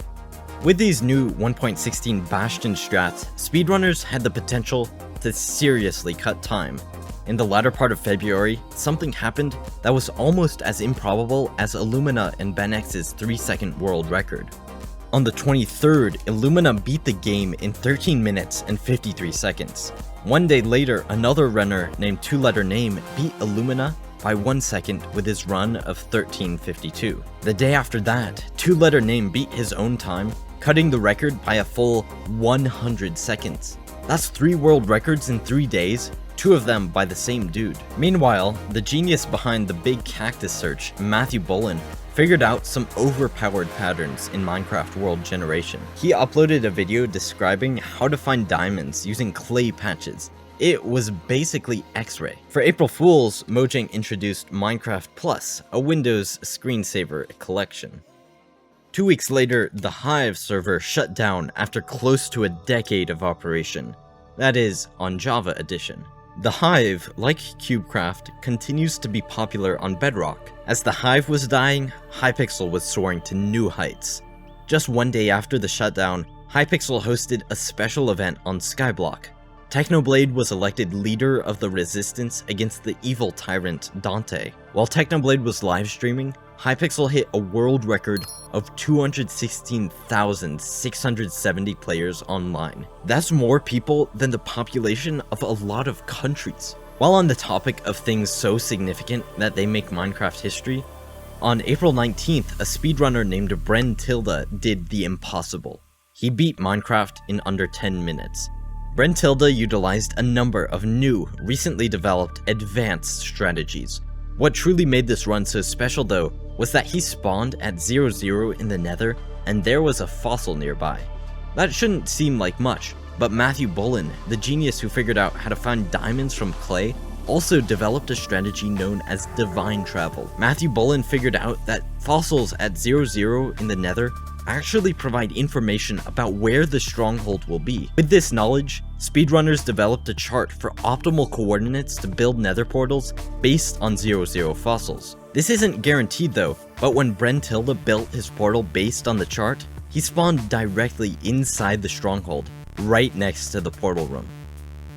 With these new 1.16 Bastion strats, speedrunners had the potential to seriously cut time. In the latter part of February, something happened that was almost as improbable as Illumina and BenX's 3-second world record. On the 23rd, Illumina beat the game in 13 minutes and 53 seconds. One day later, another runner named Two Letter Name beat Illumina by 1 second with his run of 13:52. The day after that, Two Letter Name beat his own time, cutting the record by a full 100 seconds. That's 3 world records in 3 days, 2 of them by the same dude. Meanwhile, the genius behind the big cactus search, Matthew Bullen, figured out some overpowered patterns in Minecraft World Generation. He uploaded a video describing how to find diamonds using clay patches. It was basically X-ray. For April Fools, Mojang introduced Minecraft Plus, a Windows screensaver collection. 2 weeks later, the Hive server shut down after close to a decade of operation. That is, on Java Edition. The Hive, like CubeCraft, continues to be popular on Bedrock. As the Hive was dying, Hypixel was soaring to new heights. Just 1 day after the shutdown, Hypixel hosted a special event on Skyblock. Technoblade was elected leader of the resistance against the evil tyrant Dante. While Technoblade was live streaming, Hypixel hit a world record of 216,670 players online. That's more people than the population of a lot of countries. While on the topic of things so significant that they make Minecraft history, on April 19th, a speedrunner named Bren Tilda did the impossible. He beat Minecraft in under 10 minutes. Bren Tilda utilized a number of new, recently developed, advanced strategies. What truly made this run so special though, was that he spawned at 0-0 in the Nether, and there was a fossil nearby. That shouldn't seem like much, but Matthew Bullen, the genius who figured out how to find diamonds from clay, also developed a strategy known as divine travel. Matthew Bullen figured out that fossils at 0-0 in the Nether actually provide information about where the stronghold will be. With this knowledge, speedrunners developed a chart for optimal coordinates to build nether portals based on 0-0 fossils. This isn't guaranteed though, but when Bren Tilda built his portal based on the chart, he spawned directly inside the stronghold, right next to the portal room.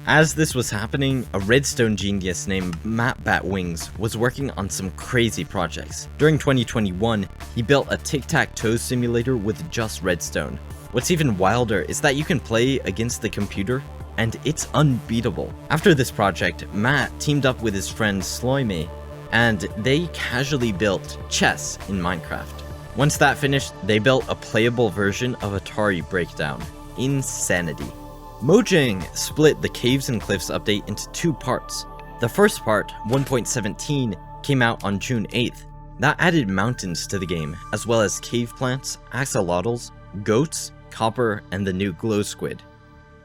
As this was happening, a redstone genius named Matt Batwings was working on some crazy projects. During 2021, he built a tic-tac-toe simulator with just redstone. What's even wilder is that you can play against the computer, and it's unbeatable. After this project, Matt teamed up with his friend Sloime, and they casually built chess in Minecraft. Once that finished, they built a playable version of Atari Breakdown. Insanity. Mojang split the Caves and Cliffs update into 2 parts. The first part, 1.17, came out on June 8th. That added mountains to the game, as well as cave plants, axolotls, goats, copper, and the new glow squid.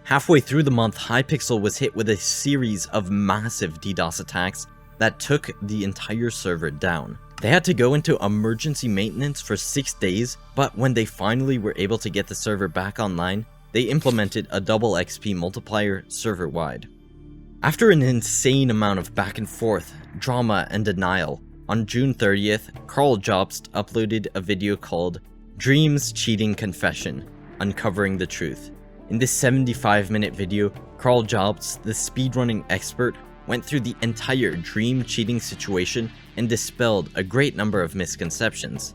Halfway through the month, Hypixel was hit with a series of massive DDoS attacks that took the entire server down. They had to go into emergency maintenance for 6 days, but when they finally were able to get the server back online, they implemented a double XP multiplier server-wide. After an insane amount of back and forth, drama, and denial, on June 30th, Carl Jobst uploaded a video called Dreams Cheating Confession, Uncovering the Truth. In this 75-minute video, Carl Jobst, the speedrunning expert, went through the entire dream cheating situation and dispelled a great number of misconceptions.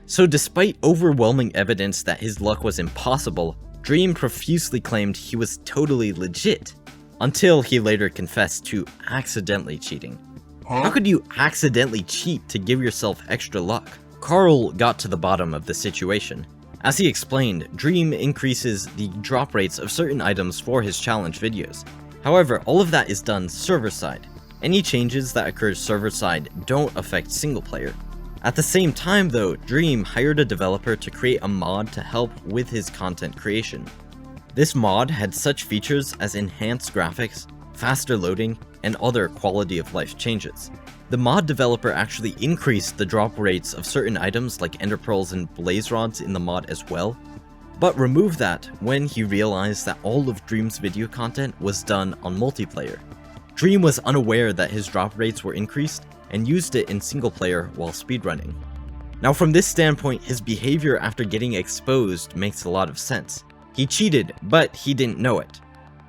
So despite overwhelming evidence that his luck was impossible, Dream profusely claimed he was totally legit, until he later confessed to accidentally cheating. How could you accidentally cheat to give yourself extra luck? Carl got to the bottom of the situation. As he explained, Dream increases the drop rates of certain items for his challenge videos. However, all of that is done server-side. Any changes that occur server-side don't affect single player. At the same time though, Dream hired a developer to create a mod to help with his content creation. This mod had such features as enhanced graphics, faster loading, and other quality of life changes. The mod developer actually increased the drop rates of certain items like ender pearls and blaze rods in the mod as well, but removed that when he realized that all of Dream's video content was done on multiplayer. Dream was unaware that his drop rates were increased and used it in single player while speedrunning. Now from this standpoint, his behavior after getting exposed makes a lot of sense. He cheated, but he didn't know it.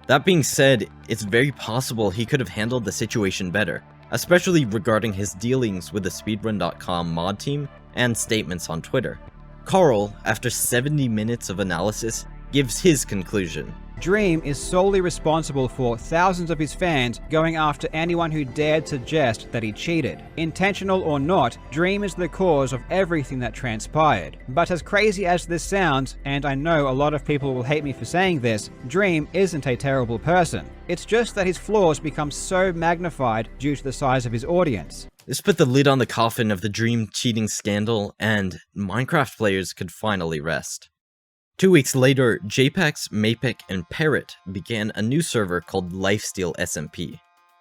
That being said, it's very possible he could have handled the situation better, especially regarding his dealings with the speedrun.com mod team and statements on Twitter. Carl, after 70 minutes of analysis, gives his conclusion. Dream is solely responsible for thousands of his fans going after anyone who dared suggest that he cheated. Intentional or not, Dream is the cause of everything that transpired. But as crazy as this sounds, and I know a lot of people will hate me for saying this, Dream isn't a terrible person. It's just that his flaws become so magnified due to the size of his audience. This put the lid on the coffin of the Dream cheating scandal, and Minecraft players could finally rest. 2 weeks later, JPEX, Mapic, and Parrot began a new server called Lifesteal SMP.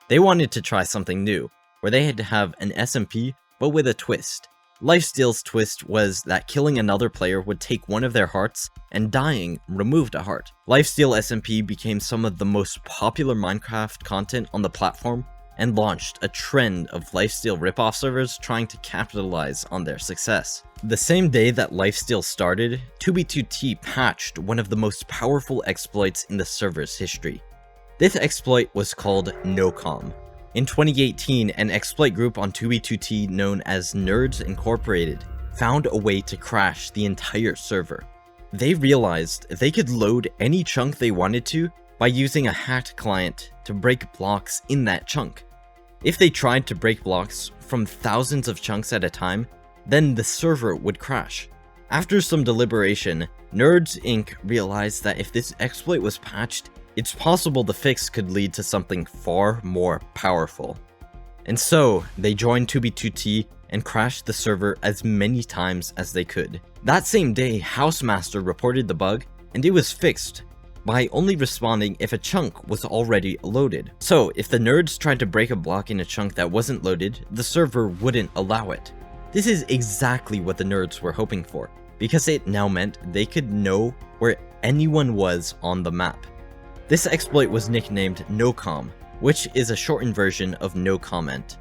They wanted to try something new, where they had to have an SMP, but with a twist. Lifesteal's twist was that killing another player would take one of their hearts, and dying removed a heart. Lifesteal SMP became some of the most popular Minecraft content on the platform, and launched a trend of Lifesteal ripoff servers trying to capitalize on their success. The same day that Lifesteal started, 2b2t patched one of the most powerful exploits in the server's history. This exploit was called NoCom. In 2018, an exploit group on 2b2t known as Nerds Incorporated found a way to crash the entire server. They realized they could load any chunk they wanted to by using a hacked client to break blocks in that chunk. If they tried to break blocks from thousands of chunks at a time, then the server would crash. After some deliberation, Nerds Inc. realized that if this exploit was patched, it's possible the fix could lead to something far more powerful. And so, they joined 2b2t and crashed the server as many times as they could. That same day, Housemaster reported the bug, and it was fixed by only responding if a chunk was already loaded. So, if the nerds tried to break a block in a chunk that wasn't loaded, the server wouldn't allow it. This is exactly what the nerds were hoping for, because it now meant they could know where anyone was on the map. This exploit was nicknamed NoCom, which is a shortened version of No Comment.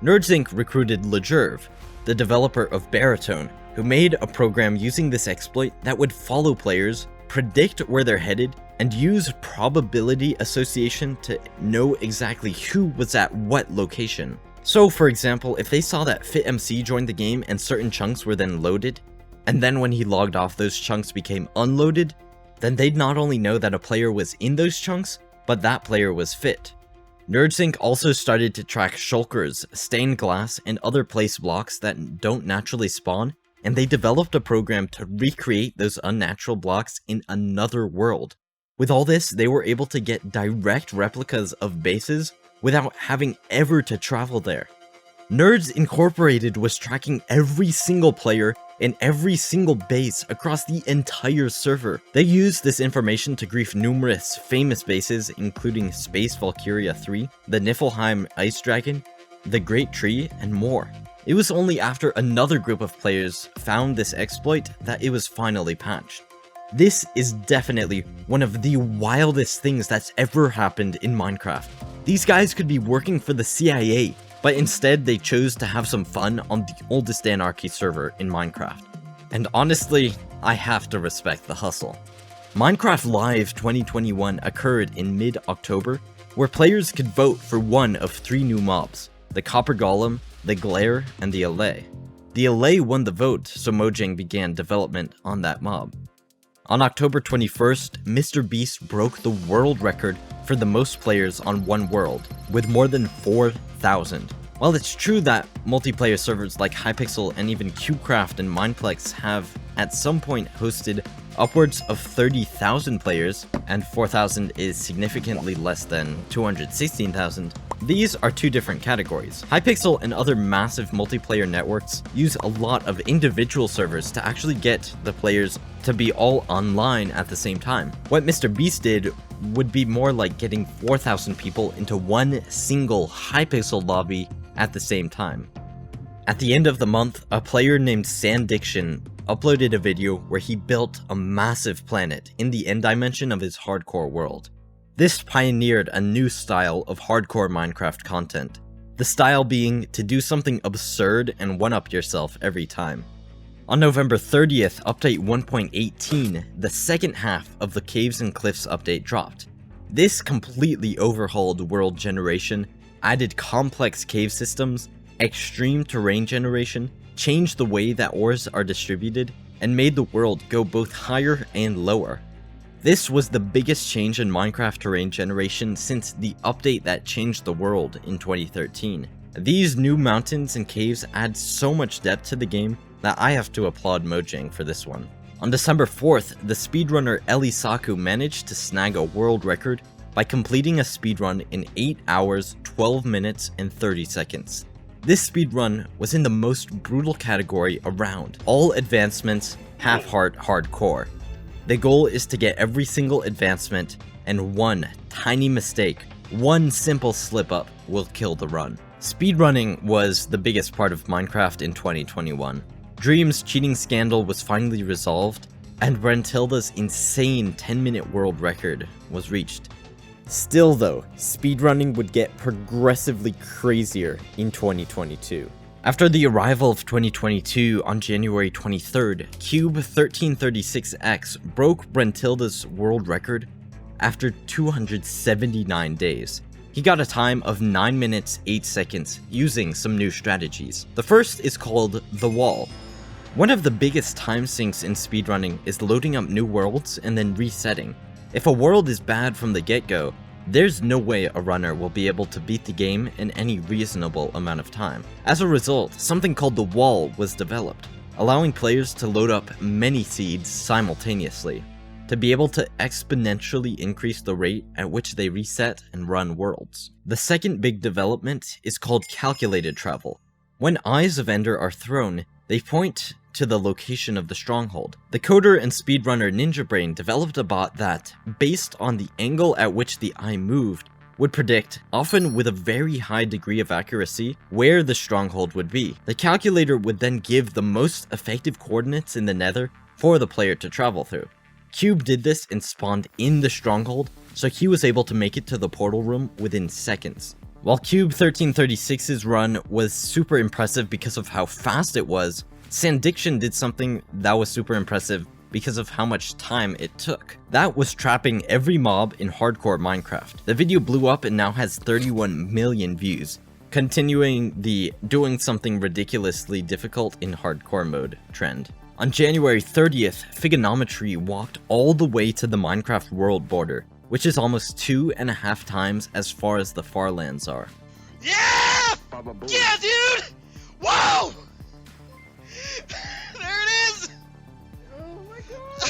Nerds Inc. recruited Lejerve, the developer of Baritone, who made a program using this exploit that would follow players, predict where they're headed, and use probability association to know exactly who was at what location. So for example, if they saw that FitMC joined the game and certain chunks were then loaded, and then when he logged off those chunks became unloaded, then they'd not only know that a player was in those chunks, but that player was Fit. Nerds Inc. also started to track shulkers, stained glass, and other place blocks that don't naturally spawn, and they developed a program to recreate those unnatural blocks in another world. With all this, they were able to get direct replicas of bases without having ever to travel there. Nerds Incorporated was tracking every single player in every single base across the entire server. They used this information to grief numerous famous bases, including Space Valkyria 3, the Niflheim Ice Dragon, the Great Tree, and more. It was only after another group of players found this exploit that it was finally patched. This is definitely one of the wildest things that's ever happened in Minecraft. These guys could be working for the CIA, but instead they chose to have some fun on the oldest anarchy server in Minecraft. And honestly, I have to respect the hustle. Minecraft Live 2021 occurred in mid-October, where players could vote for one of 3 new mobs, the Copper Golem, the Glare, and the EULA. The EULA won the vote, so Mojang began development on that mob. On October 21st, Mr. Beast broke the world record for the most players on one world, with more than 4,000. While it's true that multiplayer servers like Hypixel and even CubeCraft and Mineplex have at some point hosted upwards of 30,000 players, and 4,000 is significantly less than 216,000, These are two different categories. Hypixel and other massive multiplayer networks use a lot of individual servers to actually get the players to be all online at the same time. What Mr. Beast did would be more like getting 4,000 people into one single Hypixel lobby at the same time. At the end of the month, a player named Sandiction uploaded a video where he built a massive planet in the end dimension of his hardcore world. This pioneered a new style of hardcore Minecraft content, the style being to do something absurd and one-up yourself every time. On November 30th, update 1.18, the second half of the Caves and Cliffs update dropped. This completely overhauled world generation, added complex cave systems, extreme terrain generation, changed the way that ores are distributed, and made the world go both higher and lower. This was the biggest change in Minecraft terrain generation since the update that changed the world in 2013. These new mountains and caves add so much depth to the game that I have to applaud Mojang for this one. On December 4th, the speedrunner Elisaku managed to snag a world record by completing a speedrun in 8 hours, 12 minutes, and 30 seconds. This speedrun was in the most brutal category around, all advancements, half-heart, hardcore. The goal is to get every single advancement, and one tiny mistake, one simple slip-up will kill the run. Speedrunning was the biggest part of Minecraft in 2021. Dream's cheating scandal was finally resolved, and Brentilda's insane 10-minute world record was reached. Still though, speedrunning would get progressively crazier in 2022. After the arrival of 2022 on January 23rd, Cube1336X broke Brentilda's world record after 279 days. He got a time of 9 minutes 8 seconds using some new strategies. The first is called The Wall. One of the biggest time sinks in speedrunning is loading up new worlds and then resetting. If a world is bad from the get-go, there's no way a runner will be able to beat the game in any reasonable amount of time. As a result, something called the Wall was developed, allowing players to load up many seeds simultaneously, to be able to exponentially increase the rate at which they reset and run worlds. The second big development is called calculated travel. When Eyes of Ender are thrown, they point to the location of the stronghold. The coder and speedrunner NinjaBrain developed a bot that, based on the angle at which the eye moved, would predict, often with a very high degree of accuracy, where the stronghold would be. The calculator would then give the most effective coordinates in the Nether for the player to travel through. Cube did this and spawned in the stronghold, so he was able to make it to the portal room within seconds. While Cube1336's run was super impressive because of how fast it was, Sandiction did something that was super impressive because of how much time it took. That was trapping every mob in hardcore Minecraft. The video blew up and now has 31 million views, continuing the doing something ridiculously difficult in hardcore mode trend. On January 30th, Figanometry walked all the way to the Minecraft world border, which is almost 2.5 times as far as the Far Lands are. Yeah! Yeah, dude! Whoa! There it is! Oh my god!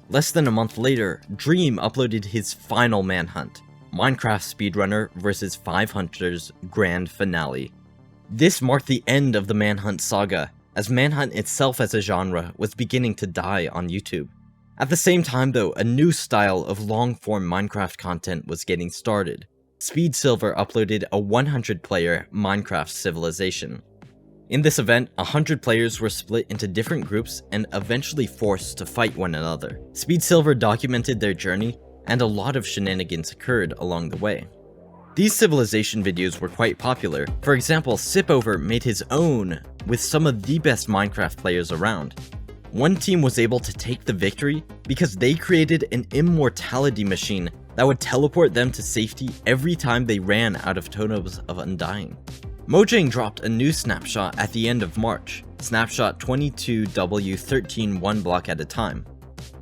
Less than a month later, Dream uploaded his final manhunt, Minecraft Speedrunner vs 5 Hunters Grand Finale. This marked the end of the manhunt saga, as manhunt itself as a genre was beginning to die on YouTube. At the same time though, a new style of long-form Minecraft content was getting started. SpeedSilver uploaded a 100-player Minecraft Civilization. In this event, 100 players were split into different groups and eventually forced to fight one another. SpeedSilver documented their journey, and a lot of shenanigans occurred along the way. These Civilization videos were quite popular. For example, Sipover made his own with some of the best Minecraft players around. One team was able to take the victory because they created an immortality machine that would teleport them to safety every time they ran out of totems of undying. Mojang dropped a new snapshot at the end of March, snapshot 22W13 one block at a time.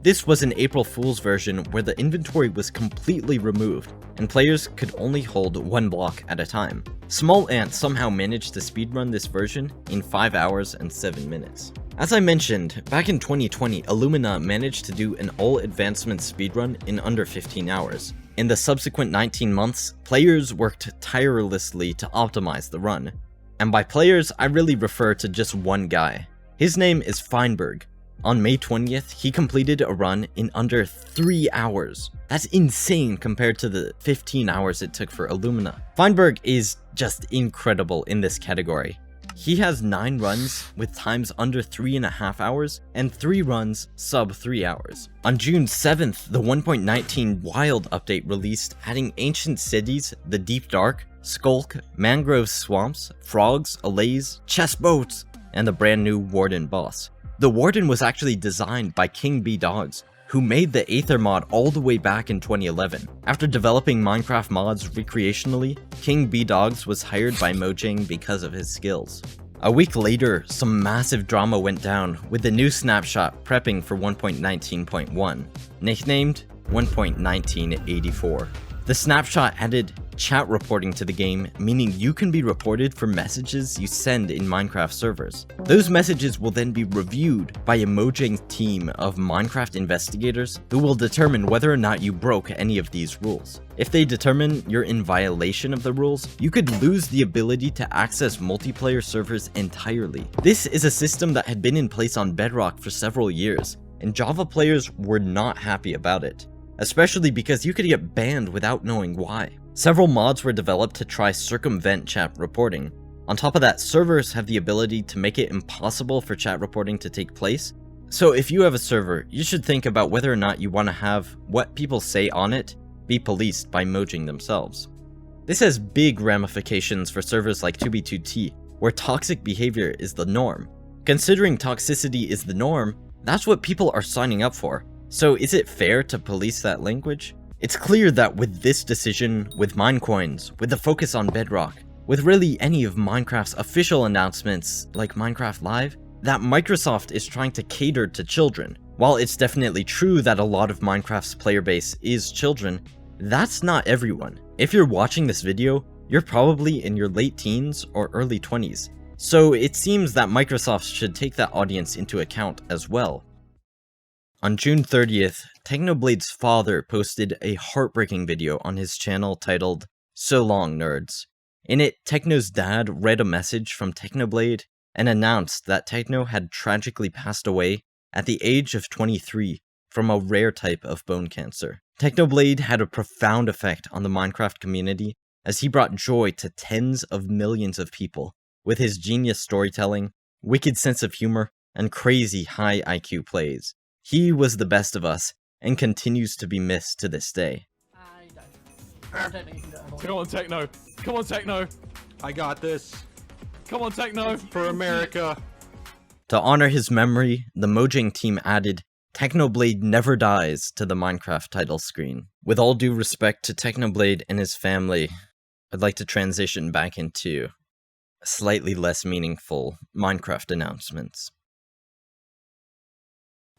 This was an April Fool's version where the inventory was completely removed, and players could only hold one block at a time. Small Ant somehow managed to speedrun this version in 5 hours and 7 minutes. As I mentioned, back in 2020, Illumina managed to do an all advancement speedrun in under 15 hours. In the subsequent 19 months, players worked tirelessly to optimize the run. And by players, I really refer to just one guy. His name is Feinberg. On May 20th, he completed a run in under 3 hours. That's insane compared to the 15 hours it took for Illumina. Feinberg is just incredible in this category. He has 9 runs with times under 3.5 hours and 3 runs sub 3 hours. On June 7th, the 1.19 Wild update released, adding ancient cities, the Deep Dark, Skulk, mangrove swamps, frogs, allays, chest boats, and the brand new Warden boss. The Warden was actually designed by King B Dogs, who made the Aether mod all the way back in 2011. After developing Minecraft mods recreationally, King B Dogs was hired by Mojang because of his skills. A week later, some massive drama went down with the new snapshot prepping for 1.19.1, nicknamed 1.1984. The snapshot added chat reporting to the game, meaning you can be reported for messages you send in Minecraft servers. Those messages will then be reviewed by a Mojang team of Minecraft investigators who will determine whether or not you broke any of these rules. If they determine you're in violation of the rules, you could lose the ability to access multiplayer servers entirely. This is a system that had been in place on Bedrock for several years, and Java players were not happy about it, especially because you could get banned without knowing why. Several mods were developed to try circumvent chat reporting. On top of that, servers have the ability to make it impossible for chat reporting to take place. So if you have a server, you should think about whether or not you want to have what people say on it be policed by Mojang themselves. This has big ramifications for servers like 2b2t, where toxic behavior is the norm. Considering toxicity is the norm, that's what people are signing up for. So is it fair to police that language? It's clear that with this decision, with Minecoins, with the focus on Bedrock, with really any of Minecraft's official announcements like Minecraft Live, that Microsoft is trying to cater to children. While it's definitely true that a lot of Minecraft's player base is children, that's not everyone. If you're watching this video, you're probably in your late teens or early 20s. So it seems that Microsoft should take that audience into account as well. On June 30th, Technoblade's father posted a heartbreaking video on his channel titled, "So Long Nerds." In it, Techno's dad read a message from Technoblade and announced that Techno had tragically passed away at the age of 23 from a rare type of bone cancer. Technoblade had a profound effect on the Minecraft community as he brought joy to tens of millions of people with his genius storytelling, wicked sense of humor, and crazy high IQ plays. He was the best of us, and continues to be missed to this day. Come on, Techno. Come on, Techno. I got this. Come on, Techno. For America. To honor his memory, the Mojang team added, "Technoblade never dies" to the Minecraft title screen. With all due respect to Technoblade and his family, I'd like to transition back into slightly less meaningful Minecraft announcements.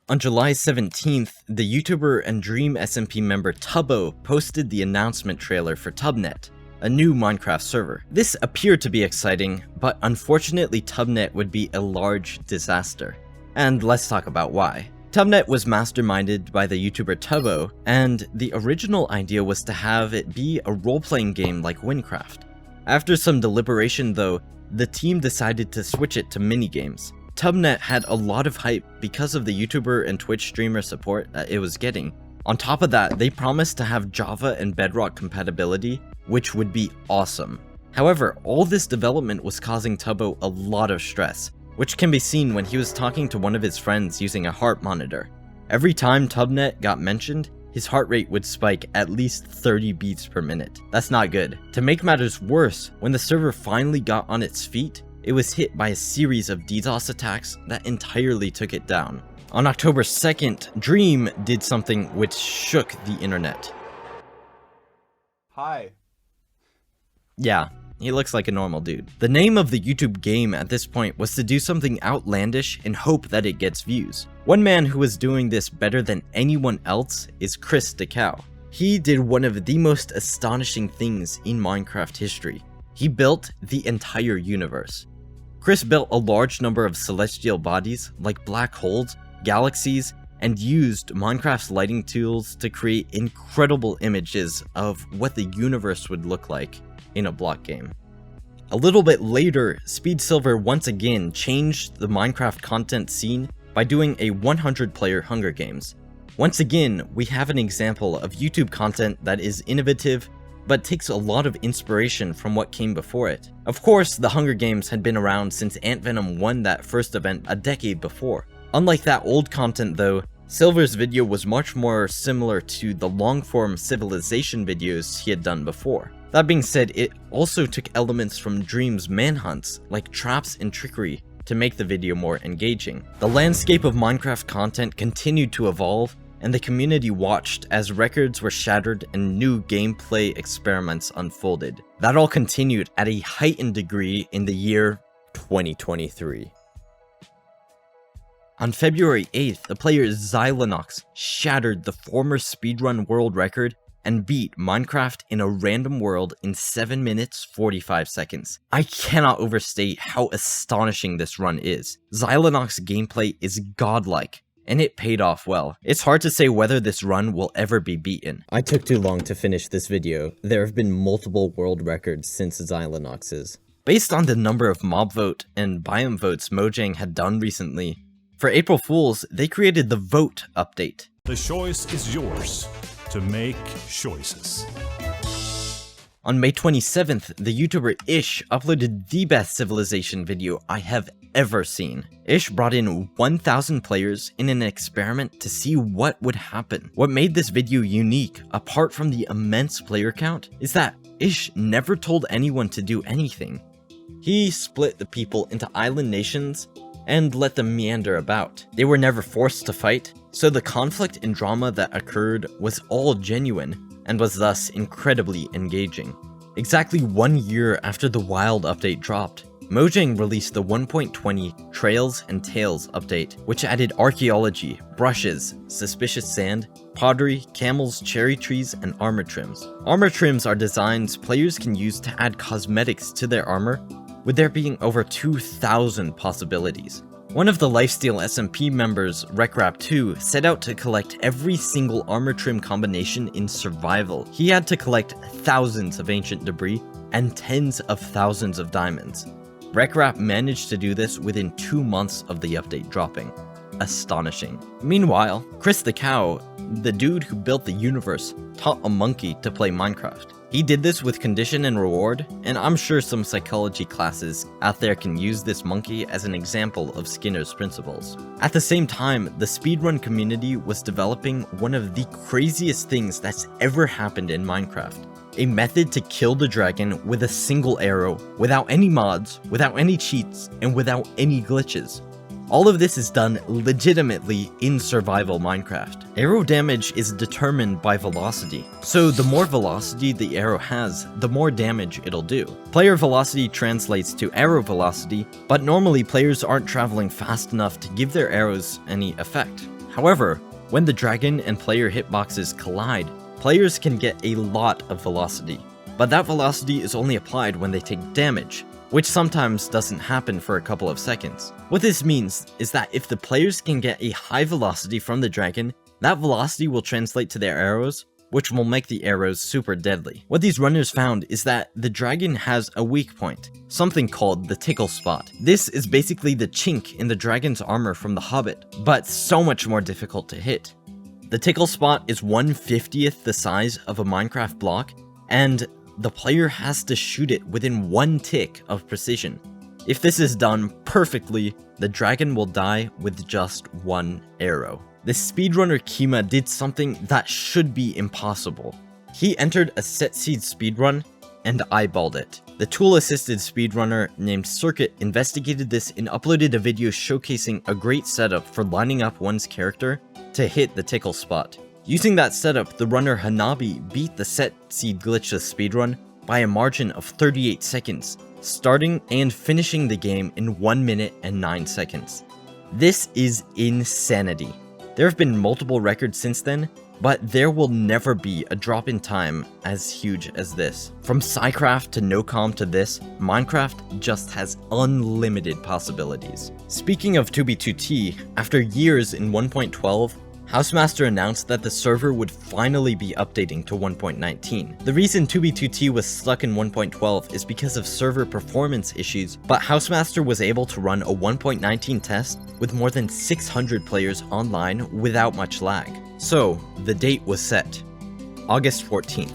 On July 17th, the YouTuber and Dream SMP member Tubbo posted the announcement trailer for Tubnet, a new Minecraft server. This appeared to be exciting, but unfortunately Tubnet would be a large disaster. And let's talk about why. Tubnet was masterminded by the YouTuber Tubbo, and the original idea was to have it be a role-playing game like Minecraft. After some deliberation though, the team decided to switch it to minigames. Tubnet had a lot of hype because of the YouTuber and Twitch streamer support that it was getting. On top of that, they promised to have Java and Bedrock compatibility, which would be awesome. However, all this development was causing Tubbo a lot of stress, which can be seen when he was talking to one of his friends using a heart monitor. Every time Tubnet got mentioned, his heart rate would spike at least 30 beats per minute. That's not good. To make matters worse, when the server finally got on its feet, it was hit by a series of DDoS attacks that entirely took it down. On October 2nd, Dream did something which shook the internet. Hi. Yeah, he looks like a normal dude. The name of the YouTube game at this point was to do something outlandish and hope that it gets views. One man who was doing this better than anyone else is Chris DeCow. He did one of the most astonishing things in Minecraft history. He built the entire universe. Chris built a large number of celestial bodies, like black holes, galaxies, and used Minecraft's lighting tools to create incredible images of what the universe would look like in a block game. A little bit later, Speed Silver once again changed the Minecraft content scene by doing a 100-player Hunger Games. Once again, we have an example of YouTube content that is innovative, but takes a lot of inspiration from what came before it. Of course, the Hunger Games had been around since Ant Venom won that first event a decade before. Unlike that old content though, Silver's video was much more similar to the long-form Civilization videos he had done before. That being said, it also took elements from Dream's manhunts, like traps and trickery, to make the video more engaging. The landscape of Minecraft content continued to evolve, and the community watched as records were shattered and new gameplay experiments unfolded. That all continued at a heightened degree in the year 2023. On February 8th, the player Xylonox shattered the former speedrun world record and beat Minecraft in a random world in 7 minutes 45 seconds. I cannot overstate how astonishing this run is. Xylonox's gameplay is godlike, and it paid off well. It's hard to say whether this run will ever be beaten. I took too long to finish this video. There have been multiple world records since Xylonox's. Based on the number of mob vote and biome votes Mojang had done recently, for April Fools, they created the Vote update. The choice is yours to make choices. On May 27th, the YouTuber Ish uploaded the best Civilization video I have ever seen. Ish brought in 1,000 players in an experiment to see what would happen. What made this video unique, apart from the immense player count, is that Ish never told anyone to do anything. He split the people into island nations and let them meander about. They were never forced to fight, so the conflict and drama that occurred was all genuine, and was thus incredibly engaging. Exactly 1 year after the Wild update dropped, Mojang released the 1.20 Trails and Tales update, which added archaeology, brushes, suspicious sand, pottery, camels, cherry trees, and armor trims. Armor trims are designs players can use to add cosmetics to their armor, with there being over 2,000 possibilities. One of the Lifesteal SMP members, RecRap2, set out to collect every single armor trim combination in survival. He had to collect thousands of ancient debris and tens of thousands of diamonds. RecRap managed to do this within 2 months of the update dropping. Astonishing. Meanwhile, Chris the Cow, the dude who built the universe, taught a monkey to play Minecraft. He did this with condition and reward, and I'm sure some psychology classes out there can use this monkey as an example of Skinner's principles. At the same time, the speedrun community was developing one of the craziest things that's ever happened in Minecraft. A method to kill the dragon with a single arrow, without any mods, without any cheats, and without any glitches. All of this is done legitimately in survival Minecraft. Arrow damage is determined by velocity, so the more velocity the arrow has, the more damage it'll do. Player velocity translates to arrow velocity, but normally players aren't traveling fast enough to give their arrows any effect. However, when the dragon and player hitboxes collide, players can get a lot of velocity, but that velocity is only applied when they take damage, which sometimes doesn't happen for a couple of seconds. What this means is that if the players can get a high velocity from the dragon, that velocity will translate to their arrows, which will make the arrows super deadly. What these runners found is that the dragon has a weak point, something called the tickle spot. This is basically the chink in the dragon's armor from The Hobbit, but so much more difficult to hit. The tickle spot is 1/50th the size of a Minecraft block, and the player has to shoot it within 1 tick of precision. If this is done perfectly, the dragon will die with just 1 arrow. The speedrunner Kima did something that should be impossible. He entered a set seed speedrun and eyeballed it. The tool-assisted speedrunner named Circuit investigated this and uploaded a video showcasing a great setup for lining up one's character to hit the tickle spot. Using that setup, the runner Hanabi beat the set seed glitchless speedrun by a margin of 38 seconds, starting and finishing the game in 1 minute and 9 seconds. This is insanity. There have been multiple records since then, but there will never be a drop in time as huge as this. From Psycraft to NoCom to this, Minecraft just has unlimited possibilities. Speaking of 2b2t, after years in 1.12, Housemaster announced that the server would finally be updating to 1.19. The reason 2b2t was stuck in 1.12 is because of server performance issues, but Housemaster was able to run a 1.19 test with more than 600 players online without much lag. So, the date was set. August 14th.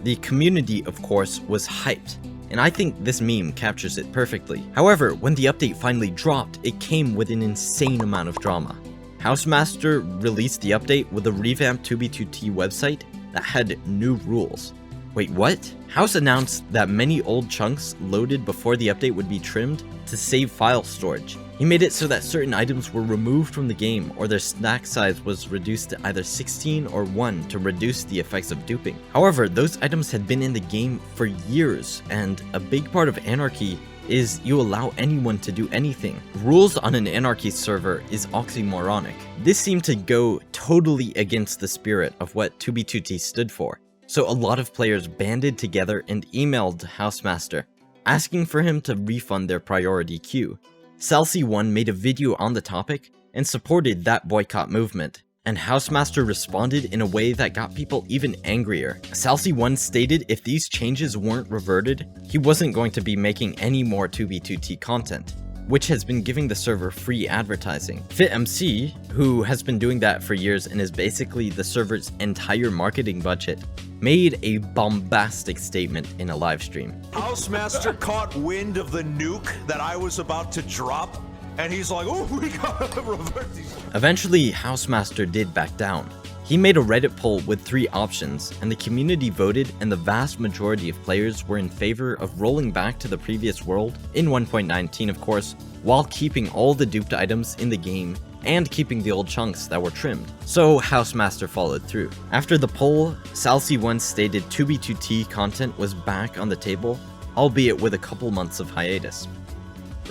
The community, of course, was hyped, and I think this meme captures it perfectly. However, when the update finally dropped, it came with an insane amount of drama. Housemaster released the update with a revamped 2b2t website that had new rules. Wait, what? House announced that many old chunks loaded before the update would be trimmed to save file storage. He made it so that certain items were removed from the game or their stack size was reduced to either 16 or 1 to reduce the effects of duping. However, those items had been in the game for years, and a big part of Anarchy is you allow anyone to do anything. Rules on an Anarchy server is oxymoronic. This seemed to go totally against the spirit of what 2b2t stood for. So a lot of players banded together and emailed Housemaster, asking for him to refund their priority queue. Salcy1 made a video on the topic and supported that boycott movement, and Housemaster responded in a way that got people even angrier. Salcy1 stated if these changes weren't reverted, he wasn't going to be making any more 2b2t content, which has been giving the server free advertising. FitMC, who has been doing that for years and is basically the server's entire marketing budget, made a bombastic statement in a live stream. Housemaster caught wind of the nuke that I was about to drop, and he's like, oh, we gotta revert these. Eventually, Housemaster did back down. He made a Reddit poll with 3 options, and the community voted, and the vast majority of players were in favor of rolling back to the previous world, in 1.19 of course, while keeping all the duped items in the game, and keeping the old chunks that were trimmed. So Housemaster followed through. After the poll, Salcy1 stated 2b2t content was back on the table, albeit with a couple months of hiatus.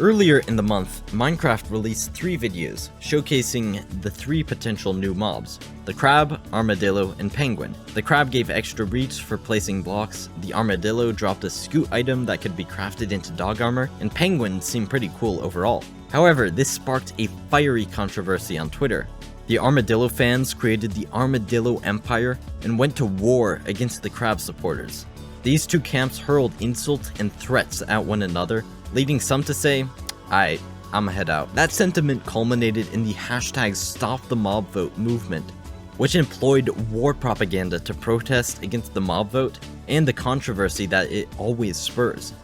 Earlier in the month, Minecraft released 3 videos showcasing the 3 potential new mobs: the crab, armadillo, and penguin. The crab gave extra reach for placing blocks, the armadillo dropped a scoot item that could be crafted into dog armor, and penguin seemed pretty cool overall. However, this sparked a fiery controversy on Twitter. The armadillo fans created the Armadillo Empire and went to war against the crab supporters. These 2 camps hurled insults and threats at one another, leading some to say, "Aight, I'ma head out." That sentiment culminated in the hashtag #StopTheMobVote movement, which employed war propaganda to protest against the mob vote and the controversy that it always spurs.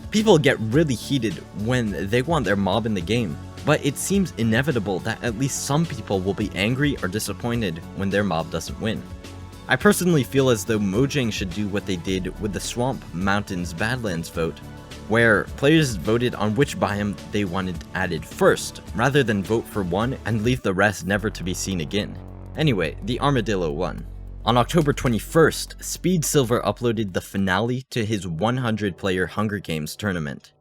People get really heated when they want their mob in the game, but it seems inevitable that at least some people will be angry or disappointed when their mob doesn't win. I personally feel as though Mojang should do what they did with the Swamp Mountains Badlands vote, where players voted on which biome they wanted added first, rather than vote for one and leave the rest never to be seen again. Anyway, the armadillo won. On October 21st, Speed Silver uploaded the finale to his 100-player Hunger Games tournament.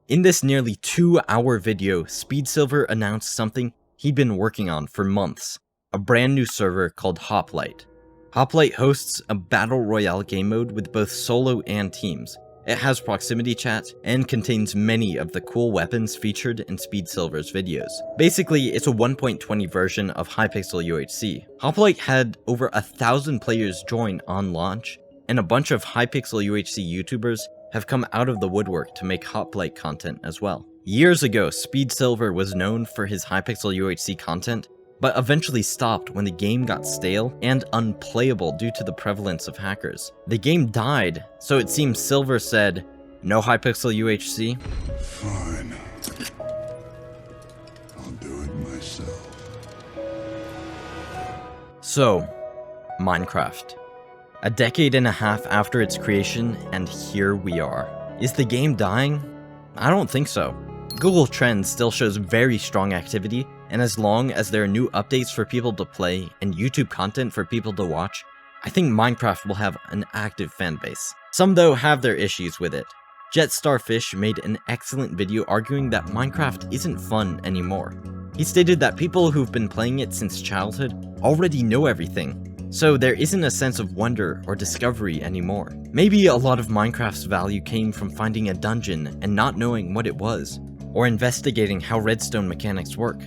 In this nearly 2-hour video, Speed Silver announced something he'd been working on for months, a brand new server called Hoplite. Hoplite hosts a battle royale game mode with both solo and teams. It has proximity chat and contains many of the cool weapons featured in Speed Silver's videos. Basically, it's a 1.20 version of Hypixel UHC. Hoplite had over 1,000 players join on launch, and a bunch of Hypixel UHC YouTubers have come out of the woodwork to make Hoplite content as well. Years ago, Speed Silver was known for his Hypixel UHC content, but eventually stopped when the game got stale and unplayable due to the prevalence of hackers. The game died, so it seems Silver said, "No Hypixel UHC?" Fine. I'll do it myself. So, Minecraft. A decade and a half after its creation, and here we are. Is the game dying? I don't think so. Google Trends still shows very strong activity, and as long as there are new updates for people to play and YouTube content for people to watch, I think Minecraft will have an active fanbase. Some though have their issues with it. JetStarfish made an excellent video arguing that Minecraft isn't fun anymore. He stated that people who've been playing it since childhood already know everything, so there isn't a sense of wonder or discovery anymore. Maybe a lot of Minecraft's value came from finding a dungeon and not knowing what it was, or investigating how redstone mechanics work.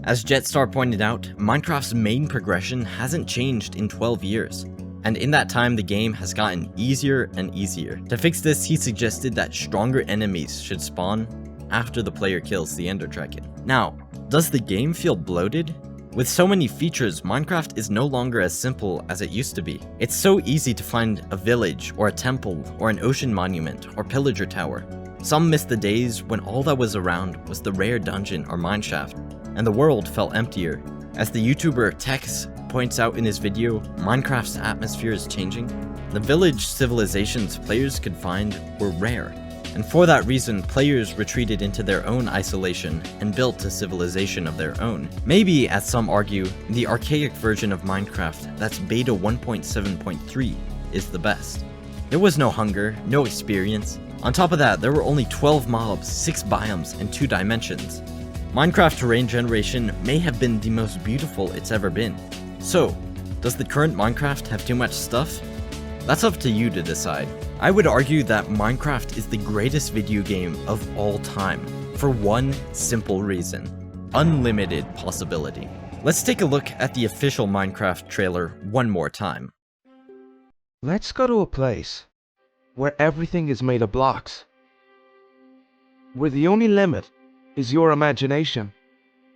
As Jetstar pointed out, Minecraft's main progression hasn't changed in 12 years. And in that time, the game has gotten easier and easier. To fix this, he suggested that stronger enemies should spawn after the player kills the Ender Dragon. Now, does the game feel bloated? With so many features, Minecraft is no longer as simple as it used to be. It's so easy to find a village, or a temple, or an ocean monument, or pillager tower. Some miss the days when all that was around was the rare dungeon or mineshaft, and the world felt emptier. As the YouTuber Tex points out in his video, Minecraft's atmosphere is changing. The village civilizations players could find were rare, and for that reason, players retreated into their own isolation and built a civilization of their own. Maybe, as some argue, the archaic version of Minecraft that's beta 1.7.3 is the best. There was no hunger, no experience. On top of that, there were only 12 mobs, 6 biomes, and 2 dimensions. Minecraft terrain generation may have been the most beautiful it's ever been. So, does the current Minecraft have too much stuff? That's up to you to decide. I would argue that Minecraft is the greatest video game of all time, for one simple reason: unlimited possibility. Let's take a look at the official Minecraft trailer one more time. Let's go to a place where everything is made of blocks, where the only limit is your imagination.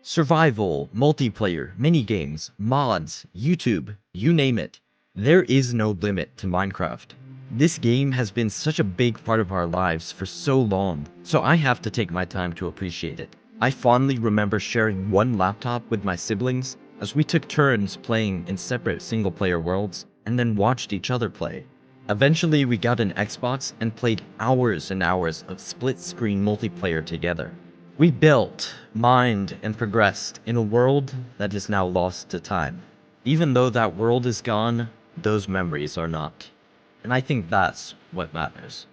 Survival, multiplayer, minigames, mods, YouTube, you name it. There is no limit to Minecraft. This game has been such a big part of our lives for so long, so I have to take my time to appreciate it. I fondly remember sharing one laptop with my siblings as we took turns playing in separate single-player worlds and then watched each other play. Eventually we got an Xbox and played hours and hours of split-screen multiplayer together. We built, mined, and progressed in a world that is now lost to time. Even though that world is gone, those memories are not. And I think that's what matters.